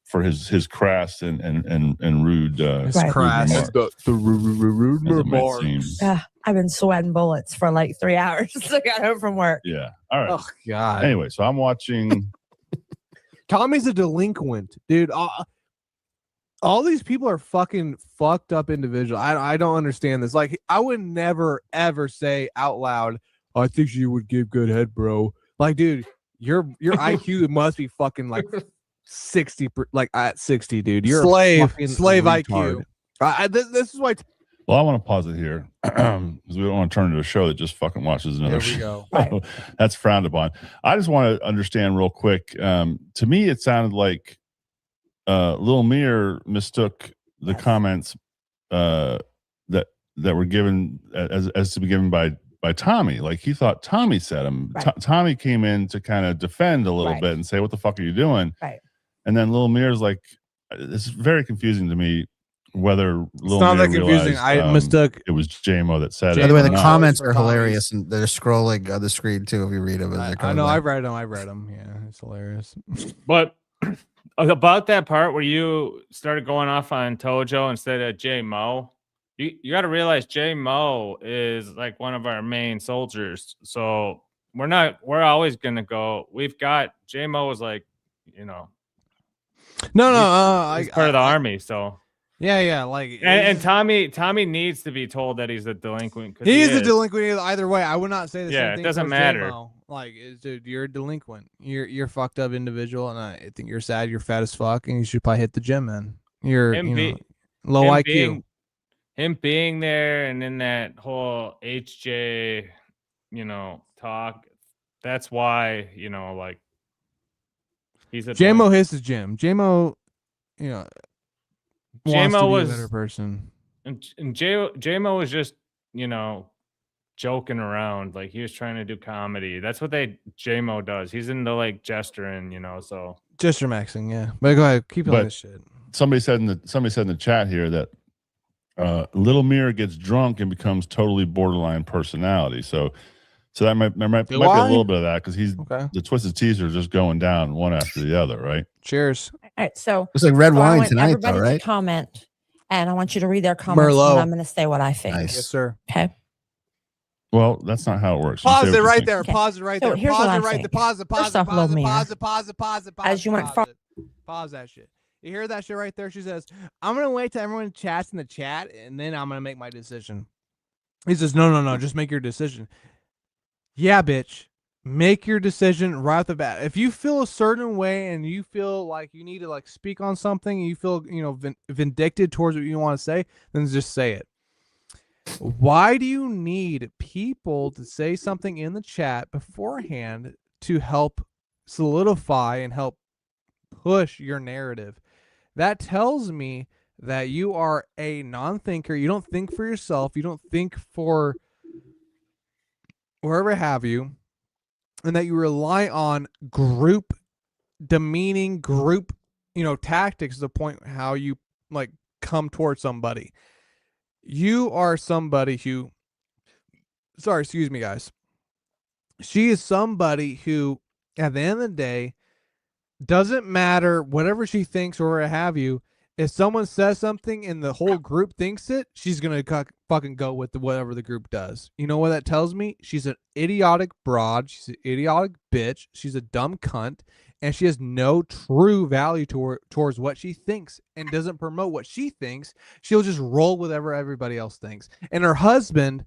For his crass and rude. Crass. The rude remarks. I've been sweating bullets for like 3 hours since I got home from work. Yeah. All right. Oh God. Anyway, so I'm watching. Tommy's a delinquent, dude. All these people are fucking fucked up individuals. I don't understand this. Like, I would never ever say out loud, I think she would give good head, bro. Like, dude, your IQ must be fucking like 60, like at 60, dude. You're slave IQ. This is why. Well, I want to pause it here because we don't want to turn into a show that just fucking watches another show. Right. That's frowned upon. I just want to understand real quick. To me, it sounded like Lil Mir mistook the comments that were given as to be given by Tommy. Like he thought Tommy said them. Right. Tommy came in to kind of defend a little bit and say, "What the fuck are you doing?" Right. And then Lil Mir's like, "This is very confusing to me. whether It's Lil not Mir that confusing. realized, I mistook. it was JMO that said it. By the way, the or not. comments for are commies. hilarious, and they're scrolling on the screen too. If you read them, as they're I coming know. by. I've read them. Yeah, it's hilarious. But about that part where you started going off on Tojo instead of J Mo, you got to realize J Mo is like one of our main soldiers. So we're always gonna go. We've got J Mo is like, you know, he's part of the army. So yeah, like and Tommy needs to be told that he's a delinquent. He is a delinquent either way. I would not say the same thing. It doesn't towards matter. J-Mo. Like, dude, you're a delinquent. You're a fucked up individual, and I think you're sad. You're fat as fuck, and you should probably hit the gym, man. You're low IQ. Him being there and in that whole HJ, talk. That's why, like he's a J-Mo hits his gym. J-Mo, wants J-Mo to be was a better person. And J-Mo was just, joking around. Like he was trying to do comedy. That's what J-Mo does. He's into like gesturing, so gesture maxing, yeah. But go ahead, keep on this shit. Somebody said in the chat here that Little Mir gets drunk and becomes totally borderline personality. So that might be a little bit of that because the Twisted Teaser is just going down one after the other, right? Cheers. All right, so it's like red I wine want tonight, everybody though, right? to comment, and I want you to read their comments. Merlot. And I'm going to say what I think. Nice. Yes, sir. Okay. Well, that's not how it works. Pause it right there. Okay. Pause it right So there. here's Pause what it I'm right saying. there. Pause it. Pause First it. off, Pause it. Lil Pause Mir, it. Pause it. Pause it. Pause as it. you went Pause it. Pause that shit. You hear that shit right there? She says, "I'm gonna wait till everyone chats in the chat, and then I'm gonna make my decision." He says, "No. Just make your decision." Yeah, bitch. Make your decision right off the bat. If you feel a certain way and you feel like you need to like speak on something, and you feel vindictive towards what you want to say, then just say it. Why do you need people to say something in the chat beforehand to help solidify and help push your narrative? That tells me that you are a non-thinker. You don't think for yourself. You don't think for wherever have you, and that you rely on group demeaning group, tactics to the point how you like come towards somebody. You are somebody who, excuse me, guys. She is somebody who, at the end of the day, doesn't matter whatever she thinks or what have you. If someone says something and the whole group thinks it, she's going to fucking go with whatever the group does. You know what that tells me? She's an idiotic broad. She's an idiotic bitch. She's a dumb cunt. And she has no true value towards what she thinks and doesn't promote what she thinks. She'll just roll with whatever everybody else thinks. And her husband,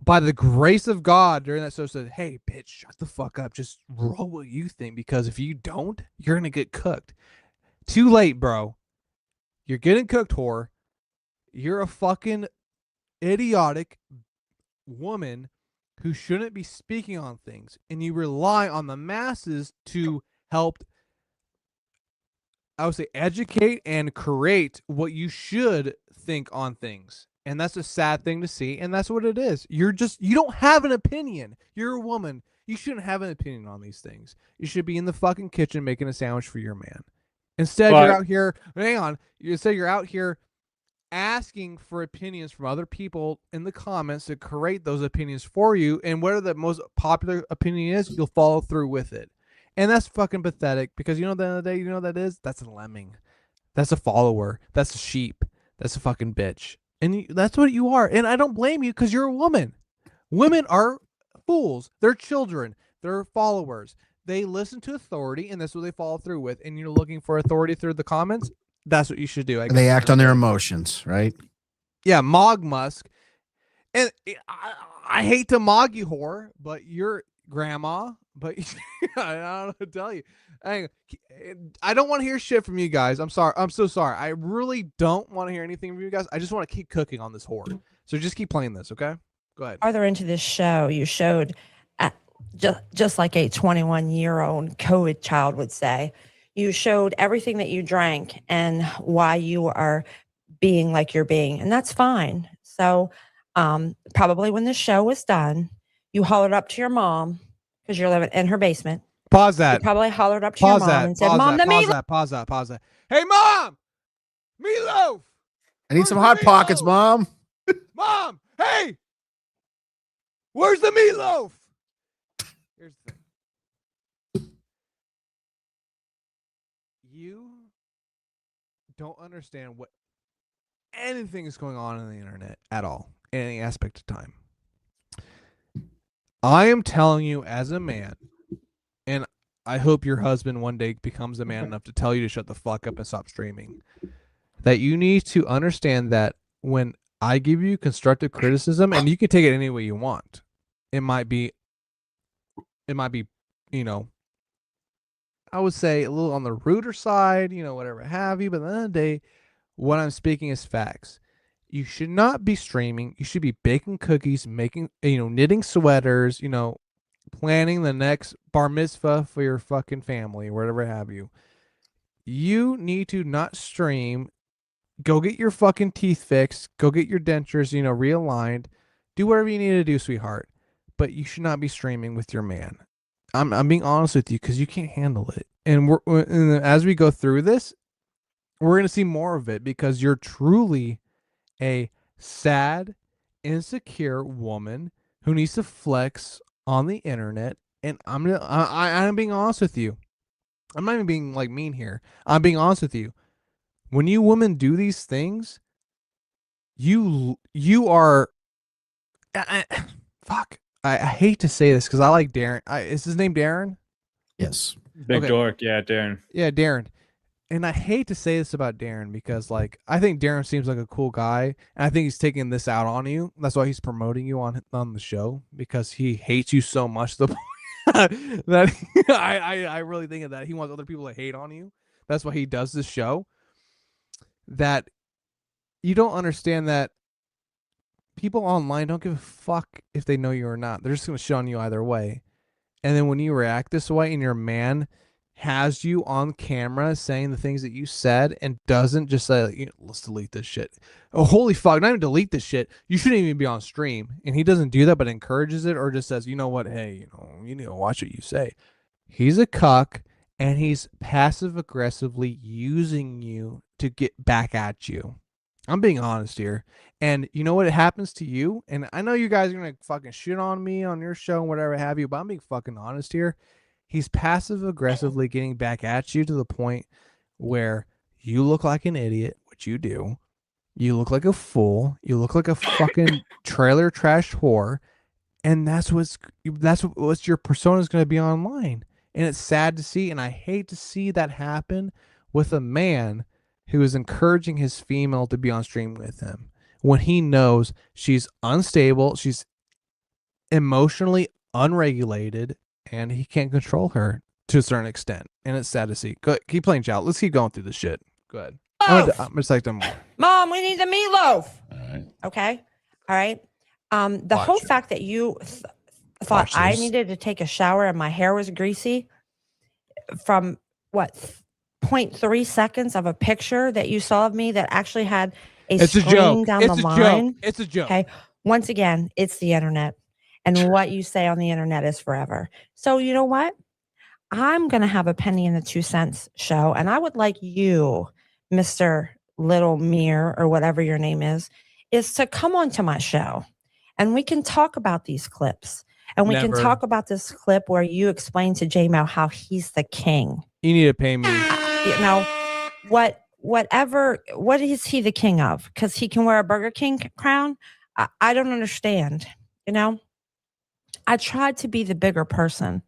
by the grace of God, during that show said, "Hey, bitch, shut the fuck up. Just roll what you think, because if you don't, you're going to get cooked." Too late, bro. You're getting cooked, whore. You're a fucking idiotic woman who shouldn't be speaking on things. And you rely on the masses to help, I would say, educate and create what you should think on things. And that's a sad thing to see. And that's what it is. You don't have an opinion. You're a woman. You shouldn't have an opinion on these things. You should be in the fucking kitchen making a sandwich for your man. Instead, you're out here, you're out here asking for opinions from other people in the comments to create those opinions for you. And whatever the most popular opinion is, you'll follow through with it. And that's fucking pathetic, because at the end of the day, what that is? That's a lemming. That's a follower. That's a sheep. That's a fucking bitch. And that's what you are. And I don't blame you, because you're a woman. Women are fools. They're children. They're followers. They listen to authority, and that's what they follow through with. And you're looking for authority through the comments. That's what you should do. And they act on their emotions, right? Yeah, Mog Musk. And I hate to mog you, whore, but you're grandma. But I don't know what to tell you. I don't want to hear shit from you guys. I'm sorry. I'm so sorry. I really don't want to hear anything from you guys. I just want to keep cooking on this whore. So just keep playing this, okay? Go ahead. Farther into this show, you showed, just like a 21-year-old COVID child would say, you showed everything that you drank and why you are being like you're being, and that's fine. So probably when the show was done, you hollered up to your mom, because you're living in her basement. Pause that. You probably hollered up to your mom and said, "Mom, let me..." Pause that. Hey, Mom! Meatloaf. I need some Hot Pockets, Mom. Mom, hey, where's the meatloaf? Here's the thing. You don't understand what anything is going on the internet at all, in any aspect of time. I am telling you as a man, and I hope your husband one day becomes a man enough to tell you to shut the fuck up and stop streaming, that you need to understand that when I give you constructive criticism, and you can take it any way you want, it might be, you know, I would say a little on the ruder side, you know, whatever have you, but at the end of the day, what I'm speaking is facts. You should not be streaming. You should be baking cookies, making, knitting sweaters, planning the next bar mitzvah for your fucking family, whatever have you. You need to not stream. Go get your fucking teeth fixed. Go get your dentures, realigned. Do whatever you need to do, sweetheart. But you should not be streaming with your man. I'm being honest with you because you can't handle it. And as we go through this, we're going to see more of it because you're truly a sad, insecure woman who needs to flex on the internet. And I'm being honest with you. I'm not even being like mean here. I'm being honest with you. When you women do these things, you are fuck. I hate to say this because I like Darren. Is his name Darren? Yes. Big dork. Yeah, Darren. Yeah, Darren. And I hate to say this about Darren because, like, I think Darren seems like a cool guy, and I think he's taking this out on you. That's why he's promoting you on the show, because he hates you so much that I really think of that. He wants other people to hate on you. That's why he does this show. That you don't understand that people online don't give a fuck if they know you or not. They're just going to shit on you either way. And then when you react this way and your man has you on camera saying the things that you said and doesn't just say, let's delete this shit. Oh, holy fuck, not even delete this shit. You shouldn't even be on stream. And he doesn't do that, but encourages it or just says, you know what? Hey, you need to watch what you say. He's a cuck and he's passive aggressively using you to get back at you. I'm being honest here. And you know what happens to you? And I know you guys are going to fucking shit on me on your show and whatever have you, but I'm being fucking honest here. He's passive aggressively getting back at you to the point where you look like an idiot, which you do. You look like a fool. You look like a fucking trailer trash whore. And that's what your persona is going to be online. And it's sad to see. And I hate to see that happen with a man who is encouraging his female to be on stream with him when he knows she's unstable, she's emotionally unregulated, and he can't control her to a certain extent. And it's sad to see. Go, keep playing, Chow. Let's keep going through this shit. Go ahead. I'm just like them. Mom, we need the meatloaf. All right. Okay. All right. The whole fact that you thought I needed to take a shower and my hair was greasy from what 0.3 seconds of a picture that you saw of me that actually had it's screen a joke. down It's the a line. joke. It's a joke. Okay. Once again, it's the internet. And what you say on the internet is forever. So you know what? I'm going to have a penny in the 2 cents show. And I would like you, Mr. Little Mere, or whatever your name is to come onto my show. And we can talk about these clips. And we can talk about this clip where you explain to J-Mo how he's the king. You need to pay me. What is he the king of? Because he can wear a Burger King crown? I don't understand. I tried to be the bigger person,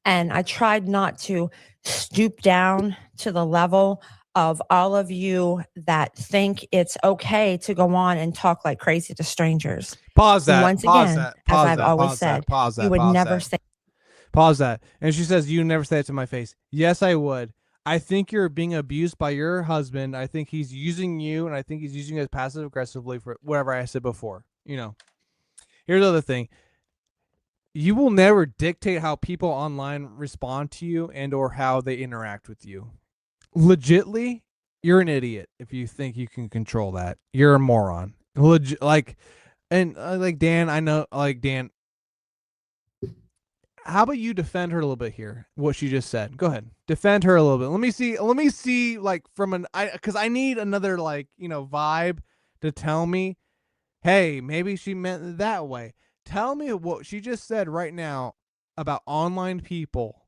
and I tried not to stoop down to the level of all of you that think it's okay to go on and talk like crazy to strangers. Pause that. Once Pause again, that. as Pause I've that. always Pause said, that. Pause that. you would Pause never that. say. Pause that. And she says, you never say it to my face. Yes, I would. I think you're being abused by your husband. I think he's using you, and I think he's using you as passive aggressively for whatever I said before. Here's the other thing. You will never dictate how people online respond to you and or how they interact with you. Legitly, you're an idiot if you think you can control that. You're a moron. Like Dan, I know, like Dan, how about you defend her a little bit here? What she just said. Go ahead, defend her a little bit. Let me see, like from because I need another like vibe to tell me, hey, maybe she meant it that way. Tell me what she just said right now about online people,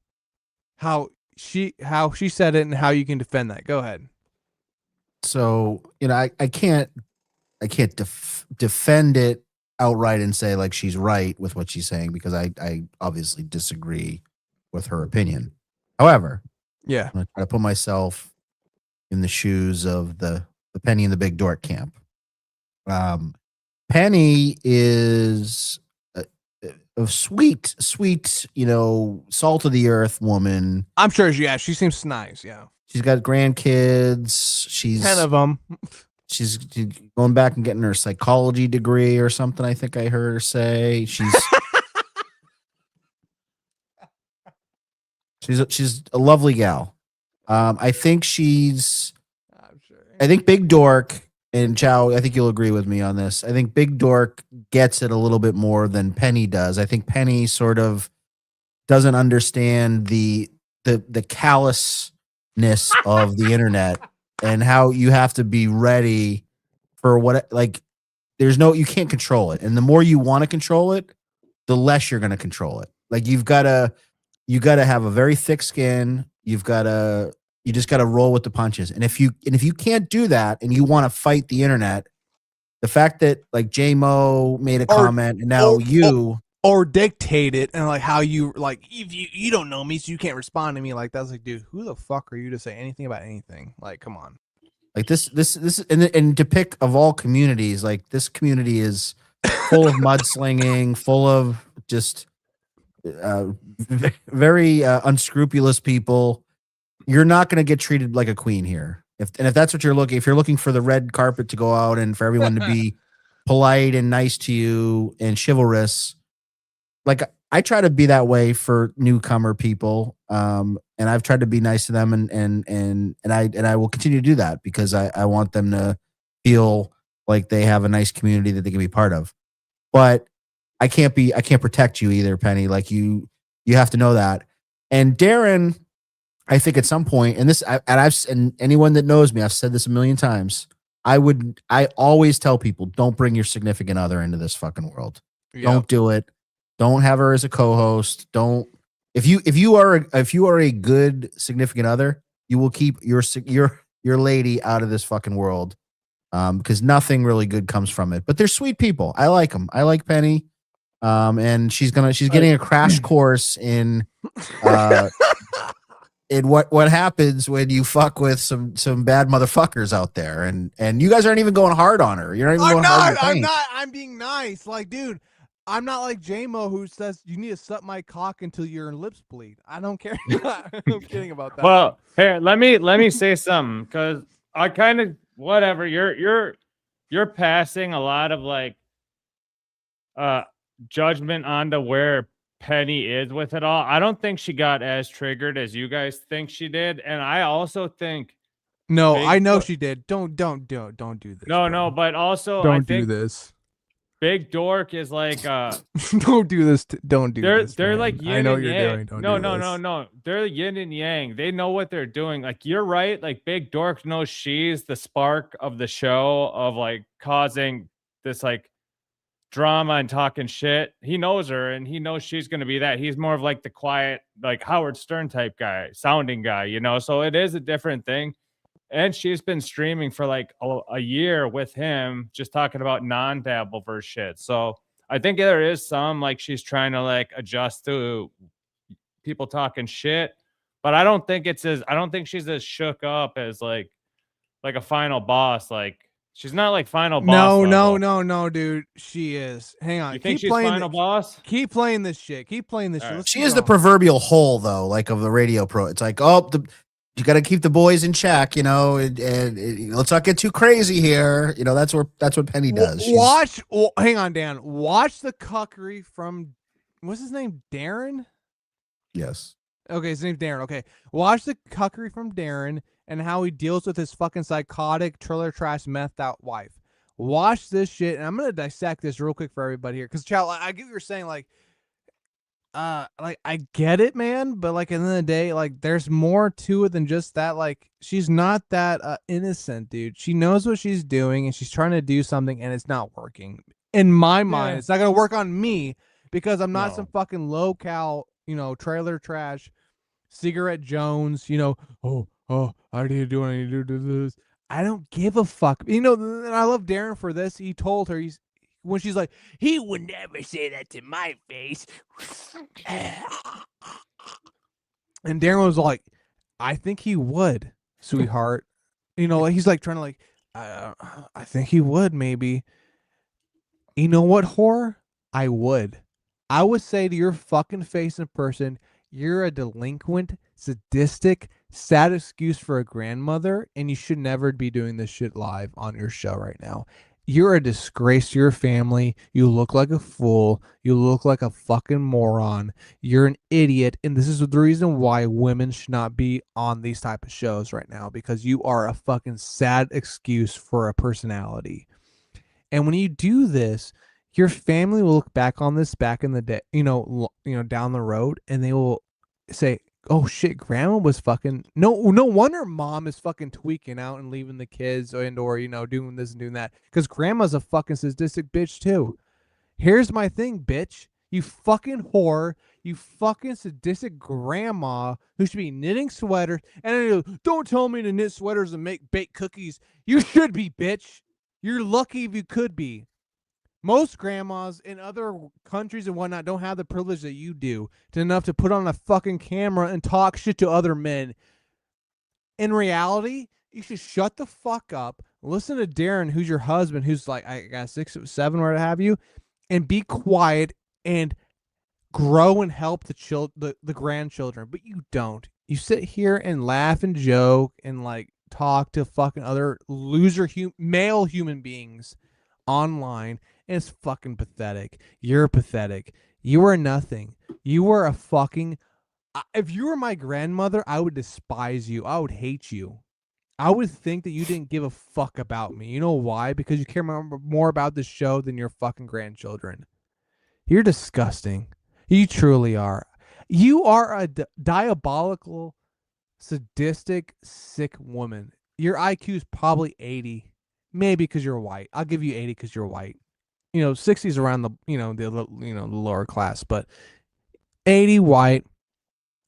how she said it, and how you can defend that. Go ahead. So I can't defend it outright and say like she's right with what she's saying, because I obviously disagree with her opinion. However, yeah, I'm gonna try to put myself in the shoes of the Penny in the Big Dork camp. Penny is a sweet, salt of the earth woman. I'm sure she seems nice. Yeah, she's got grandkids. She's 10 of them. She's going back and getting her psychology degree or something. I think I heard her say she's she's a lovely gal. I think I think Big Dork and Chow, I think you'll agree with me on this. I think Big Dork gets it a little bit more than Penny does. I think Penny sort of doesn't understand the callousness of the internet and how you have to be ready for what, like, you can't control it. And the more you want to control it, the less you're going to control it. Like you got to have a very thick skin. You just got to roll with the punches. And if you can't do that and you want to fight the internet, the fact that like J-Mo made a comment and now or dictate it, and like how you like, if you don't know me, so you can't respond to me, like that's like, dude, who the fuck are you to say anything about anything? Like, come on. Like this and to pick of all communities, like this community is full of mudslinging, full of just very unscrupulous people. You're not going to get treated like a queen here. If that's what if you're looking for the red carpet to go out and for everyone to be polite and nice to you and chivalrous, like I try to be that way for newcomer people. And I've tried to be nice to them and I will continue to do that because I want them to feel like they have a nice community that they can be part of. But I can't protect you either, Penny. Like you have to know that. And Darren, I think at some point, and anyone that knows me, I've said this a million times. I always tell people, don't bring your significant other into this fucking world. Yep. Don't do it. Don't have her as a co-host. Don't. If you are a good significant other, you will keep your lady out of this fucking world, because nothing really good comes from it. But they're sweet people. I like them. I like Penny, and she's getting a crash course in what happens when you fuck with some bad motherfuckers out there, and you guys aren't even going hard on her. You're not even going hard on her. I'm being nice. Like, dude, I'm not like J-Mo who says you need to suck my cock until your lips bleed. I don't care. I'm kidding about that. Well, here, let me say something, because I kind of whatever you're passing a lot of like judgment onto where Penny is with it all. I don't think she got as triggered as you guys think she did, and I also think I know she did. Don't do this. No, but also don't do this. Big Dork is like don't do this. Don't do this. They're man. like yin I know and what yang. you're doing. No. They're yin and yang. They know what they're doing. Like, you're right. Like, Big Dork knows she's the spark of the show, of like causing this like drama and talking shit. He knows her and he knows she's going to be that. He's more of like the quiet, like Howard Stern type guy, sounding guy, so it is a different thing. And she's been streaming for like a year with him, just talking about non-Dabbleverse shit. So I think there is some like she's trying to like adjust to people talking shit, but I don't think she's as shook up as like a final boss. Like, she's not like final boss. No, dude. She is. Hang on. You think she's final boss? Keep playing this shit. Right. She is the proverbial hole, though, like of the radio pro. It's like, you got to keep the boys in check, and let's not get too crazy here. That's what Penny does. Hang on, Dan. Watch the cuckery from, what's his name? Darren? Yes. Okay, his name's Darren. Okay. Watch the cuckery from Darren and how he deals with his fucking psychotic, trailer trash, methed out wife. Watch this shit, and I'm going to dissect this real quick for everybody here. Because, Chow, I get what you're saying, like, like I get it, man, but like at the end of the day, like there's more to it than just that. Like she's not that innocent, dude. She knows what she's doing and she's trying to do something and it's not working. In my mind, it's not gonna work on me because I'm not some fucking low cal, trailer trash, cigarette Jones, I need to do it, I need to do this. I don't give a fuck. And I love Darren for this. He told her when she's like, he would never say that to my face. And Darren was like, I think he would, sweetheart. He's like trying to I think he would maybe. You know what, whore? I would. I would say to your fucking face in person, you're a delinquent, sadistic, sad excuse for a grandmother, and you should never be doing this shit live on your show right now. You're a disgrace to your family. You look like a fool. You look like a fucking moron. You're an idiot. And this is the reason why women should not be on these type of shows right now, because you are a fucking sad excuse for a personality. And when you do this, your family will look back on this back in the day, down the road, and they will say, oh shit, grandma was fucking no wonder mom is fucking tweaking out and leaving the kids or doing this and doing that, because grandma's a fucking sadistic bitch too. Here's my thing, bitch. You fucking whore, you fucking sadistic grandma who should be knitting sweaters, and don't tell me to knit sweaters and bake cookies. You should be, bitch. You're lucky if you could be. Most grandmas in other countries and whatnot don't have the privilege that you do enough to put on a fucking camera and talk shit to other men. In reality, you should shut the fuck up, listen to Darren, who's your husband, who's like, I got 6 or 7 or what have you, and be quiet and grow and help the grandchildren. But you don't. You sit here and laugh and joke and like talk to fucking other loser male human beings online. And it's fucking pathetic. You're pathetic. You are nothing. You are a fucking... If you were my grandmother, I would despise you. I would hate you. I would think that you didn't give a fuck about me. You know why? Because you care more about this show than your fucking grandchildren. You're disgusting. You truly are. You are a diabolical, sadistic, sick woman. Your IQ is probably 80. Maybe because you're white. I'll give you 80 because you're white. 60's around the the lower class, but 80 white.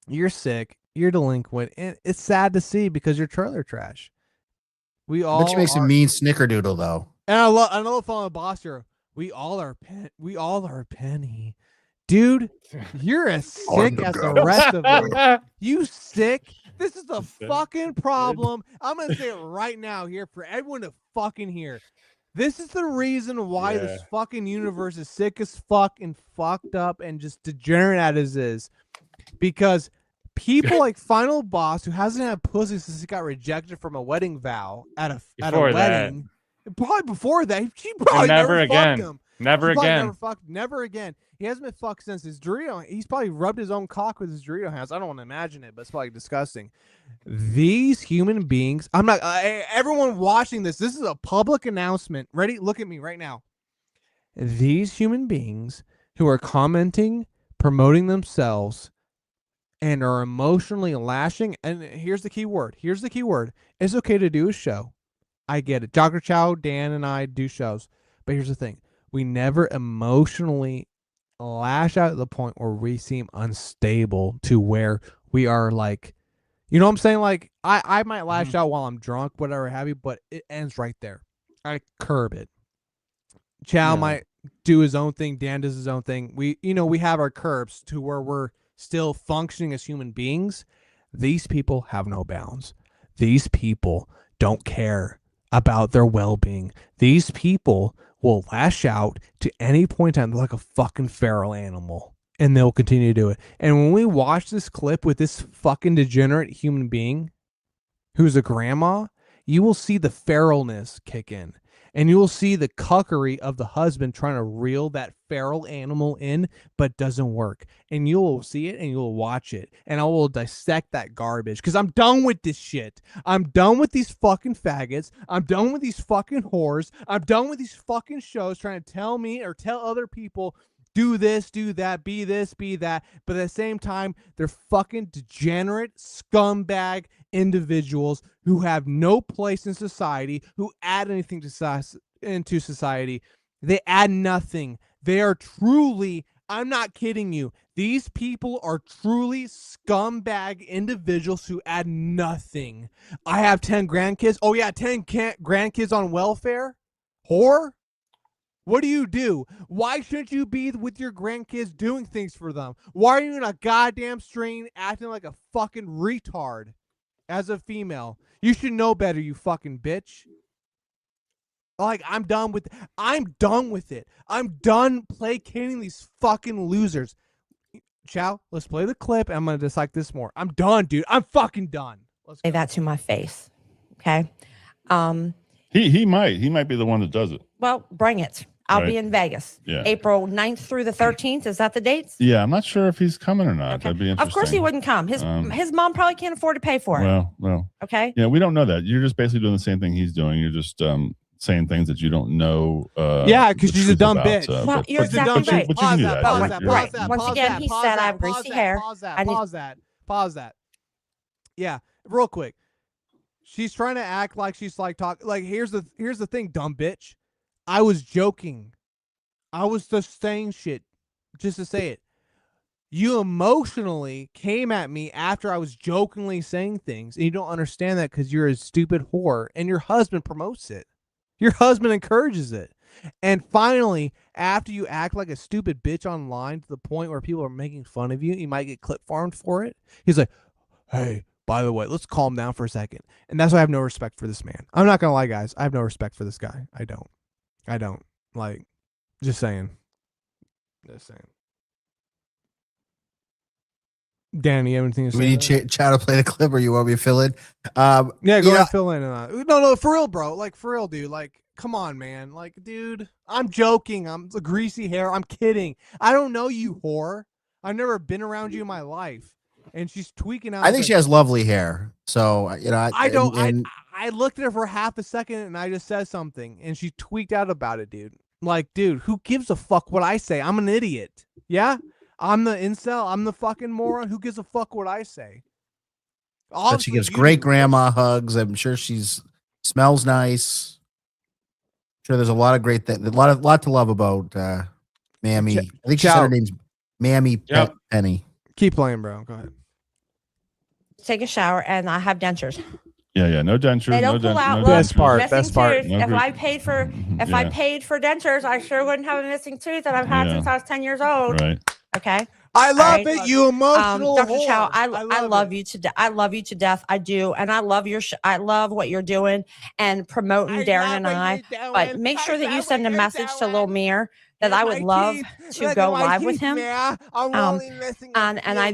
You're sick. You're delinquent, and it's sad to see because you're trailer trash. We all. But she makes a mean snickerdoodle though. And I love following boss here. We all are Penny, dude. You're as sick as the rest of them. You sick. This is the fucking problem. I'm gonna say it right now here for everyone to fucking hear. This is the reason why this fucking universe is sick as fuck and fucked up and just degenerate as it is. Because people like Final Boss, who hasn't had pussy since he got rejected from a wedding vow at a wedding. Probably before that, she probably never fucked him. Never again. He hasn't been fucked since his Dorito. He's probably rubbed his own cock with his Dorito hands. I don't want to imagine it, but it's probably disgusting. These human beings, I'm not, everyone watching this is a public announcement. Ready? Look at me right now. These human beings who are commenting, promoting themselves, and are emotionally lashing, and here's the key word. It's okay to do a show. I get it. Dr. Chow, Dan, and I do shows. But here's the thing. We never emotionally lash out to the point where we seem unstable to where we are like, you know what I'm saying? Like, I might lash out while I'm drunk, whatever have you, but it ends right there. I curb it. Chow might do his own thing. Dan does his own thing. We have our curbs to where we're still functioning as human beings. These people have no bounds. These people don't care about their well-being. These people will lash out to any point in time. They're like a fucking feral animal, and they'll continue to do it. And when we watch this clip with this fucking degenerate human being who's a grandma, you will see the feralness kick in. And you will see the cuckery of the husband trying to reel that feral animal in, but doesn't work. And you will see it and you will watch it. And I will dissect that garbage because I'm done with this shit. I'm done with these fucking faggots. I'm done with these fucking whores. I'm done with these fucking shows trying to tell me or tell other people do this, do that, be this, be that. But at the same time, they're fucking degenerate, scumbag individuals who have no place in society, who add anything to into society. They add nothing. They are truly, I'm not kidding you, these people are truly scumbag individuals who add nothing. I have 10 grandkids. Oh yeah, 10 grandkids on welfare? Whore? What do you do? Why shouldn't you be with your grandkids doing things for them? Why are you in a goddamn stream acting like a fucking retard as a female? You should know better, you fucking bitch. Like, I'm done with it. I'm done placating these fucking losers. Chow, let's play the clip. I'm going to dislike this more. I'm done, dude. I'm fucking done. Say that to my face. Okay. He might be the one that does it. Well, bring it. I'll be in Vegas. Yeah. April 9th through the 13th. Is that the dates? Yeah, I'm not sure if he's coming or not. Okay. That'd be interesting. Of course he wouldn't come. His mom probably can't afford to pay for it. Well. Okay. Yeah, we don't know that. You're just basically doing the same thing he's doing. You're just saying things that you don't know. Yeah, because she's a dumb bitch. Well, you're exactly right. But you can do that. Right. Once again, he said I have greasy hair. Pause that. Yeah, real quick. She's trying to act like she's like here's the thing, dumb bitch. I was joking. I was just saying shit just to say it. You emotionally came at me after I was jokingly saying things, and you don't understand that because you're a stupid whore, and your husband promotes it. Your husband encourages it. And finally, after you act like a stupid bitch online to the point where people are making fun of you, you might get clip farmed for it. He's like, hey, by the way, let's calm down for a second. And that's why I have no respect for this man. I'm not going to lie, guys. I have no respect for this guy. I don't. Like, just saying. Danny, you have anything to say? We need Chow to play the clip, or you want me to fill in? Yeah, go ahead, fill in. No, for real, bro. Like, for real, dude. Like, come on, man. Like, dude, I'm joking. I'm the greasy hair. I'm kidding. I don't know you, whore. I've never been around you in my life. And she's tweaking out. I think she has lovely hair. So, you know, I looked at her for half a second and I just said something and she tweaked out about it, dude. Like, dude, who gives a fuck what I say? I'm an idiot. Yeah? I'm the incel. I'm the fucking moron. Who gives a fuck what I say? But she gives great grandma hugs. I'm sure she's smells nice. Sure, there's a lot of great things. A lot to love about Mammy. I think she said her name's Mammy Penny. Keep playing, bro. Go ahead. Take a shower, and I have dentures. Yeah, no dentures. They don't pull out. Best part. If I paid for dentures, I sure wouldn't have a missing tooth that I've had since I was 10 years old. Right. Okay. I love it. You emotional Dr. whore. Chow, I love you to death. I love you to death. I do, and I love I love what you're doing and promoting Darren and I. But make sure that you send a message to Lil Mir that I would love to go live with him. And I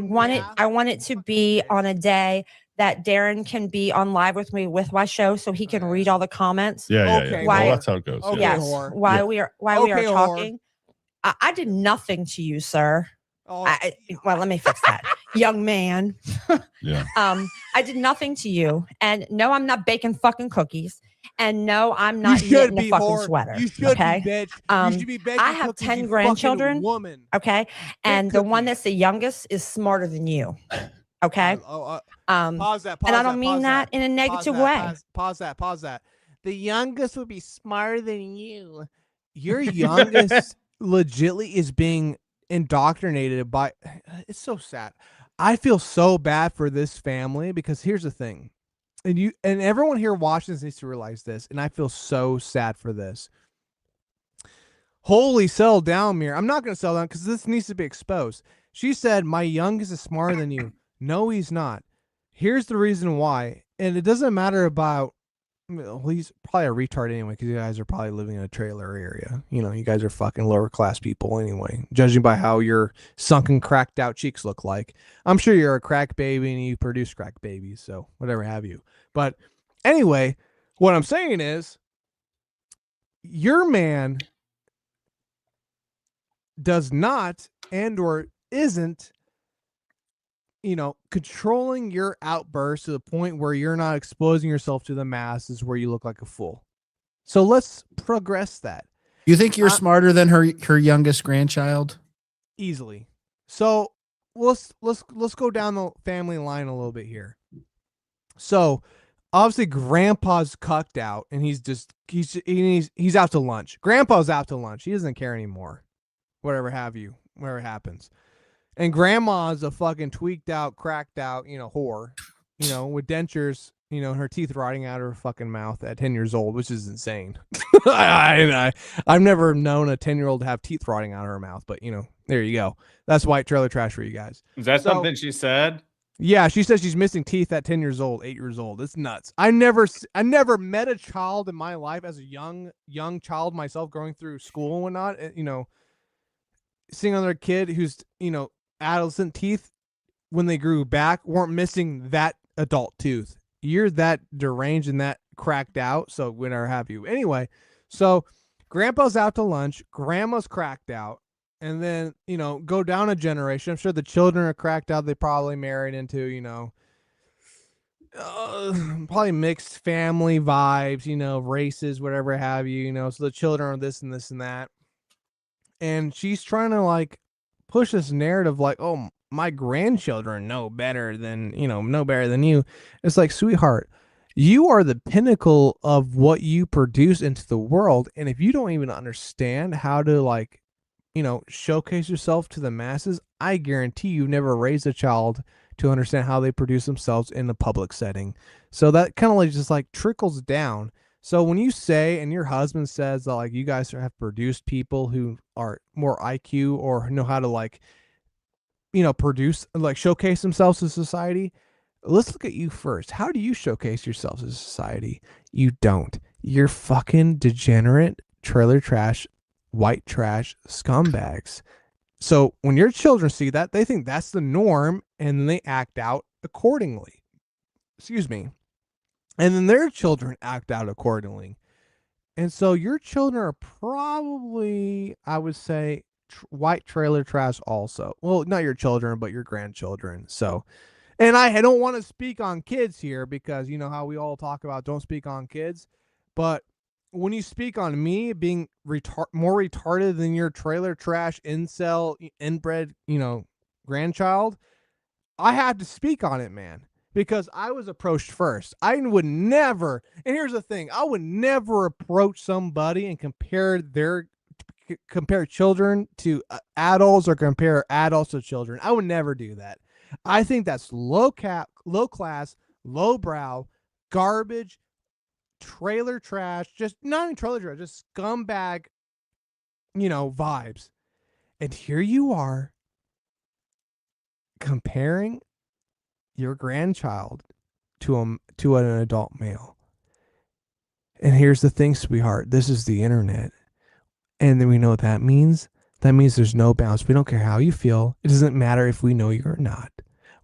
want it to be on a day that Darren can be on live with me with my show, so he can read all the comments. Yeah. Well, that's how it goes. Okay, yes. Whore. While we are talking, I did nothing to you, sir. Well, let me fix that, young man. Yeah. I did nothing to you, and no, I'm not baking fucking cookies. And no, I'm not knitting a fucking sweater. You should okay? be, bitch. You should be baking I have cookies, 10 grandchildren. Woman. Okay. And the one that's the youngest is smarter than you. Okay. Pause that. And I don't mean that in a negative way. Pause that. The youngest would be smarter than you. Your youngest legitly is being indoctrinated by. It's so sad. I feel so bad for this family because here's the thing. And everyone here watching this needs to realize this, and I feel so sad for this. Holy, settle down, Mir. I'm not going to settle down because this needs to be exposed. She said, my youngest is smarter than you. No, he's not. Here's the reason why. And it doesn't matter about, well, he's probably a retard anyway because you guys are probably living in a trailer area. You know, you guys are fucking lower class people anyway, judging by how your sunken, cracked out cheeks look like. I'm sure you're a crack baby and you produce crack babies, so whatever have you. But anyway, what I'm saying is your man does not and or isn't, you know, controlling your outbursts to the point where you're not exposing yourself to the masses where you look like a fool. So let's progress that. You think you're smarter than her youngest grandchild? easily. So let's go down the family line a little bit here. So obviously Grandpa's cucked out, and he's out to lunch. Grandpa's out to lunch. He doesn't care anymore. Whatever happens. And Grandma's a fucking tweaked out, cracked out, whore, with dentures, her teeth rotting out of her fucking mouth at 10 years old, which is insane. I've never known a 10-year-old to have teeth rotting out of her mouth, but there you go. That's white trailer trash for you guys. Is that something she said? Yeah, she says she's missing teeth at 10 years old, 8 years old. It's nuts. I never met a child in my life as a young child myself, going through school and whatnot, seeing another kid who's, adolescent teeth when they grew back weren't missing that adult tooth. You're that deranged and that cracked out, so whenever have you. Anyway, so Grandpa's out to lunch, Grandma's cracked out, and then, go down a generation. I'm sure the children are cracked out. They probably married into, probably mixed family vibes, races, whatever have you, so the children are this and this and that. And she's trying to push this narrative oh, my grandchildren know better than you. It's like, sweetheart, you are the pinnacle of what you produce into the world. And if you don't even understand how to showcase yourself to the masses, I guarantee you've never raised a child to understand how they produce themselves in a public setting. So that kind of just trickles down. So when you say, and your husband says that you guys have produced people who are more IQ or know how to produce, showcase themselves to society, let's look at you first. How do you showcase yourselves to society? You don't. You're fucking degenerate, trailer trash, white trash scumbags. So when your children see that, they think that's the norm, and then they act out accordingly. Excuse me. And then their children act out accordingly. And so your children are probably, I would say, white trailer trash also. Well, not your children, but your grandchildren. So, and I don't want to speak on kids here, because you know how we all talk about don't speak on kids. But when you speak on me being more retarded than your trailer trash incel inbred, grandchild, I have to speak on it, man. Because I was approached first. I would never, and here's the thing, I would never approach somebody and compare children to adults, or compare adults to children. I would never do that. I think that's low class, low brow, garbage, trailer trash, just not even trailer trash, just scumbag, vibes. And here you are comparing your grandchild to an adult male. And here's the thing, sweetheart, this is the internet. And then we know what that means. That means there's no bounds. We don't care how you feel. It doesn't matter if we know you or not.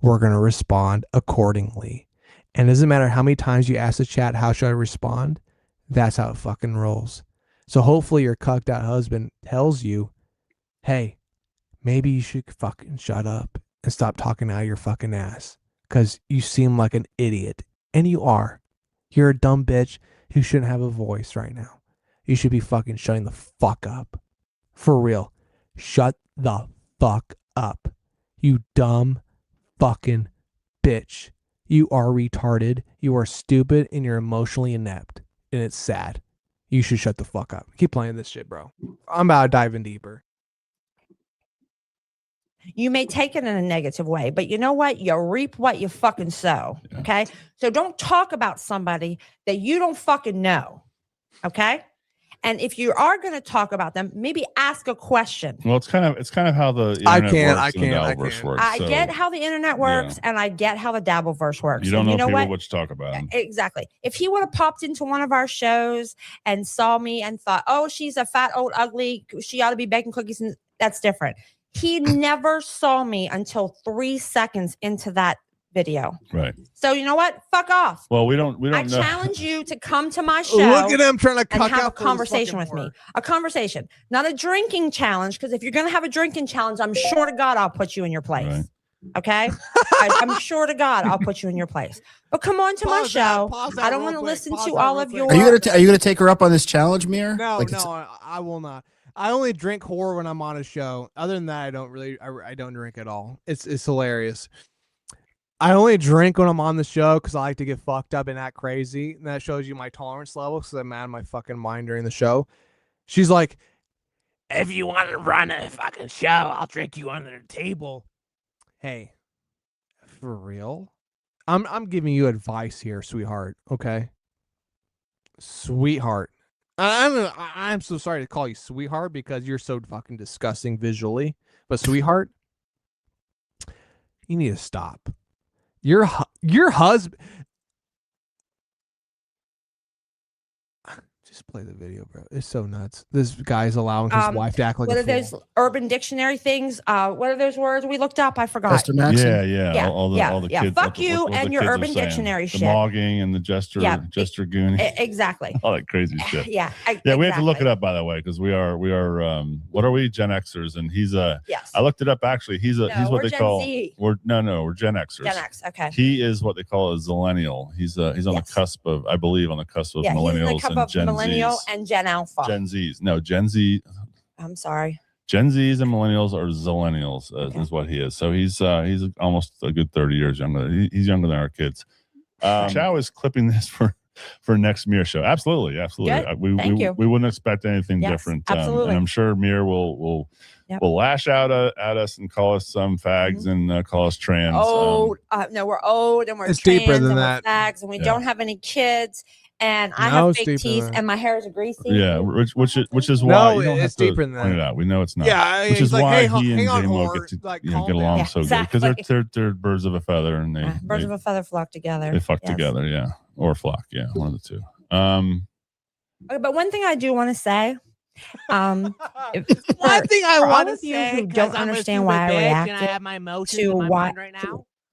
We're going to respond accordingly. And it doesn't matter how many times you ask the chat, how should I respond? That's how it fucking rolls. So hopefully your cucked out husband tells you, hey, maybe you should fucking shut up and stop talking out of your fucking ass. Because you seem like an idiot. And you are. You're a dumb bitch who shouldn't have a voice right now. You should be fucking shutting the fuck up. For real. Shut the fuck up. You dumb fucking bitch. You are retarded. You are stupid, and you're emotionally inept. And it's sad. You should shut the fuck up. Keep playing this shit, bro. I'm about to dive in deeper. You may take it in a negative way, but you know what? You reap what you fucking sow. Okay. So don't talk about somebody that you don't fucking know. Okay. And if you are going to talk about them, maybe ask a question. Well, it's kind of how the internet works. I get how the internet works, and I get how the Dabbleverse works. You don't know people what? What to talk about. Exactly. If he would have popped into one of our shows and saw me and thought, oh, she's a fat, old, ugly, she ought to be baking cookies, and that's different. He never saw me until 3 seconds into that video. Right. So you know what? Fuck off. Well, we don't I challenge you to come to my show. Look at him trying to and have a conversation with me. A conversation, not a drinking challenge. Because if you're going to have a drinking challenge, I'm sure to God I'll put you in your place. Right. Okay, I'm sure to God I'll put you in your place. But come on to my show. I don't want to listen to all of your. Are you gonna take her up on this challenge, Mir? No, I will not. I only drink horror when I'm on a show. Other than that, I don't really. I don't drink at all. It's hilarious. I only drink when I'm on the show because I like to get fucked up and act crazy. And that shows you my tolerance level because I'm out of my fucking mind during the show. She's like, if you want to run a fucking show, I'll drink you under the table. Hey, for real? I'm giving you advice here, sweetheart. Okay, sweetheart. I'm so sorry to call you sweetheart because you're so fucking disgusting visually. But sweetheart, you need to stop. Your husband. Just play the video, bro. It's so nuts. This guy's allowing his wife to act like what a are those fool. Urban Dictionary things? What are those words we looked up? I forgot. Chester Maxim? Yeah. All the kids. Fuck you what the and your kids are Urban saying. Dictionary the shit. mogging and the gesture gooning. Exactly. All that crazy shit. Yeah. Yeah, we have to look it up, by the way, because we are what are we, Gen Xers? And he's yes. I looked it up actually. He's what they Gen call Z. we're Gen Xers. Gen X. Okay. He is what they call a zillennial. He's on the cusp of, I believe, on the cusp of millennials he's on the and cusp Gen of millennial Zs. and Gen Alpha. Gen Zs. No, Gen Z. I'm sorry. Gen Zs and millennials are zillennials, is what he is. So he's almost a good 30 years younger. He's younger than our kids. Chow is clipping this for next Mir show. Absolutely. Good. We wouldn't expect anything different. Absolutely. And I'm sure Mir will lash out at us and call us some fags and call us trans. No, we're old and we're It's trans deeper than and that. we're fags and we don't have any kids. And I No, have it's fake deeper teeth than and my hair is greasy. Yeah, which is why you don't it's have to deeper than point that. it out. We know it's not. Yeah, which is he's like, why hey, he and hang on, J-Mo whore. get to Like, get calm along down. so Exactly. good because they're birds of a feather and Birds of a feather flock together. they fuck Yes. together, yeah, or flock, yeah, one of the two. Okay, but one thing I do want to say, One thing I want to say, who don't understand why I reacted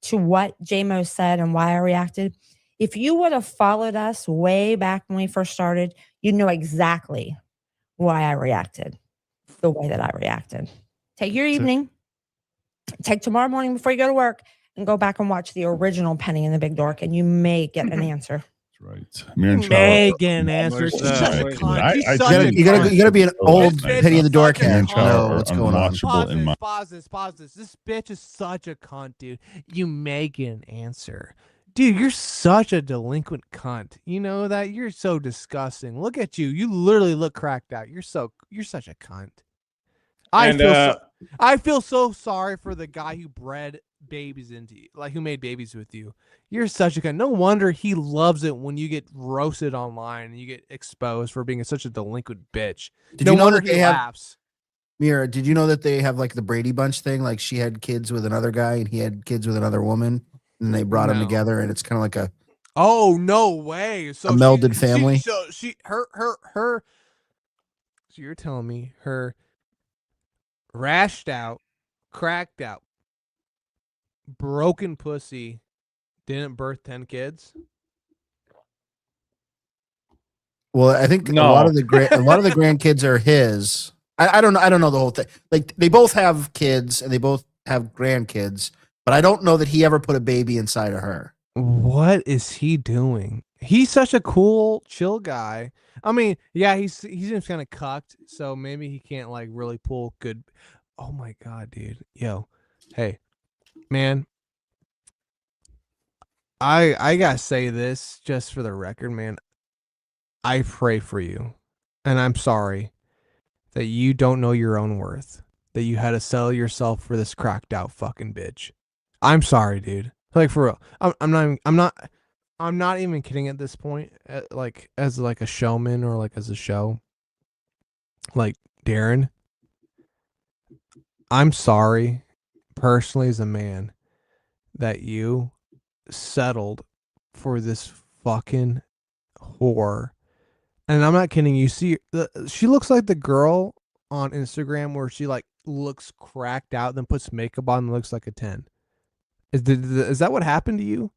to what J-Mo said and why I reacted. If you would have followed us way back when we first started, you'd know exactly why I reacted the way that I reacted. Take your evening, take tomorrow morning before you go to work, and go back and watch the original Penny and the Big Dork, and you may get an answer. Right. Mir and Chow Megan answer. She's such a cunt. She's such a You gotta be an old Penny in the Dork Mir head. and to Chow know are what's going on. unwatchable in my Pause this. This bitch is such a cunt, dude. You Megan answer. Dude, you're such a delinquent cunt. You know that? You're so disgusting. Look at you. You literally look cracked out. You're such a cunt. I feel so sorry for the guy who bred babies into you, like who made babies with you. You're such a cunt. No wonder he loves it when you get roasted online and you get exposed for being such a delinquent bitch. Did you know wonder that he they have laughs. Mira, did you know that they have like the Brady Bunch thing? Like she had kids with another guy and he had kids with another woman, and they brought them together, and it's kind of like a Oh, no way. So a melded family. So you're telling me her rashed out, cracked out, broken pussy didn't birth 10 kids? Well, I think a lot of the grandkids are his. I don't know the whole thing. Like they both have kids and they both have grandkids, but I don't know that he ever put a baby inside of her. What is he doing? He's such a cool, chill guy. I mean, yeah, he's just kind of cucked, so maybe he can't like really pull good. Oh my god, dude. Yo. Hey. Man. I gotta say this just for the record, man. I pray for you. And I'm sorry that you don't know your own worth. That you had to sell yourself for this cracked out fucking bitch. I'm sorry, dude. Like for real. I'm not even kidding at this point. Like as like a showman or like as a show. Like Darren. I'm sorry personally as a man that you settled for this fucking whore. And I'm not kidding. You see, she looks like the girl on Instagram where she like looks cracked out, then puts makeup on and looks like a 10. Is that what happened to you?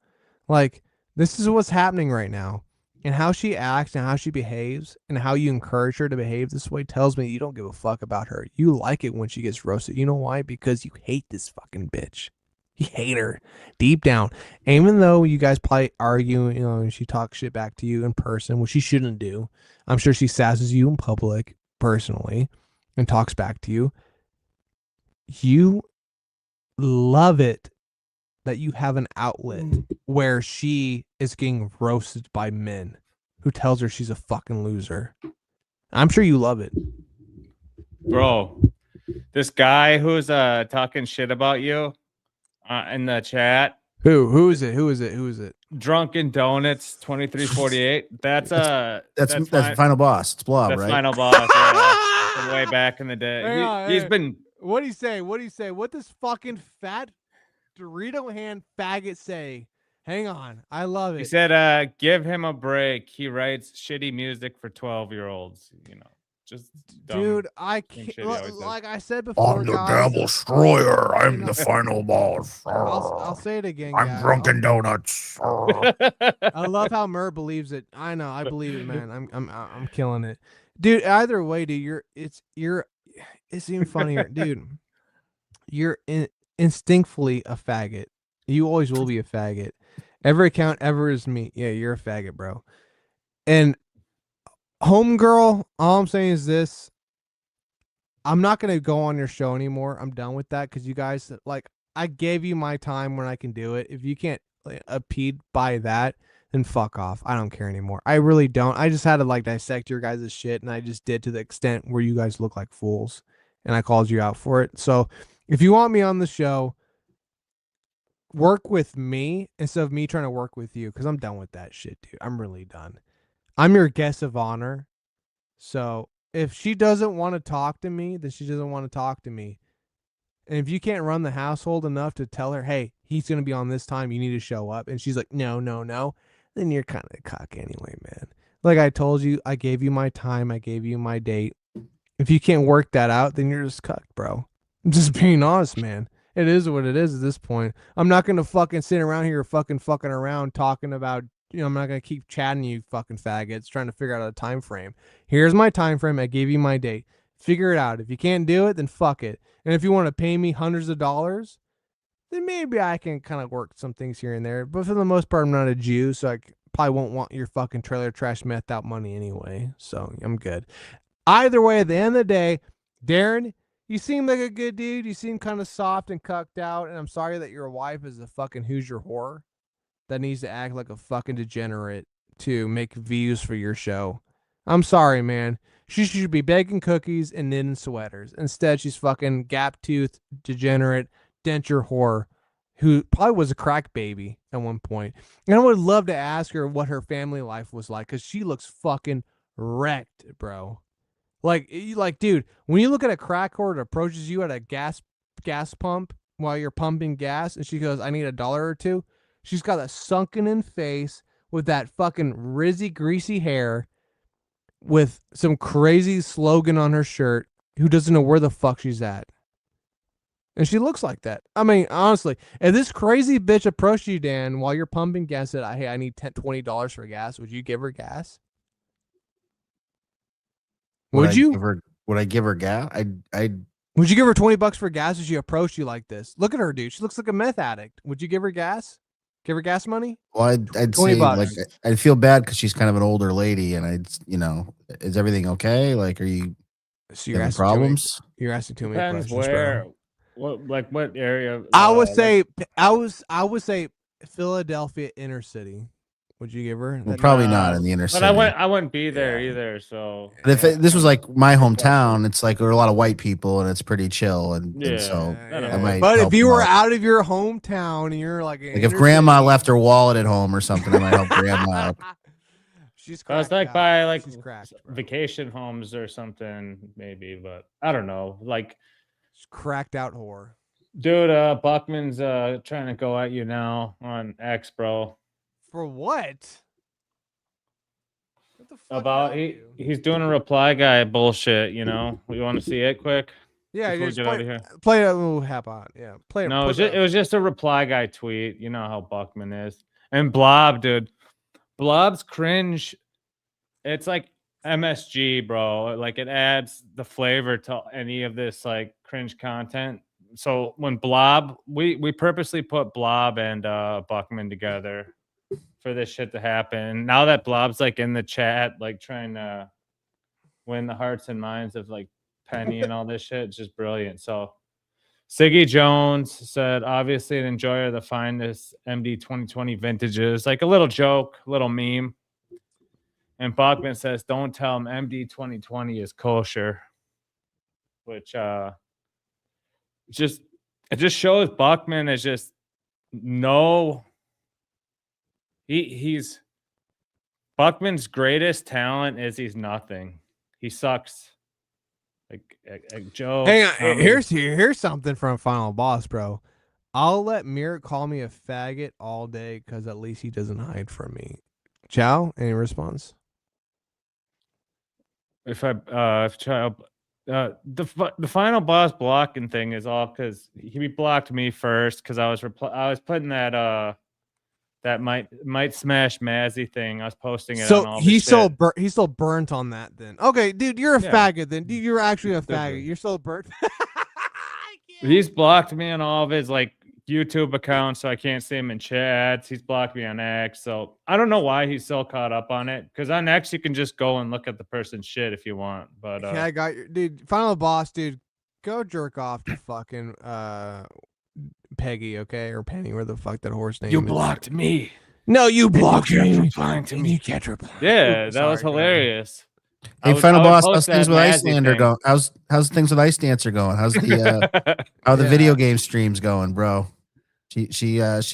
Like, this is what's happening right now. And how she acts and how she behaves and how you encourage her to behave this way tells me you don't give a fuck about her. You like it when she gets roasted. You know why? Because you hate this fucking bitch. You hate her deep down. Even though you guys probably argue, you know, and she talks shit back to you in person, which she shouldn't do. I'm sure she sasses you in public personally. and talks back to you, you love it that you have an outlet where she is getting roasted by men who tells her she's a fucking loser. I'm sure you love it. Bro, this guy who's talking shit about you in the chat. Who is it? Drunken Donuts 2348. That's Final Boss. It's Blob, that's right? Final Boss. Yeah, from way back in the day. He's been. What do you say? What does fucking fat Dorito hand faggot say? Hang on, I love it. He said, "Give him a break. He writes shitty music for 12-year-olds." You know, just dude. I can't. Like I said I'm before, the guys. damn destroyer. I'm the final boss. I'll say it again. I'm guys. Drunken Donuts. I love how Mur believes it. I know. I believe it, man. I'm killing it, dude. Either way, dude. It's even funnier, dude. You're instinctively a faggot. You always will be a faggot. Every account ever is me. Yeah, you're a faggot, bro. And homegirl, all I'm saying is this. I'm not going to go on your show anymore. I'm done with that because you guys, like, I gave you my time when I can do it. If you can't impede by that, then fuck off. I don't care anymore. I really don't. I just had to, like, dissect your guys' shit, and I just did to the extent where you guys look like fools, and I called you out for it. So if you want me on the show, work with me instead of me trying to work with you because I'm done with that shit, dude. I'm really done. I'm your guest of honor. So if she doesn't want to talk to me, then she doesn't want to talk to me. And if you can't run the household enough to tell her, hey, he's going to be on this time, you need to show up, and she's like, no, then you're kind of a cock anyway, man. Like I told you, I gave you my time, I gave you my date. If you can't work that out, then you're just cucked, bro. I'm just being honest, man. It is what it is at this point. I'm not going to fucking sit around here fucking around talking about, I'm not going to keep chatting you fucking faggots trying to figure out a time frame. Here's my time frame. I gave you my date. Figure it out. If you can't do it, then fuck it. And if you want to pay me hundreds of dollars, then maybe I can kind of work some things here and there. But for the most part, I'm not a Jew, so I probably won't want your fucking trailer trash methed out money anyway. So I'm good. Either way, at the end of the day, Darren, you seem like a good dude. You seem kind of soft and cucked out. And I'm sorry that your wife is a fucking Hoosier whore that needs to act like a fucking degenerate to make views for your show. I'm sorry, man. She should be baking cookies and knitting sweaters. Instead, she's fucking gap-toothed, degenerate, denture whore who probably was a crack baby at one point. And I would love to ask her what her family life was like because she looks fucking wrecked, bro. Like, dude, when you look at a crack whore that approaches you at a gas pump while you're pumping gas and she goes, I need $1 or $2. She's got a sunken in face with that fucking rizzy, greasy hair with some crazy slogan on her shirt who doesn't know where the fuck she's at. And she looks like that. I mean, honestly, if this crazy bitch approached you, Dan, while you're pumping gas, said, hey, I need $20 for gas, would you give her gas? Would you? Would I give her gas? Would you give her $20 for gas if she approached you like this? Look at her, dude. She looks like a meth addict. Would you give her gas? Give her gas money? Well, I'd say like I'd feel bad because she's kind of an older lady, and is everything okay? Like, are you having problems? You're asking too many Depends questions, where, bro. what area? I would say Philadelphia inner city. Would you give her? Well, probably not in the inner city. But I wouldn't be there either. So, but if this was like my hometown, it's like there are a lot of white people and it's pretty chill, and so I might. But if you were out of your hometown and you're like if grandma left her wallet at home or something, I might help grandma out. She's cracked out. By like vacation homes or something, maybe, but I don't know. Like, she's cracked out whore. Dude, Buckman's trying to go at you now on X, bro. For what? What the fuck? About he's doing a reply guy bullshit, you know. You want to see it quick? Yeah, just play it. Oh, hap on. Yeah, play it. No, it was just a reply guy tweet. You know how Buckman is. And Blob, dude. Blob's cringe. It's like MSG, bro. Like it adds the flavor to any of this like cringe content. So when Blob, we purposely put Blob and Buckman together for this shit to happen. Now that Blob's like in the chat, like trying to win the hearts and minds of like Penny and all this shit. It's just brilliant. So Siggy Jones said, obviously an enjoyer of the finest MD 2020 vintages. Like a little joke, little meme. And Buckman says, don't tell him MD 2020 is kosher. Which it just shows Buckman is just he's Buckman's greatest talent is he's nothing. He sucks. Like Joe. Hang on, here's something from Final Boss, bro. I'll let Mir call me a faggot all day because at least he doesn't hide from me. Chow, any response? The Final Boss blocking thing is all because he blocked me first because I was putting that that might smash Mazzy thing. I was posting it on all he's shit. he's still burnt on that then. Okay, dude, you're a faggot then. Dude, you're actually a faggot. You're still burnt. He's blocked me on all of his like YouTube accounts, so I can't see him in chats. He's blocked me on X, so I don't know why he's so caught up on it. Because on X, you can just go and look at the person's shit if you want. But yeah, I got your dude. Final Boss, dude, go jerk off to fucking Peggy, okay, or Penny, where the fuck that horse name? You is. blocked me. No, you blocked me. Replying to me. You can't reply. Yeah, that was hilarious. Hey, Final Boss, how's things with Icelander going? How's things with Ice Dancer going? How's the how the video game streams going, bro? She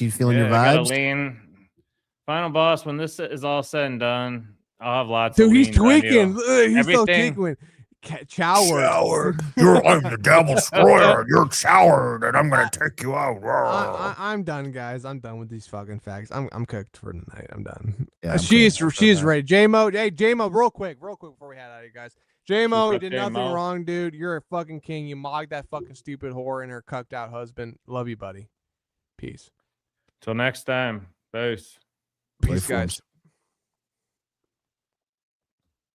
feeling your vibes? Lean. Final Boss, when this is all said and done, I'll have lots Dude, of he's leans on you. tweaking. He's so Everything- tweaking. Coward. I'm the devil destroyer. You're coward, and I'm gonna take you out. I'm done, guys. I'm done with these fucking facts. I'm cooked for tonight. I'm done. Yeah, She's ready. J-Mo, hey J-Mo, real quick before we head out of here, guys. J-Mo, you did J-Mo. nothing wrong, dude. You're a fucking king. You mocked that fucking stupid whore and her cucked out husband. Love you, buddy. Peace. Till next time. Peace. Peace, guys.